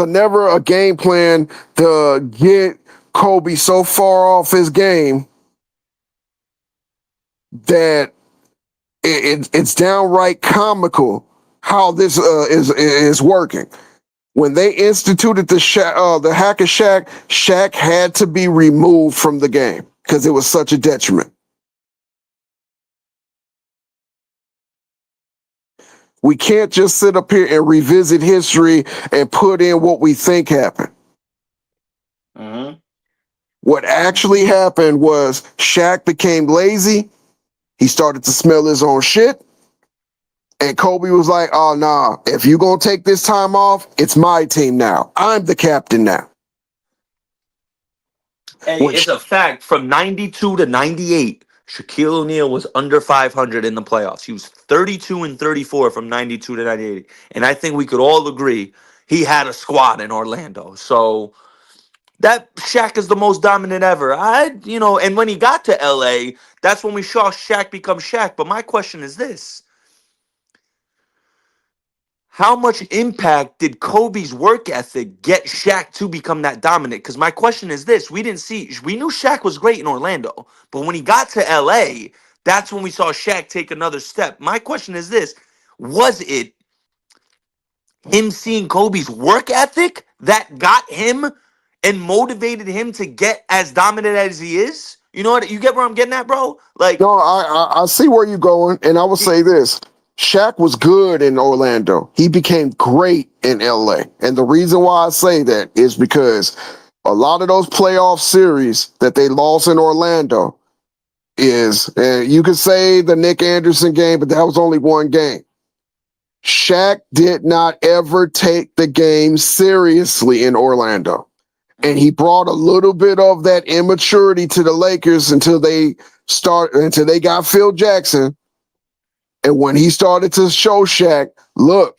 Speaker 3: never a game plan to get Kobe so far off his game that it's downright comical how this is working. When they instituted the hack of Shaq, Shaq had to be removed from the game because it was such a detriment. We can't just sit up here and revisit history and put in what we think happened.
Speaker 4: Uh-huh.
Speaker 3: What actually happened was Shaq became lazy. He started to smell his own shit. And Kobe was like, oh, nah, if you're going to take this time off, it's my team now. I'm the captain now.
Speaker 4: Hey,
Speaker 3: When
Speaker 4: it's a fact. From 92 to 98, Shaquille O'Neal was under 500 in the playoffs. He was 32 and 34 from 92 to 98. And I think we could all agree he had a squad in Orlando. So that Shaq is the most dominant ever. And when he got to LA, that's when we saw Shaq become Shaq. But my question is this: how much impact did Kobe's work ethic get Shaq to become that dominant? Because my question is this: we knew Shaq was great in Orlando, but when he got to LA, that's when we saw Shaq take another step. My question is this: was it him seeing Kobe's work ethic that got him and motivated him to get as dominant as he is? You know what? You get where I'm getting at, bro? Like,
Speaker 3: No, I see where you're going, and I will say this. Shaq was good in Orlando. He became great in LA. And the reason why I say that is because a lot of those playoff series that they lost in Orlando is, you could say the Nick Anderson game, but that was only one game. Shaq did not ever take the game seriously in Orlando. And he brought a little bit of that immaturity to the Lakers until they got Phil Jackson. And when he started to show Shaq, look,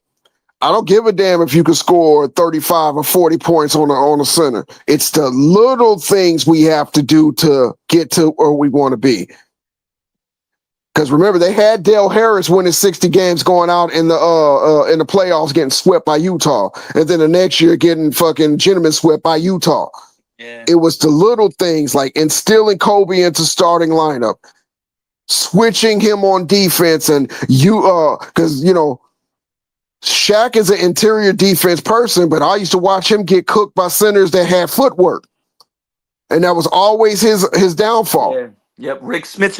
Speaker 3: I don't give a damn if you can score 35 or 40 points on a center. It's the little things we have to do to get to where we want to be. Because remember, they had Dale Harris winning 60 games going out in the playoffs, getting swept by Utah, and then the next year getting fucking gentlemen swept by Utah.
Speaker 4: yeah.
Speaker 3: It was the little things like instilling Kobe into starting lineup, switching him on defense, and because Shaq is an interior defense person, but I used to watch him get cooked by centers that had footwork, and that was always his downfall.
Speaker 4: Yeah. Yep. Rick Smith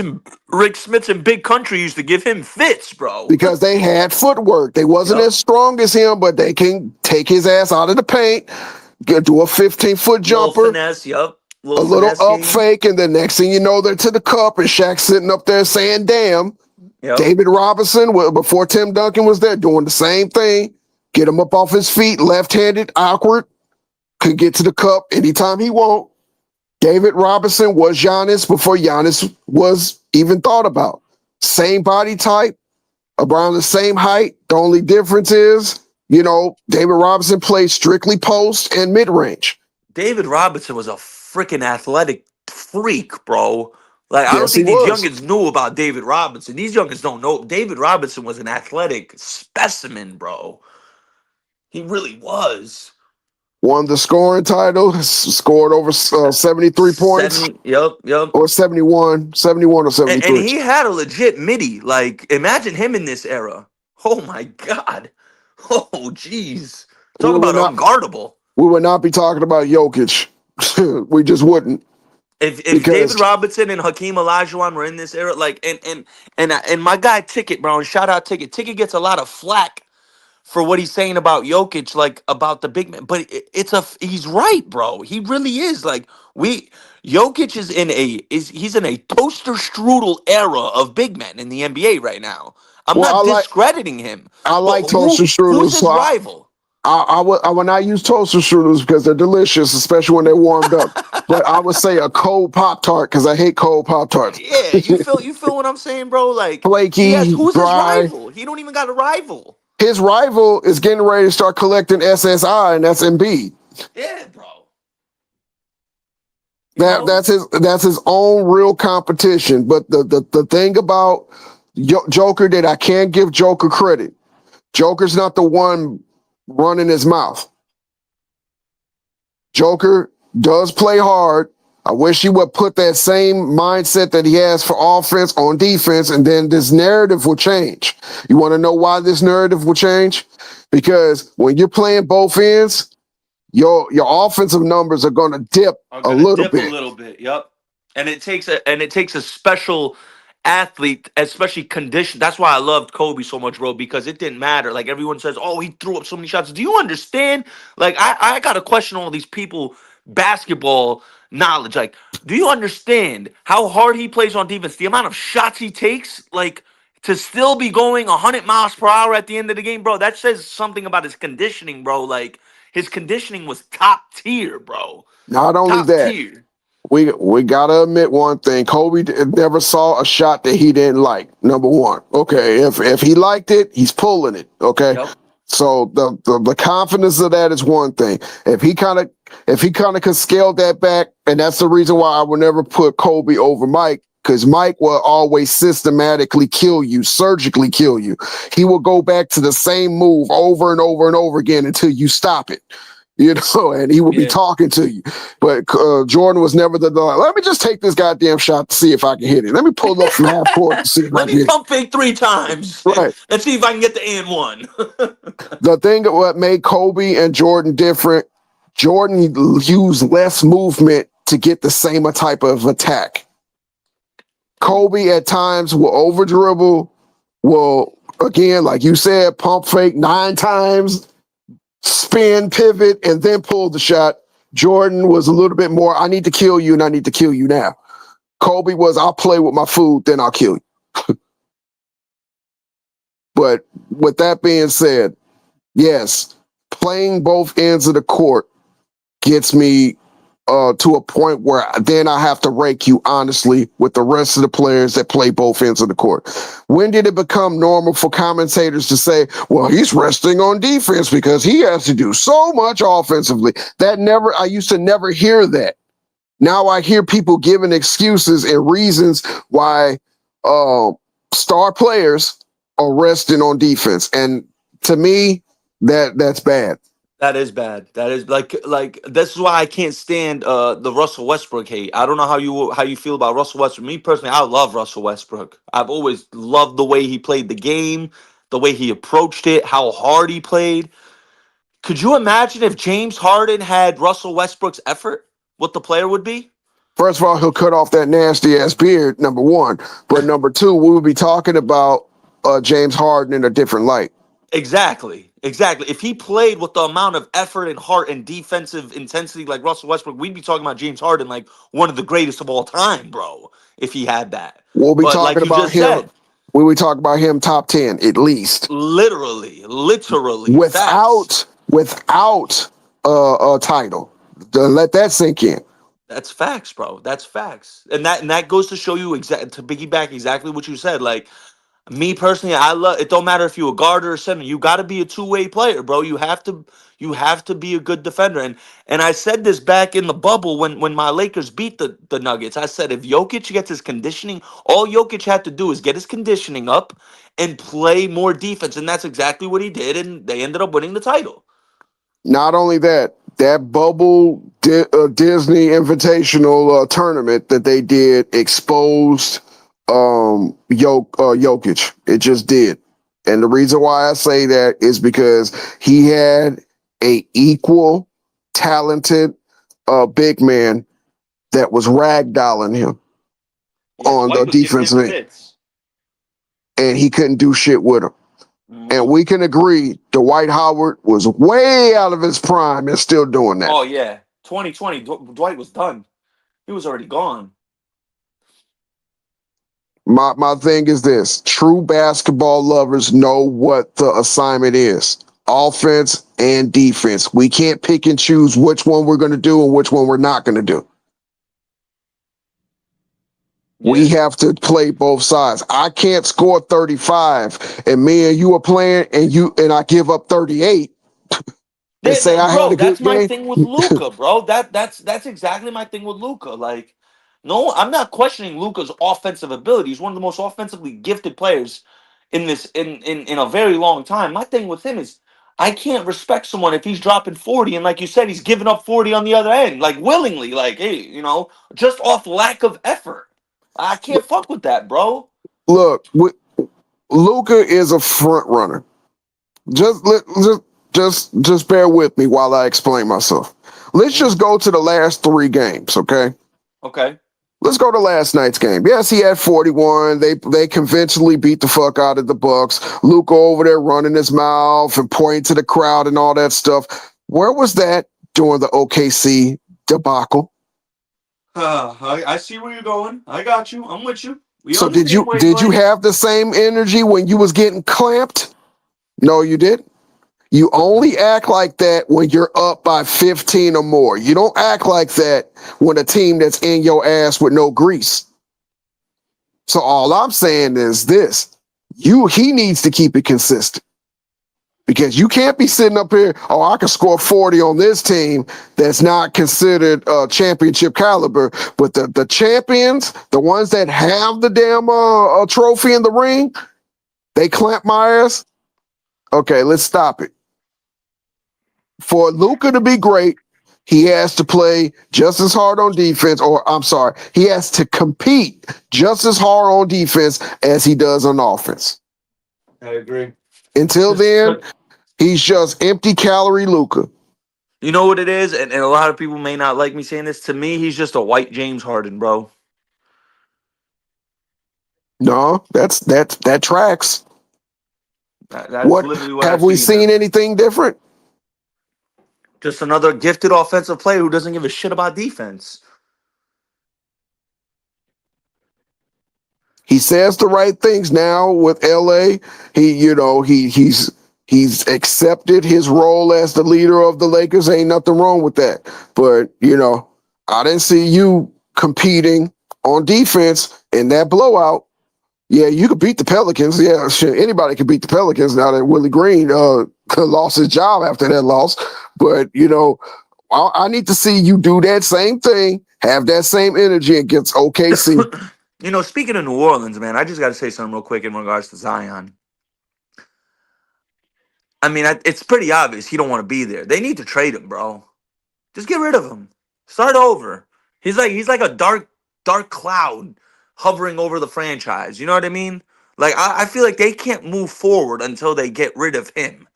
Speaker 4: and Big Country used to give him fits, bro.
Speaker 3: Because they had footwork. They wasn't
Speaker 4: Yep.
Speaker 3: as strong as him, but they can take his ass out of the paint, do a 15-foot jumper,
Speaker 4: Little finesse, yep.
Speaker 3: a little
Speaker 4: finesse
Speaker 3: up
Speaker 4: game.
Speaker 3: fake, and the next thing you know, they're to the cup, and Shaq sitting up there saying, damn.
Speaker 4: Yep.
Speaker 3: David Robinson, before Tim Duncan was there, doing the same thing. Get him up off his feet, left-handed, awkward, could get to the cup anytime he want. David Robinson was Giannis before Giannis was even thought about. Same body type, around the same height. The only difference is David Robinson plays strictly post and mid range.
Speaker 4: David Robinson was a freaking athletic freak, bro. Like, I don't
Speaker 3: Yes, he
Speaker 4: think these
Speaker 3: was.
Speaker 4: youngins knew about David Robinson. These youngins don't know. David Robinson was an athletic specimen, bro. He really was.
Speaker 3: Won the scoring title, scored over 73 points
Speaker 4: 70, yep.
Speaker 3: or 71 or
Speaker 4: And
Speaker 3: 73.
Speaker 4: he had a legit midi. Like, imagine him in this era. Oh my God. Oh, jeez.
Speaker 3: We
Speaker 4: Talk
Speaker 3: would
Speaker 4: about
Speaker 3: not
Speaker 4: unguardable.
Speaker 3: we would not be talking about Jokic. We just wouldn't
Speaker 4: If David
Speaker 3: because
Speaker 4: Robinson and Hakeem Olajuwon were in this era, like, and my guy Ticket, bro, and shout out Ticket. Ticket gets a lot of flack for what he's saying about Jokic, like about the big man. But he's right, bro. He really is. Like, Jokic he's in a toaster strudel era of big men in the NBA right now. I'm
Speaker 3: well,
Speaker 4: not discrediting him,
Speaker 3: I
Speaker 4: but
Speaker 3: like toaster
Speaker 4: who's
Speaker 3: strudels,
Speaker 4: his
Speaker 3: so
Speaker 4: rival?
Speaker 3: I would not use toaster strudels because they're delicious, especially when they're warmed up. But I would say a cold Pop Tart because I hate cold Pop Tarts.
Speaker 4: Yeah, you feel what I'm saying, bro? Like,
Speaker 3: Flaky,
Speaker 4: who's his
Speaker 3: dry.
Speaker 4: rival? He don't even got a rival.
Speaker 3: His rival is getting ready to start collecting SSI, and that's Embiid.
Speaker 4: Yeah, bro.
Speaker 3: That's his own real competition. But the thing about Joker that I can't give Joker credit, Joker's not the one running his mouth. Joker does play hard. I wish he would put that same mindset that he has for offense on defense, and then this narrative will change. You want to know why this narrative will change? Because when you're playing both ends, your offensive numbers are going to dip a little bit.
Speaker 4: A little bit. Yep. And it takes a special athlete, especially condition. That's why I loved Kobe so much, bro, because it didn't matter. Like, everyone says, oh, he threw up so many shots. Do you understand? Like, I got to question all these people basketball knowledge. Like, do you understand how hard he plays on defense? The amount of shots he takes, like, to still be going 100 miles per hour at the end of the game, bro, that says something about his conditioning, bro. Like, his conditioning was top tier, bro.
Speaker 3: Not only
Speaker 4: Top
Speaker 3: that,
Speaker 4: tier.
Speaker 3: we gotta admit one thing: Kobe never saw a shot that he didn't like. Number one, okay, if he liked it, he's pulling it. Okay,
Speaker 4: Yep.
Speaker 3: so the confidence of that is one thing. If he kind of could scale that back, and that's the reason why I would never put Kobe over Mike. Because Mike will always systematically kill you, surgically kill you. He will go back to the same move over and over and over again until you stop it. And he will be talking to you. But Jordan was never let me just take this goddamn shot to see if I can hit it. Let me pull up from half court to see if I
Speaker 4: Let
Speaker 3: can
Speaker 4: me
Speaker 3: hit
Speaker 4: pump fake 3 times.
Speaker 3: Right.
Speaker 4: And see if I can get the and one.
Speaker 3: The thing that what made Kobe and Jordan different, Jordan used less movement to get the same type of attack. Kobe at times will over dribble, will, again, like you said, pump fake 9 times, spin, pivot, and then pull the shot. Jordan was a little bit more, I need to kill you, and I need to kill you now. Kobe was, I'll play with my food, then I'll kill you. But with that being said, yes, playing both ends of the court gets me to a point where then I have to rank you honestly with the rest of the players that play both ends of the court. When did it become normal for commentators to say, well, he's resting on defense because he has to do so much offensively? I used to never hear that. Now I hear people giving excuses and reasons why star players are resting on defense. And to me, that's bad.
Speaker 4: That is bad. That is like this is why I can't stand the Russell Westbrook hate. I don't know how you feel about Russell Westbrook. Me personally, I love Russell Westbrook. I've always loved the way he played the game, the way he approached it, how hard he played. Could you imagine if James Harden had Russell Westbrook's effort? What the player would be?
Speaker 3: First of all, he'll cut off that nasty ass beard, number one. But number two, we would be talking about James Harden in a different light.
Speaker 4: Exactly. If he played with the amount of effort and heart and defensive intensity like Russell Westbrook, we'd be talking about James Harden like one of the greatest of all time, bro. If he had that.
Speaker 3: We'll be
Speaker 4: But
Speaker 3: talking
Speaker 4: like you
Speaker 3: about
Speaker 4: just
Speaker 3: him.
Speaker 4: said,
Speaker 3: We would talk about him top 10 at least.
Speaker 4: literally,
Speaker 3: Without a title. Let that sink in.
Speaker 4: That's facts, bro. That's facts. And that goes to show you to piggyback exactly what you said. Like, Me personally, I love it. Don't matter if you a guard or a center. You got to be a two-way player, bro. You have to be a good defender. And I said this back in the bubble when my Lakers beat the Nuggets. I said if Jokic gets his conditioning, all Jokic had to do is get his conditioning up and play more defense, and that's exactly what he did. And they ended up winning the title.
Speaker 3: Not only that, that bubble Disney Invitational tournament that they did exposed Jokic. It just did. And the reason why I say that is because he had a equal talented big man that was ragdolling him
Speaker 4: Yeah,
Speaker 3: on
Speaker 4: Dwight
Speaker 3: the
Speaker 4: was giving him
Speaker 3: defensive end,
Speaker 4: fits.
Speaker 3: and he couldn't do shit with him. And
Speaker 4: Mhm.
Speaker 3: we can agree Dwight Howard was way out of his prime and still doing that.
Speaker 4: Oh yeah, 2020. Dwight was done. He was already gone.
Speaker 3: My thing is this: true basketball lovers know what the assignment is. Offense and defense. We can't pick and choose which one we're going to do and which one we're not going to do. We
Speaker 4: Yeah.
Speaker 3: have to play both sides. I can't score 35 and me and you are playing and I give up 38 and say I had
Speaker 4: Bro,
Speaker 3: a good
Speaker 4: that's my
Speaker 3: game.
Speaker 4: thing with Luca, bro. That's exactly my thing with Luca. Like, no, I'm not questioning Luca's offensive ability. He's one of the most offensively gifted players in a very long time. My thing with him is I can't respect someone if he's dropping 40 and like you said, he's giving up 40 on the other end, like willingly, like, hey, just off lack of effort. I can't fuck with that, bro.
Speaker 3: Look, Luca is a front runner. Just let just bear with me while I explain myself. Let's
Speaker 4: Mhm.
Speaker 3: just go to the last 3 games, okay?
Speaker 4: Okay.
Speaker 3: Let's go to last night's game. Yes, he had 41. They conventionally beat the fuck out of the Bucks. Luca over there running his mouth and pointing to the crowd and all that stuff. Where was that during the OKC debacle?
Speaker 4: I see where you're going. I got you. I'm with you. We
Speaker 3: So
Speaker 4: on the same
Speaker 3: did you
Speaker 4: wavelength.
Speaker 3: have the same energy when you was getting clamped? No, you didn't. You only act like that when you're up by 15 or more. You don't act like that when a team that's in your ass with no grease. So all I'm saying is this. He needs to keep it consistent. Because you can't be sitting up here, oh, I can score 40 on this team that's not considered championship caliber. But the champions, the ones that have the damn trophy in the ring, they clamp my ass. Okay, let's stop it. For Luca to be great, he has to play just as hard on defense, or I'm sorry, he has to compete just as hard on defense as he does on offense.
Speaker 4: I agree.
Speaker 3: Until
Speaker 4: Just
Speaker 3: then, he's just empty calorie Luca.
Speaker 4: you know what it is, and a lot of people may not like me saying this. To me, he's just a white James Harden, bro.
Speaker 3: No, that tracks.
Speaker 4: That's
Speaker 3: What
Speaker 4: literally what I
Speaker 3: have we
Speaker 4: see in
Speaker 3: seen
Speaker 4: him.
Speaker 3: anything different?
Speaker 4: Just another gifted offensive player who doesn't give a shit about defense.
Speaker 3: He says the right things now with LA. He's accepted his role as the leader of the Lakers. Ain't nothing wrong with that. But I didn't see you competing on defense in that blowout. Yeah, you could beat the Pelicans. Yeah, shit, anybody could beat the Pelicans now that Willie Green lost his job after that loss. But I need to see you do that same thing, have that same energy against OKC.
Speaker 4: Speaking of New Orleans, man, I just got to say something real quick in regards to Zion. I mean, it's pretty obvious he don't want to be there. They need to trade him, bro. Just get rid of him. Start over. He's like a dark cloud hovering over the franchise. You know what I mean? Like I feel like they can't move forward until they get rid of him.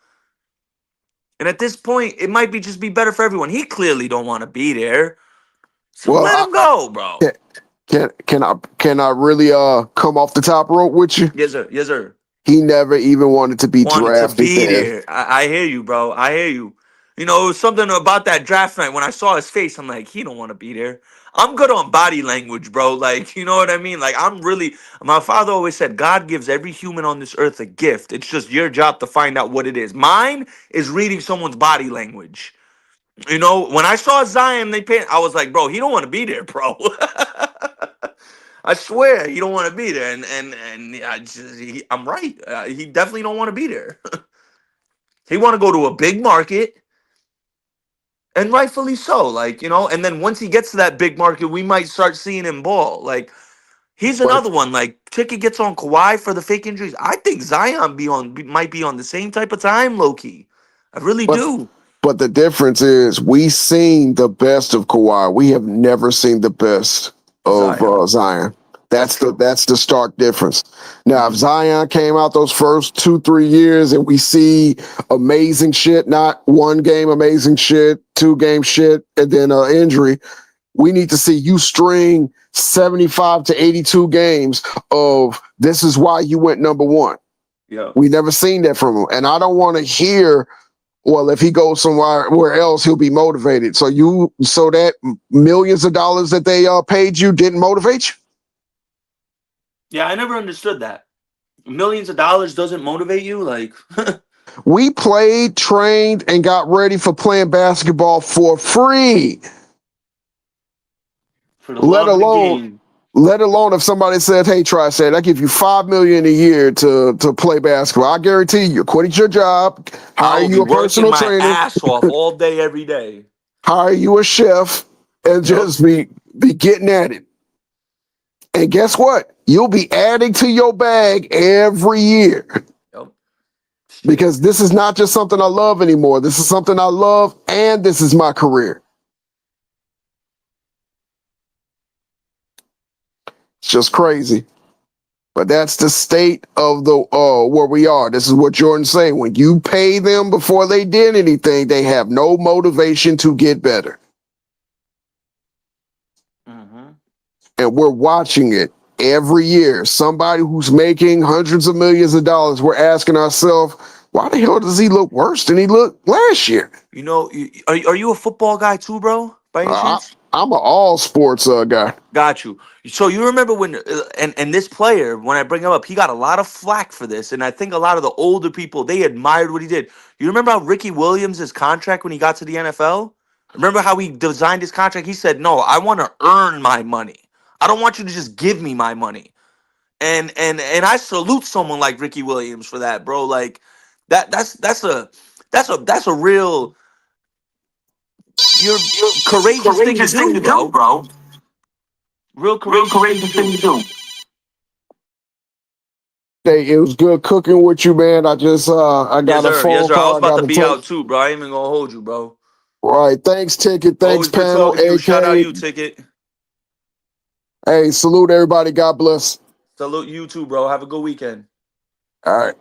Speaker 4: And at this point, it might be just be better for everyone. He clearly don't want to be there. So
Speaker 3: Well,
Speaker 4: let him go, bro.
Speaker 3: can I really come off the top rope with you?
Speaker 4: Yes, sir. Yes, sir.
Speaker 3: He never even wanted to be
Speaker 4: Wanted to
Speaker 3: drafted
Speaker 4: be
Speaker 3: there.
Speaker 4: there. I hear you, bro. I hear you. It was something about that draft night when I saw his face. I'm like, he don't want to be there. I'm good on body language, bro. Like, you know what I mean? Like, my father always said, God gives every human on this earth a gift. It's just your job to find out what it is. Mine is reading someone's body language. When I saw Zion, I was like, bro, he don't want to be there, bro. I swear he don't want to be there, and I'm right. He definitely don't want to be there. He want to go to a big market, and rightfully so. Like, and then once he gets to that big market, we might start seeing him ball. Like, he's
Speaker 3: But
Speaker 4: another one. Like, Ticket gets on Kawhi for the fake injuries. I think Zion might be on the same type of time, low key. I really
Speaker 3: but
Speaker 4: do.
Speaker 3: but the difference is we seen the best of Kawhi. We have never seen the best of
Speaker 4: Zion.
Speaker 3: Zion.
Speaker 4: That's true.
Speaker 3: That's the stark difference. Now, if
Speaker 4: Mhm.
Speaker 3: Zion came out those first 2-3 years and we see amazing shit, not one game amazing shit, 2 game shit, and then injury, we need to see you string 75 to 82 games of this is why you went number one.
Speaker 4: Yeah.
Speaker 3: We never seen that from him, and I don't want to hear, well, if he goes somewhere where else, he'll be motivated. So that millions of dollars that they paid you didn't motivate you?
Speaker 4: Yeah, I never understood that. Millions of dollars doesn't motivate you, like.
Speaker 3: We played, trained, and got ready for playing basketball for free.
Speaker 4: For the
Speaker 3: Let
Speaker 4: love of the
Speaker 3: alone,
Speaker 4: game.
Speaker 3: if somebody said, "Hey, I give you $5 million a year to play basketball." I guarantee you, quit your job,
Speaker 4: I
Speaker 3: hire
Speaker 4: will be
Speaker 3: you a
Speaker 4: working
Speaker 3: personal
Speaker 4: my
Speaker 3: trainer,
Speaker 4: ass off all day, every day.
Speaker 3: hire you a chef, and
Speaker 4: Yep.
Speaker 3: just be getting at it. And guess what? You'll be adding to your bag every year.
Speaker 4: Yep.
Speaker 3: Because this is not just something I love anymore. This is something I love, and this is my career. It's just crazy. But that's the state of the where we are. This is what Jordan's saying. When you pay them before they did anything, they have no motivation to get better.
Speaker 4: Mm-hmm.
Speaker 3: And we're watching it every year. Somebody who's making hundreds of millions of dollars, we're asking ourselves, why the hell does he look worse than he looked last year?
Speaker 4: Are you a football guy too, bro? By any
Speaker 3: Uh,
Speaker 4: chance?
Speaker 3: I'm an all sports guy.
Speaker 4: Got you. So you remember when, and this player, when I bring him up, he got a lot of flack for this, and I think a lot of the older people, they admired what he did. You remember how Ricky Williams' contract when he got to the NFL? Remember how he designed his contract? He said, "No, I want to earn my money. I don't want you to just give me my money." And I salute someone like Ricky Williams for that, bro. Like that's a real you're courageous thing to
Speaker 3: Courageous thing
Speaker 4: do,
Speaker 3: to do,
Speaker 4: bro.
Speaker 3: bro.
Speaker 4: Real
Speaker 3: Real
Speaker 4: courageous thing to
Speaker 3: courageous thing
Speaker 4: do.
Speaker 3: to do. Hey, it was good cooking with you, man. I just I
Speaker 4: Yes,
Speaker 3: got a
Speaker 4: sir. Yes,
Speaker 3: phone
Speaker 4: sir. I was
Speaker 3: call. I
Speaker 4: about
Speaker 3: got
Speaker 4: to
Speaker 3: to
Speaker 4: be
Speaker 3: take.
Speaker 4: out too, bro. I ain't even gonna hold you, bro.
Speaker 3: All right, thanks, Ticket. Thanks,
Speaker 4: Always good
Speaker 3: panel.
Speaker 4: talking to you. Shout out
Speaker 3: AK.
Speaker 4: you, Ticket.
Speaker 3: Hey, salute everybody. God bless.
Speaker 4: Salute you too, bro. Have a good weekend.
Speaker 3: All right.